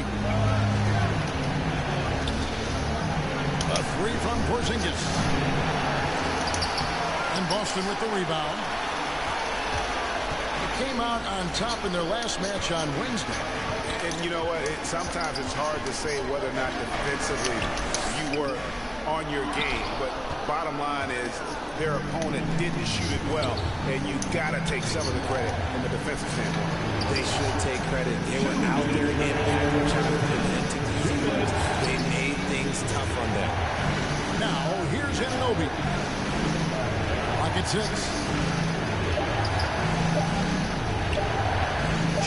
[SPEAKER 10] A 3 from Porzingis. And Boston with the rebound. Came out on top in their last match on Wednesday.
[SPEAKER 15] And you know what? Sometimes it's hard to say whether or not defensively you were on your game. But bottom line is their opponent didn't shoot it well. And you got to take some of the credit from the defensive standpoint.
[SPEAKER 6] They should take credit. They were out there in package preventing easy looks. They made things tough on them.
[SPEAKER 10] Now, here's Anunoby. Clock at 6.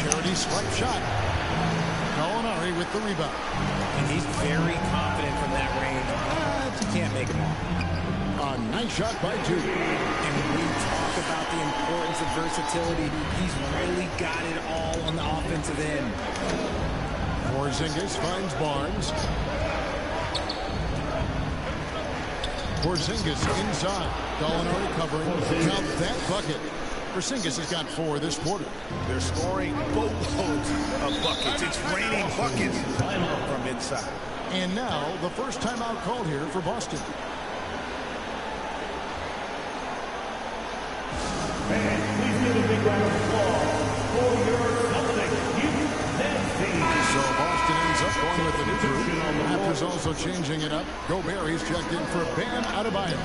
[SPEAKER 10] Charity swipe shot. Gallinari with the rebound.
[SPEAKER 6] And he's very confident from that range, but you can't make him all.
[SPEAKER 10] A nice shot by Duke.
[SPEAKER 6] And when we talk about the importance of versatility, he's really got it all on the offensive end.
[SPEAKER 10] Porzingis finds Barnes. Porzingis inside. Gallinari covering. Now that bucket. Porzingis has got 4 this quarter.
[SPEAKER 15] They're scoring boatloads of buckets. It's raining buckets from inside.
[SPEAKER 10] And now the first timeout called here for Boston.
[SPEAKER 7] And please give a big round of applause for your Celtics Youth team.
[SPEAKER 10] So Boston ends up going with the new group. Raptors also changing it up. Gobert is checked in for Bam Adebayo.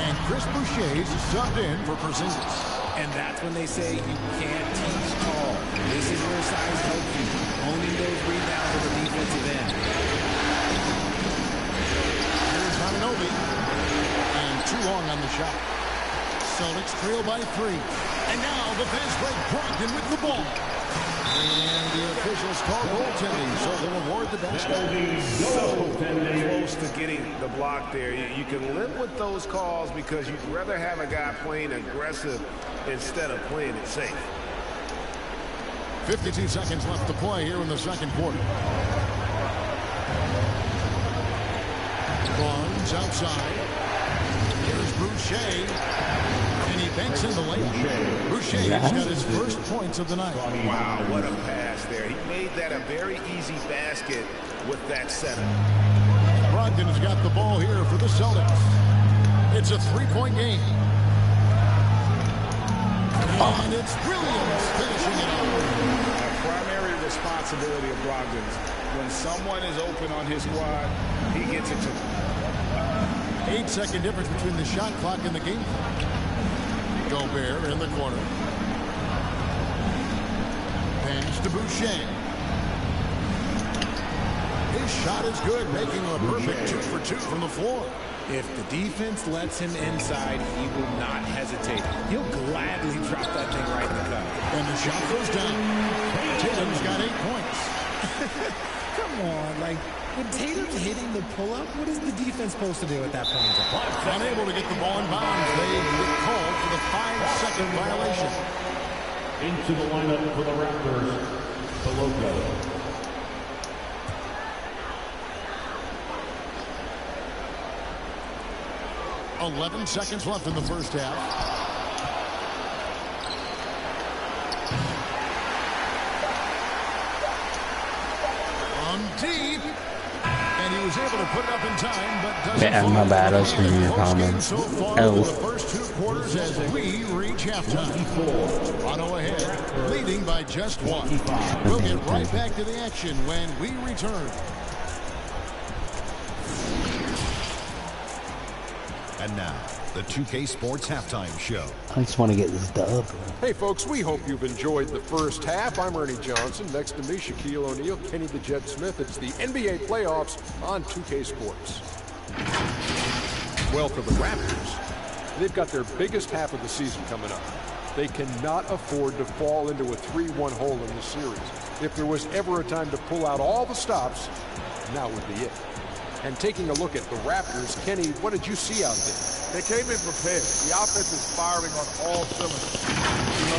[SPEAKER 10] And Chris Boucher is subbed in for Porzingis.
[SPEAKER 6] And that's when they say you can't teach tall. This is where size helps you, owning those rebounds at the defensive end.
[SPEAKER 10] Here's Hananobi. And too long on the shot. Celtics trail by 3. And now the fast break. Brogdon with the ball. And the officials call goaltending, so they'll award the basket.
[SPEAKER 15] So close to getting the block there. You can live with those calls because you'd rather have a guy playing aggressive instead of playing it safe.
[SPEAKER 10] 52 seconds left to play here in the second quarter. Barnes outside. Here's Boucher. And he banks in the lane. Boucher's got his first points of the night.
[SPEAKER 15] Wow, what a pass there. He made that a very easy basket with that setup.
[SPEAKER 10] Brogdon's got the ball here for the Celtics. It's a 3-point game. And it's Williams finishing it off.
[SPEAKER 15] A primary responsibility of Brogdon's. When someone is open on his squad, he gets it to them.
[SPEAKER 10] 8-second difference between the shot clock and the game clock. Gobert in the corner. Pass to Boucher. His shot is good, making a perfect 2 for 2 from the floor.
[SPEAKER 6] If the defense lets him inside, he will not hesitate. He'll gladly drop that thing right in the cup.
[SPEAKER 10] And the shot goes down. Tatum's got 8 points.
[SPEAKER 6] Come on, like, when Tatum's hitting the pull-up, what is the defense supposed to do at that point?
[SPEAKER 10] Unable to get the ball in bounds. They get called for the 5-second violation.
[SPEAKER 7] Into the lineup for the Raptors, Peloko.
[SPEAKER 10] 11 seconds left in the first half. On deep. And he was able to put it up in time, but doesn't.
[SPEAKER 14] Man, my bad. I was reading your comments.
[SPEAKER 10] So far over the first 2 quarters as we reach halftime. Toronto ahead, leading by just 1. We'll get right back to the action when we return.
[SPEAKER 3] And now, the 2K Sports Halftime Show.
[SPEAKER 14] I just want to get this dub.
[SPEAKER 11] Hey, folks, we hope you've enjoyed the first half. I'm Ernie Johnson. Next to me, Shaquille O'Neal, Kenny the Jet Smith. It's the NBA playoffs on 2K Sports. Well, for the Raptors, they've got their biggest half of the season coming up. They cannot afford to fall into a 3-1 hole in the series. If there was ever a time to pull out all the stops, now would be it. And taking a look at the Raptors, Kenny, what did you see out there?
[SPEAKER 12] They came in prepared. The offense is firing on all cylinders.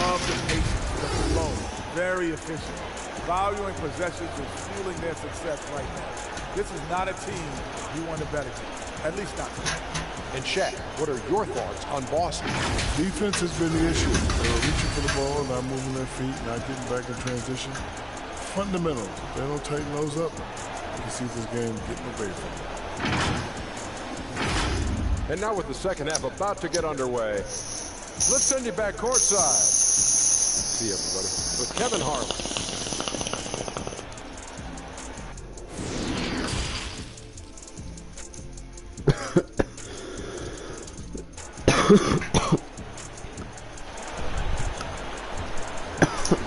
[SPEAKER 12] Love the pace, the flow. Very efficient. Valuing possessions is fueling their success right now. This is not a team you want to bet against. At least not tonight.
[SPEAKER 11] And Shaq, what are your thoughts on Boston?
[SPEAKER 13] Defense has been the issue. They're reaching for the ball, not moving their feet, not getting back in transition. Fundamentals. If they don't tighten those up, you can see this game getting away from them.
[SPEAKER 11] And now with the second half about to get underway, let's send you back courtside. See everybody with Kevin Harlan.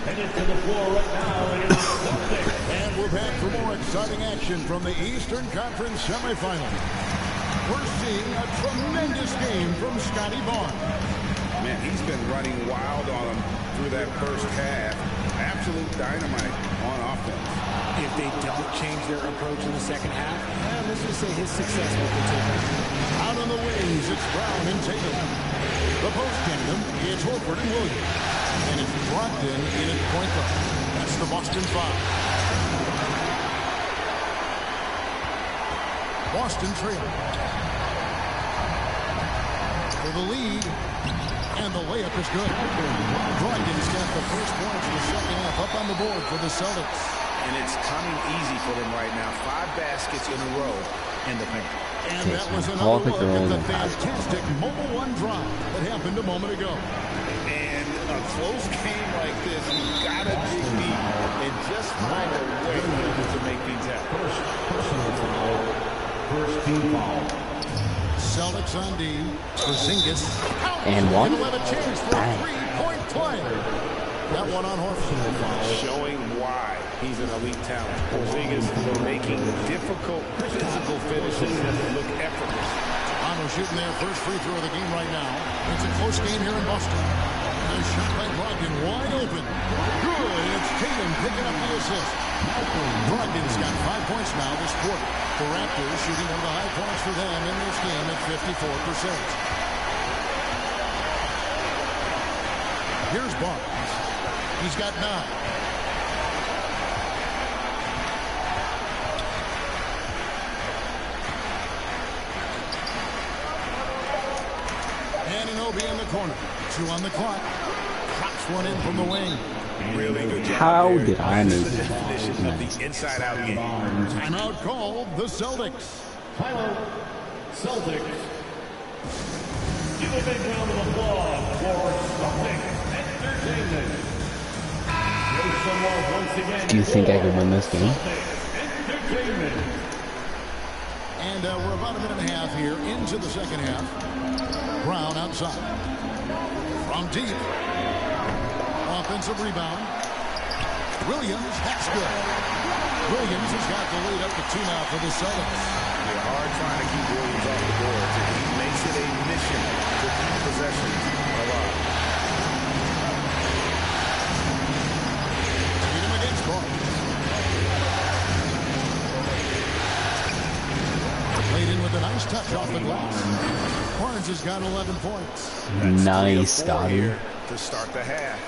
[SPEAKER 7] Headed to the floor right now, it is the Celtics.
[SPEAKER 10] And we're back for more exciting action from the Eastern Conference semifinal. We're seeing a tremendous game from Scotty Barnes.
[SPEAKER 15] Man, he's been running wild on him through that first half. Absolute dynamite on offense.
[SPEAKER 6] If they don't change their approach in the second half, let's just say his success will continue.
[SPEAKER 10] Out on the wings, it's Brown and Tatum. The post kingdom, it's Horford and Williams. And it's Brogdon in at point guard. That's the Boston 5. Boston trailing for the lead, and the layup is good. Brogdon's got the first points in the second half up on the board for the Celtics.
[SPEAKER 15] And it's coming easy for them right now. 5 baskets in a row in the paint.
[SPEAKER 10] And that was another look at the fantastic Mobile One drive that happened a moment ago.
[SPEAKER 15] And a close game like this, you've got to dig deep and just find a way to make things happen.
[SPEAKER 7] First team foul.
[SPEAKER 10] Celtics on D. Porzingis.
[SPEAKER 14] And one.
[SPEAKER 10] He'll have a chance for a 3-point play. That one on Horford.
[SPEAKER 15] Showing why he's an elite talent. Porzingis making difficult physical finishes look effortless.
[SPEAKER 10] Toronto shooting their first free throw of the game right now. It's a close game here in Boston. There's shot by Brogdon wide open. Good. It's Tatum picking up the assist. Brogdon's got 5 points now this quarter. The Raptors shooting one of the high points for them in this game at 54%. Here's Barnes. He's got 9. Anunoby in the corner. 2 on the clock. Pops one in from the wing.
[SPEAKER 15] Really good job.
[SPEAKER 14] How did I make
[SPEAKER 15] the definition of the inside-out game?
[SPEAKER 10] Timeout called the Celtics.
[SPEAKER 7] Timeout, Celtics. Give a big round of applause for Celtics Entertainment. Show some love once again.
[SPEAKER 14] Do you think I can win this game?
[SPEAKER 10] And we're about a minute and a half here into the second half. Brown outside. From deep. Offensive rebound. Williams, that's good. Williams has got the lead up to 2 now for the Celtics.
[SPEAKER 15] They're hard trying to keep Williams off the boards, and he makes it a mission to keep possessions alive.
[SPEAKER 10] Tatum against Barnes. Played in with a nice touch off the glass. Barnes has got 11 points.
[SPEAKER 14] Nice, Scotty.
[SPEAKER 15] To start the half.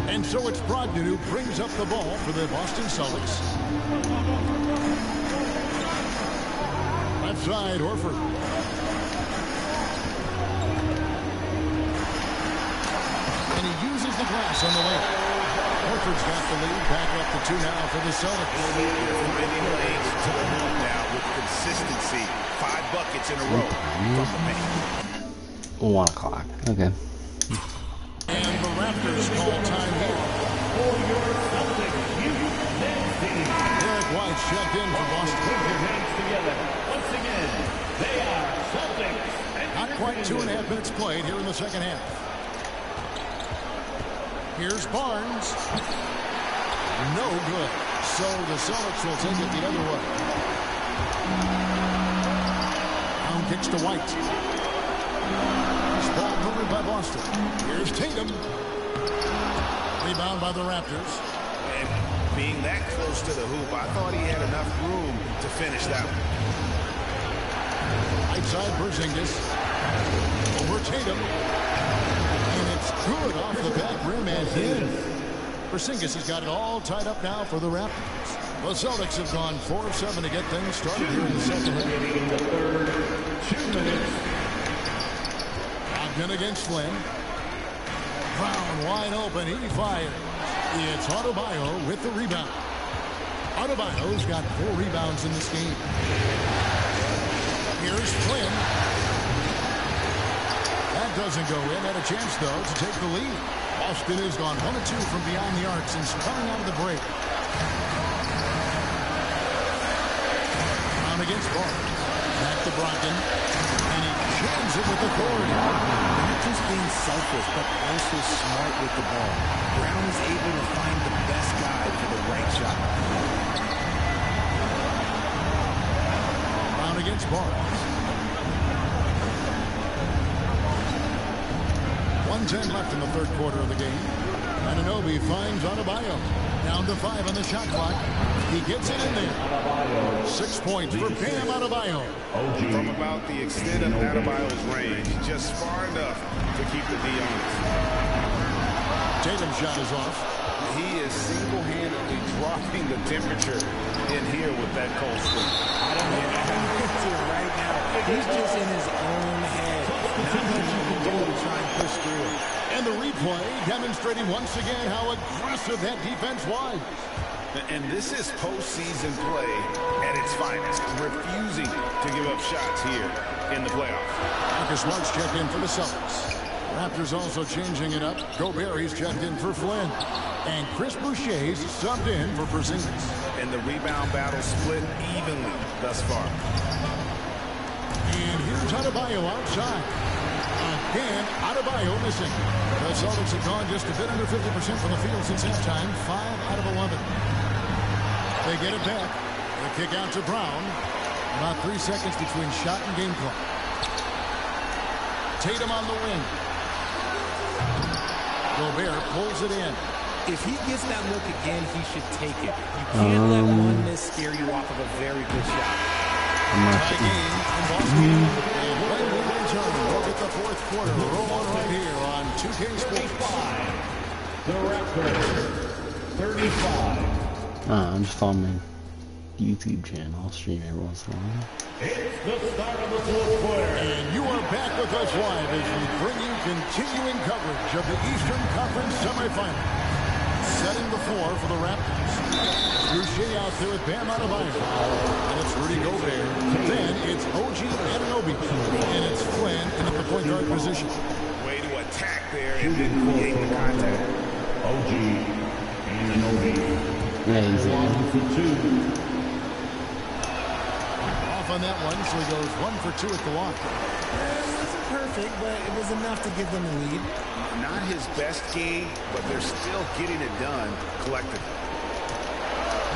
[SPEAKER 10] And so it's Brogdon who brings up the ball for the Boston Celtics. Left side, Horford. And he uses the glass on the way. Horford's got the lead. Back up to 2 now for the Celtics.
[SPEAKER 15] They're finding lanes to the hoop now with consistency. 5 buckets in a row from the main.
[SPEAKER 14] 1 o'clock. Okay.
[SPEAKER 10] And the Raptors call time here.
[SPEAKER 7] For your Celtics youth team.
[SPEAKER 10] Derek White's checked in for Boston.
[SPEAKER 7] Put your hands together. Once again, they are Celtics.
[SPEAKER 10] Not quite 2.5 minutes played here in the second half. Here's Barnes. No good. So the Celtics will take it the other way. Brown kicks to White. Ball covered by Boston. Here's Tatum. Rebound by the Raptors.
[SPEAKER 15] And being that close to the hoop, I thought he had enough room to finish that one.
[SPEAKER 10] Right side, Porzingis. Over Tatum. And it's good off the back rim and in. Porzingis has got it all tied up now for the Raptors. The Celtics have gone 4 of 7 to get things started here in the second half.
[SPEAKER 7] In the third, 2 minutes.
[SPEAKER 10] Brogdon against Flynn. Brown wide open. He fires. It's Adebayo with the rebound. Adebayo's got 4 rebounds in this game. Here's Flynn. That doesn't go in. Had a chance, though, to take the lead. Boston has gone 1 of 2 from beyond the arc since coming out of the break. Brown against Barnes. Back to Brogdon. And he jams it with authority.
[SPEAKER 6] Not just being selfish, but also smart with the ball. Brown is able to find the best guy for the right shot.
[SPEAKER 10] Brown against Barnes. 1:10 left in the third quarter of the game. Anunoby finds Adebayo. Down to 5 on the shot clock. He gets it in there. 6 points for Bam Adebayo.
[SPEAKER 15] From about the extent of Adebayo's range, just far enough to keep the D honest.
[SPEAKER 10] Tatum's shot is off.
[SPEAKER 15] He is single-handedly dropping the temperature in here with that cold streak.
[SPEAKER 6] I don't know how he gets it right now. He's just in his own head. Not much you can do to try and push through it.
[SPEAKER 10] And the replay demonstrating once again how aggressive that defense was.
[SPEAKER 15] And this is postseason play at its finest, refusing to give up shots here in the playoffs.
[SPEAKER 10] Marcus Smart's checked in for the Celtics. Raptors also changing it up. Gobert, he's checked in for Flynn. And Chris Boucher's subbed in for Porzingis.
[SPEAKER 15] And the rebound battle split evenly thus far.
[SPEAKER 10] And here's Adebayo outside. A And Adebayo missing. The Celtics have gone just a bit under 50% from the field since halftime. 5 out of 11. They get it back. The kick out to Brown. About 3 seconds between shot and game clock. Tatum on the wing. Gobert pulls it in.
[SPEAKER 6] If he gets that look again, he should take it. You can't let one miss scare you off of a very good shot.
[SPEAKER 10] Tie game in Boston. And when we return, we'll get the fourth quarter rolling right here on 2K Sports.
[SPEAKER 7] The Raptors, 35.
[SPEAKER 14] I'm just on my YouTube channel. I'll stream every once in a while.
[SPEAKER 7] It's the start of the fourth quarter.
[SPEAKER 10] And you are back with us live as we bring you continuing coverage of the Eastern Conference semifinal. Setting the floor for the Raptors. Boucher out there with Bam Adebayo. And it's Rudy Gobert. Then it's OG Anunoby. And it's Flynn in at the point guard position.
[SPEAKER 15] Way to attack there and then create the contact.
[SPEAKER 7] OG Anunoby.
[SPEAKER 14] Yeah, he's
[SPEAKER 7] for 2.
[SPEAKER 10] Off on that one, so he goes 1 for 2 at the line.
[SPEAKER 6] It wasn't perfect, but it was enough to give them a lead.
[SPEAKER 15] Not his best game, but they're still getting it done collectively.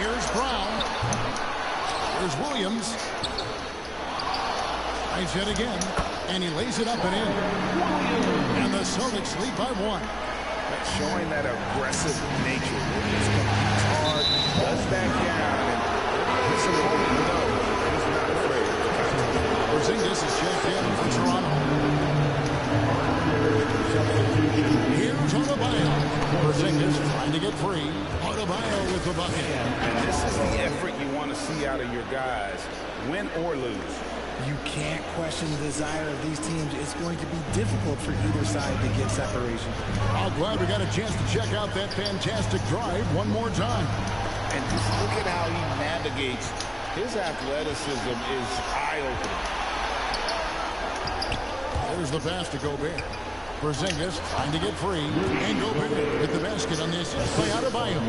[SPEAKER 10] Here's Brown. Here's Williams. Tries yet again, and he lays it up and in. And the Celtics lead by 1.
[SPEAKER 15] That's showing that aggressive nature. Williams competes hard, does back down, and it's a moment to know he's not afraid of the contact.
[SPEAKER 10] Porzingis is checked in for Toronto. Here's Adebayo. Porzingis trying to get free. Adebayo with the bucket.
[SPEAKER 15] And this is the effort you want to see out of your guys, win or lose.
[SPEAKER 6] You can't question the desire of these teams. It's going to be difficult for either side to get separation.
[SPEAKER 10] I'm glad we got a chance to check out that fantastic drive one more time.
[SPEAKER 15] And just look at how he navigates. His athleticism is eye-opening.
[SPEAKER 10] There's the pass to Gobert. Porzingis trying to get free. And Gobert with the basket on this play out of Adebayo.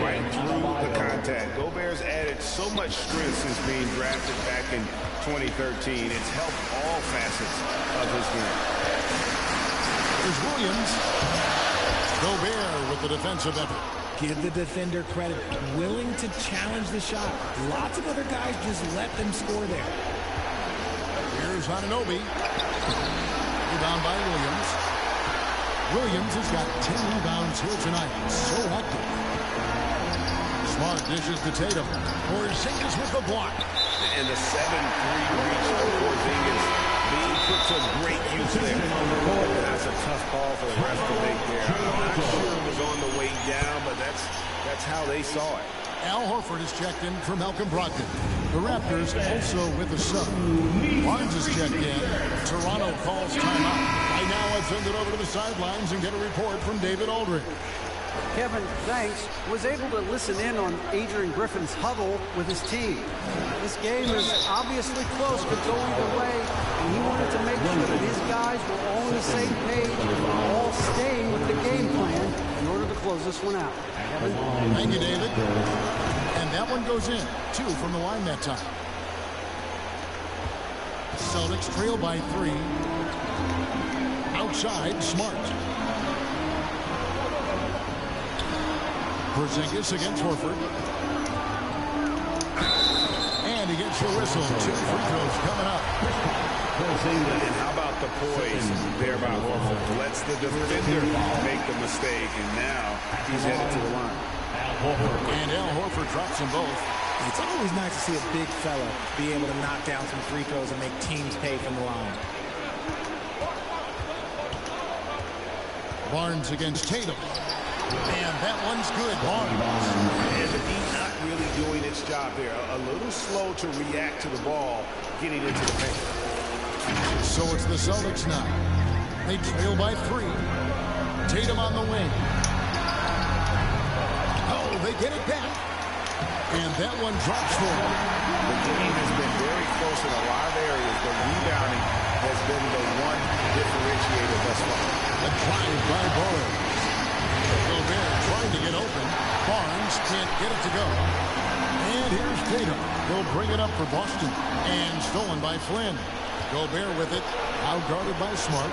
[SPEAKER 15] Right through the contact. Gobert's added so much strength since being drafted back in 2013. It's helped all facets of his game.
[SPEAKER 10] There's Williams. Gobert with the defensive effort.
[SPEAKER 6] Give the defender credit. Willing to challenge the shot. Lots of other guys just let them score there.
[SPEAKER 10] Here's Anunoby. Rebound by Williams. Williams has got 10 rebounds here tonight. So active. Smart dishes to Tatum. Porzingis with the block.
[SPEAKER 15] And the 7-3 reach of Porzingis being put to great use there. That's a tough call for the ref to make there. I'm not sure it was on the way down, but that's how they saw it.
[SPEAKER 10] Al Horford is checked in for Malcolm Brogdon. The Raptors also with a sub. Barnes is checked in. Toronto calls timeout. Right now, let's send it over to the sidelines and get a report from David Aldridge.
[SPEAKER 17] Kevin, thanks, was able to listen in on Adrian Griffin's huddle with his team. This game is obviously close, could go either way, and he wanted to make sure that his guys were all on the same page, all staying with the game plan in order to close this one out. Kevin?
[SPEAKER 10] Thank you, David. And that one goes in. 2 from the line that time. Celtics trail by 3. Outside, Smart. Porzingis against Horford. And he gets the whistle. 2 free throws coming up.
[SPEAKER 15] And how about the poise there by Horford? Lets the defender make the mistake, and now he's headed to the line.
[SPEAKER 10] And Al Horford drops them both.
[SPEAKER 6] It's always nice to see a big fella be able to knock down some free throws and make teams pay from the line.
[SPEAKER 10] Barnes against Tatum. And that one's good. Barnes.
[SPEAKER 15] And the D not really doing its job there. A little slow to react to the ball getting into the paint.
[SPEAKER 10] So it's the Celtics now. They trail by 3. Tatum on the wing. Oh, they get it back. And that one drops for him.
[SPEAKER 15] The game has been very close in a lot of areas, but rebounding has been the one differentiator thus far.
[SPEAKER 10] A drive by Barnes. Gobert trying to get open. Barnes can't get it to go. And here's Tatum. He'll bring it up for Boston. And stolen by Flynn. Gobert with it. Now guarded by Smart.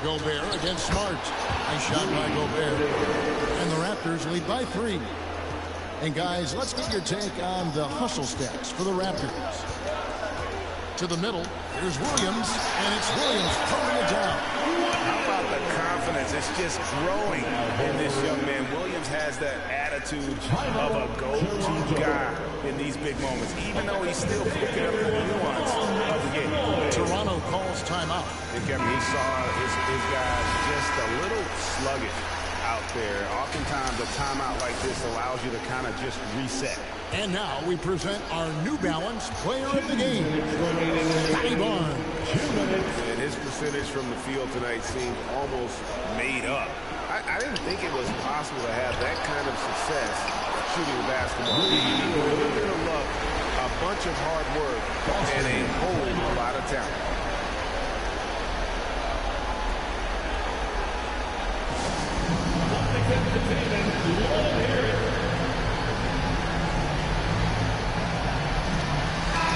[SPEAKER 10] Gobert against Smart. Nice shot by Gobert. And the Raptors lead by 3. And guys, let's get your take on the hustle stats for the Raptors. To the middle, here's Williams, and it's Williams throwing it down.
[SPEAKER 15] How about the confidence? It's just growing in this young man. Williams has that attitude of a go-to guy in these big moments, even though he's still picking up the nuance of the game.
[SPEAKER 10] Toronto calls timeout.
[SPEAKER 15] He saw his guys just a little sluggish out there. Oftentimes, a timeout like this allows you to kind of just reset.
[SPEAKER 10] And now we present our New Balance Player of the Game, Scotty Barnes.
[SPEAKER 15] And his percentage from the field tonight seemed almost made up. I didn't think it was possible to have that kind of success shooting the basketball. You need a little bit of luck, a bunch of hard work, and a whole lot of talent.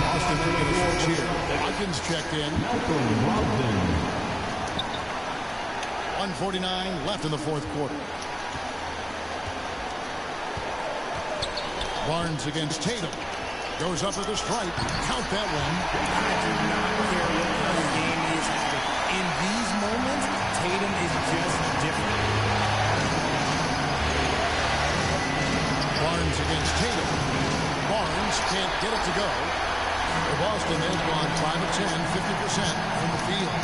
[SPEAKER 10] Boston taking a switch here. Watkins checked in. 1:49 left in the fourth quarter. Barnes against Tatum. Goes up with a strike. Count that one.
[SPEAKER 6] I do not care what kind of game he is having. In these moments, Tatum is just different.
[SPEAKER 10] Barnes against Tatum. Barnes can't get it to go. For Boston, they've gone 5 of 10, 50% from the field.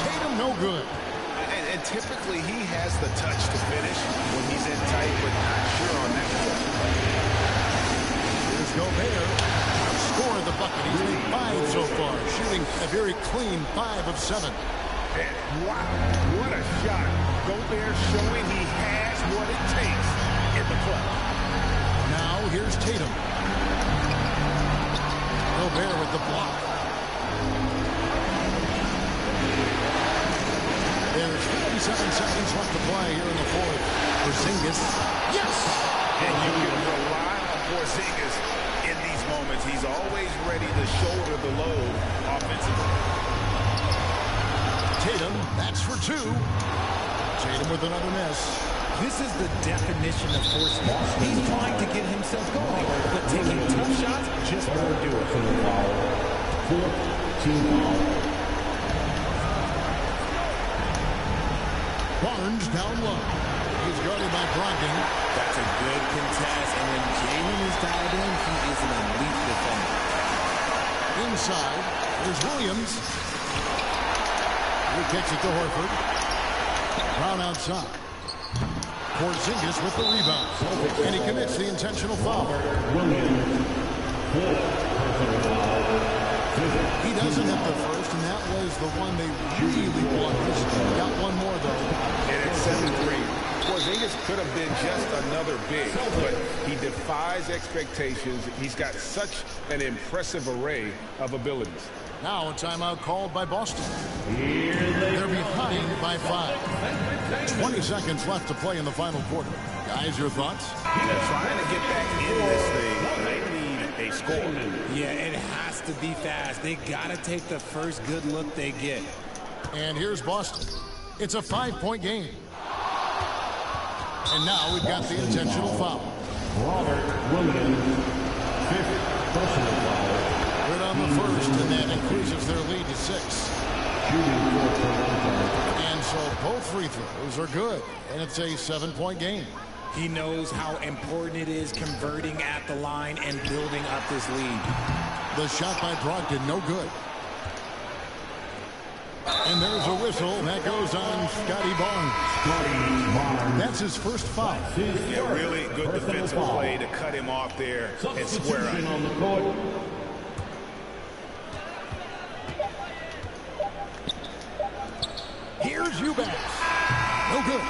[SPEAKER 10] Tatum, no good.
[SPEAKER 15] And typically, he has the touch to finish when he's in tight, but not sure on that one.
[SPEAKER 10] Here's Gobert. Scored the bucket. He's made 5 so far, shooting a very clean 5 of 7.
[SPEAKER 15] And wow, what a shot. Gobert showing he has what it takes in the clutch.
[SPEAKER 10] Now, here's Tatum. Gobert with the block. There's 57 seconds left to play here in the fourth. Porzingis. Yes!
[SPEAKER 15] And you can rely on Porzingis in these moments. He's always ready to shoulder the load offensively.
[SPEAKER 10] Tatum, that's for 2. Tatum with another miss.
[SPEAKER 6] This is the definition of forcing. He's trying to get himself going, but taking tough shots just won't do it.
[SPEAKER 10] Barnes down low. He's guarded by Brogdon.
[SPEAKER 6] That's a good contest, and when Jalen is dialed in, he is an elite defender.
[SPEAKER 10] Inside, there's Williams. He kicks it to Horford. Brown outside. Porzingis with the rebound. And he commits the intentional foul. He doesn't hit the first, and that was the one they really wanted. Got one more, though.
[SPEAKER 15] And it's 7-3. Porzingis could have been just another big, but he defies expectations. He's got such an impressive array of abilities.
[SPEAKER 10] Now a timeout called by Boston. They're behind by 5. 20 seconds left to play in the final quarter. Guys, your thoughts?
[SPEAKER 15] They're trying to get back in this thing. They need a score.
[SPEAKER 6] Yeah, it has to be fast. They got to take the first good look they get.
[SPEAKER 10] And here's Boston. It's a 5-point game. And now we've got the intentional foul.
[SPEAKER 7] Robert Williams, 5th personal foul.
[SPEAKER 10] Good on the first, and that increases their lead to 6. And so both free throws are good, and it's a 7-point game.
[SPEAKER 6] He knows how important it is converting at the line and building up this lead.
[SPEAKER 10] The shot by Brogdon, no good. And there's a whistle, and that goes on Scotty Barnes. That's his first foul.
[SPEAKER 15] Yeah, really good defensive play to cut him off there and square up.
[SPEAKER 10] Here's Eubanks. No good.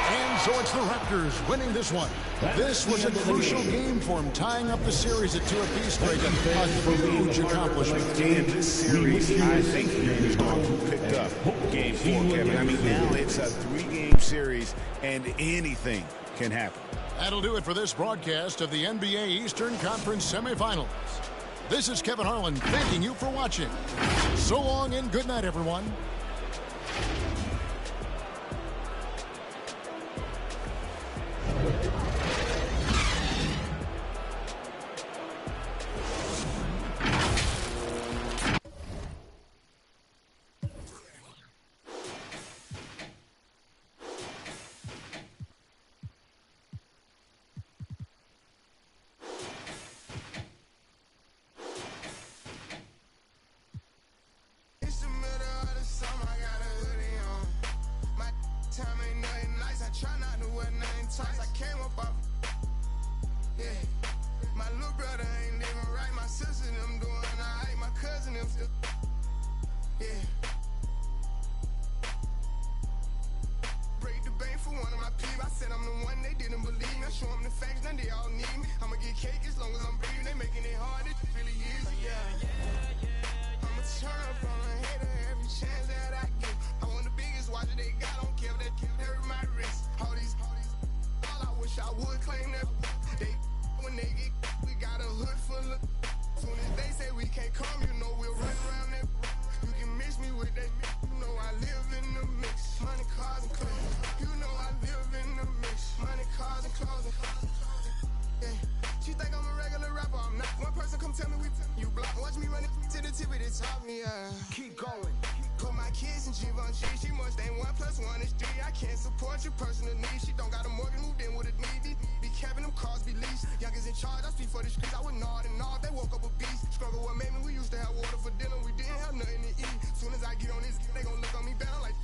[SPEAKER 10] And so it's the Raptors winning this one. This was a crucial game for them, tying up the series at 2 apiece. A huge accomplishment.
[SPEAKER 15] In this series, I think he's going to pick up game 4, Kevin. I mean, now it's a 3-game series, and anything can happen.
[SPEAKER 10] That'll do it for this broadcast of the NBA Eastern Conference semifinals. This is Kevin Harlan thanking you for watching. So long and good night, everyone.
[SPEAKER 2] Keep going. Put my kids in Givenchy. She must ain't 1 + 1 is 3. I can't support your personal needs. She don't got a mortgage, moved in with a need. Be Kevin, them cars be leased. Youngest in charge, I speak for the streets. I would nod and nod. They woke up a beast. Struggle what made me. We used to have water for dinner. We didn't have nothing to eat. Soon as I get on this, they gon' look on me better like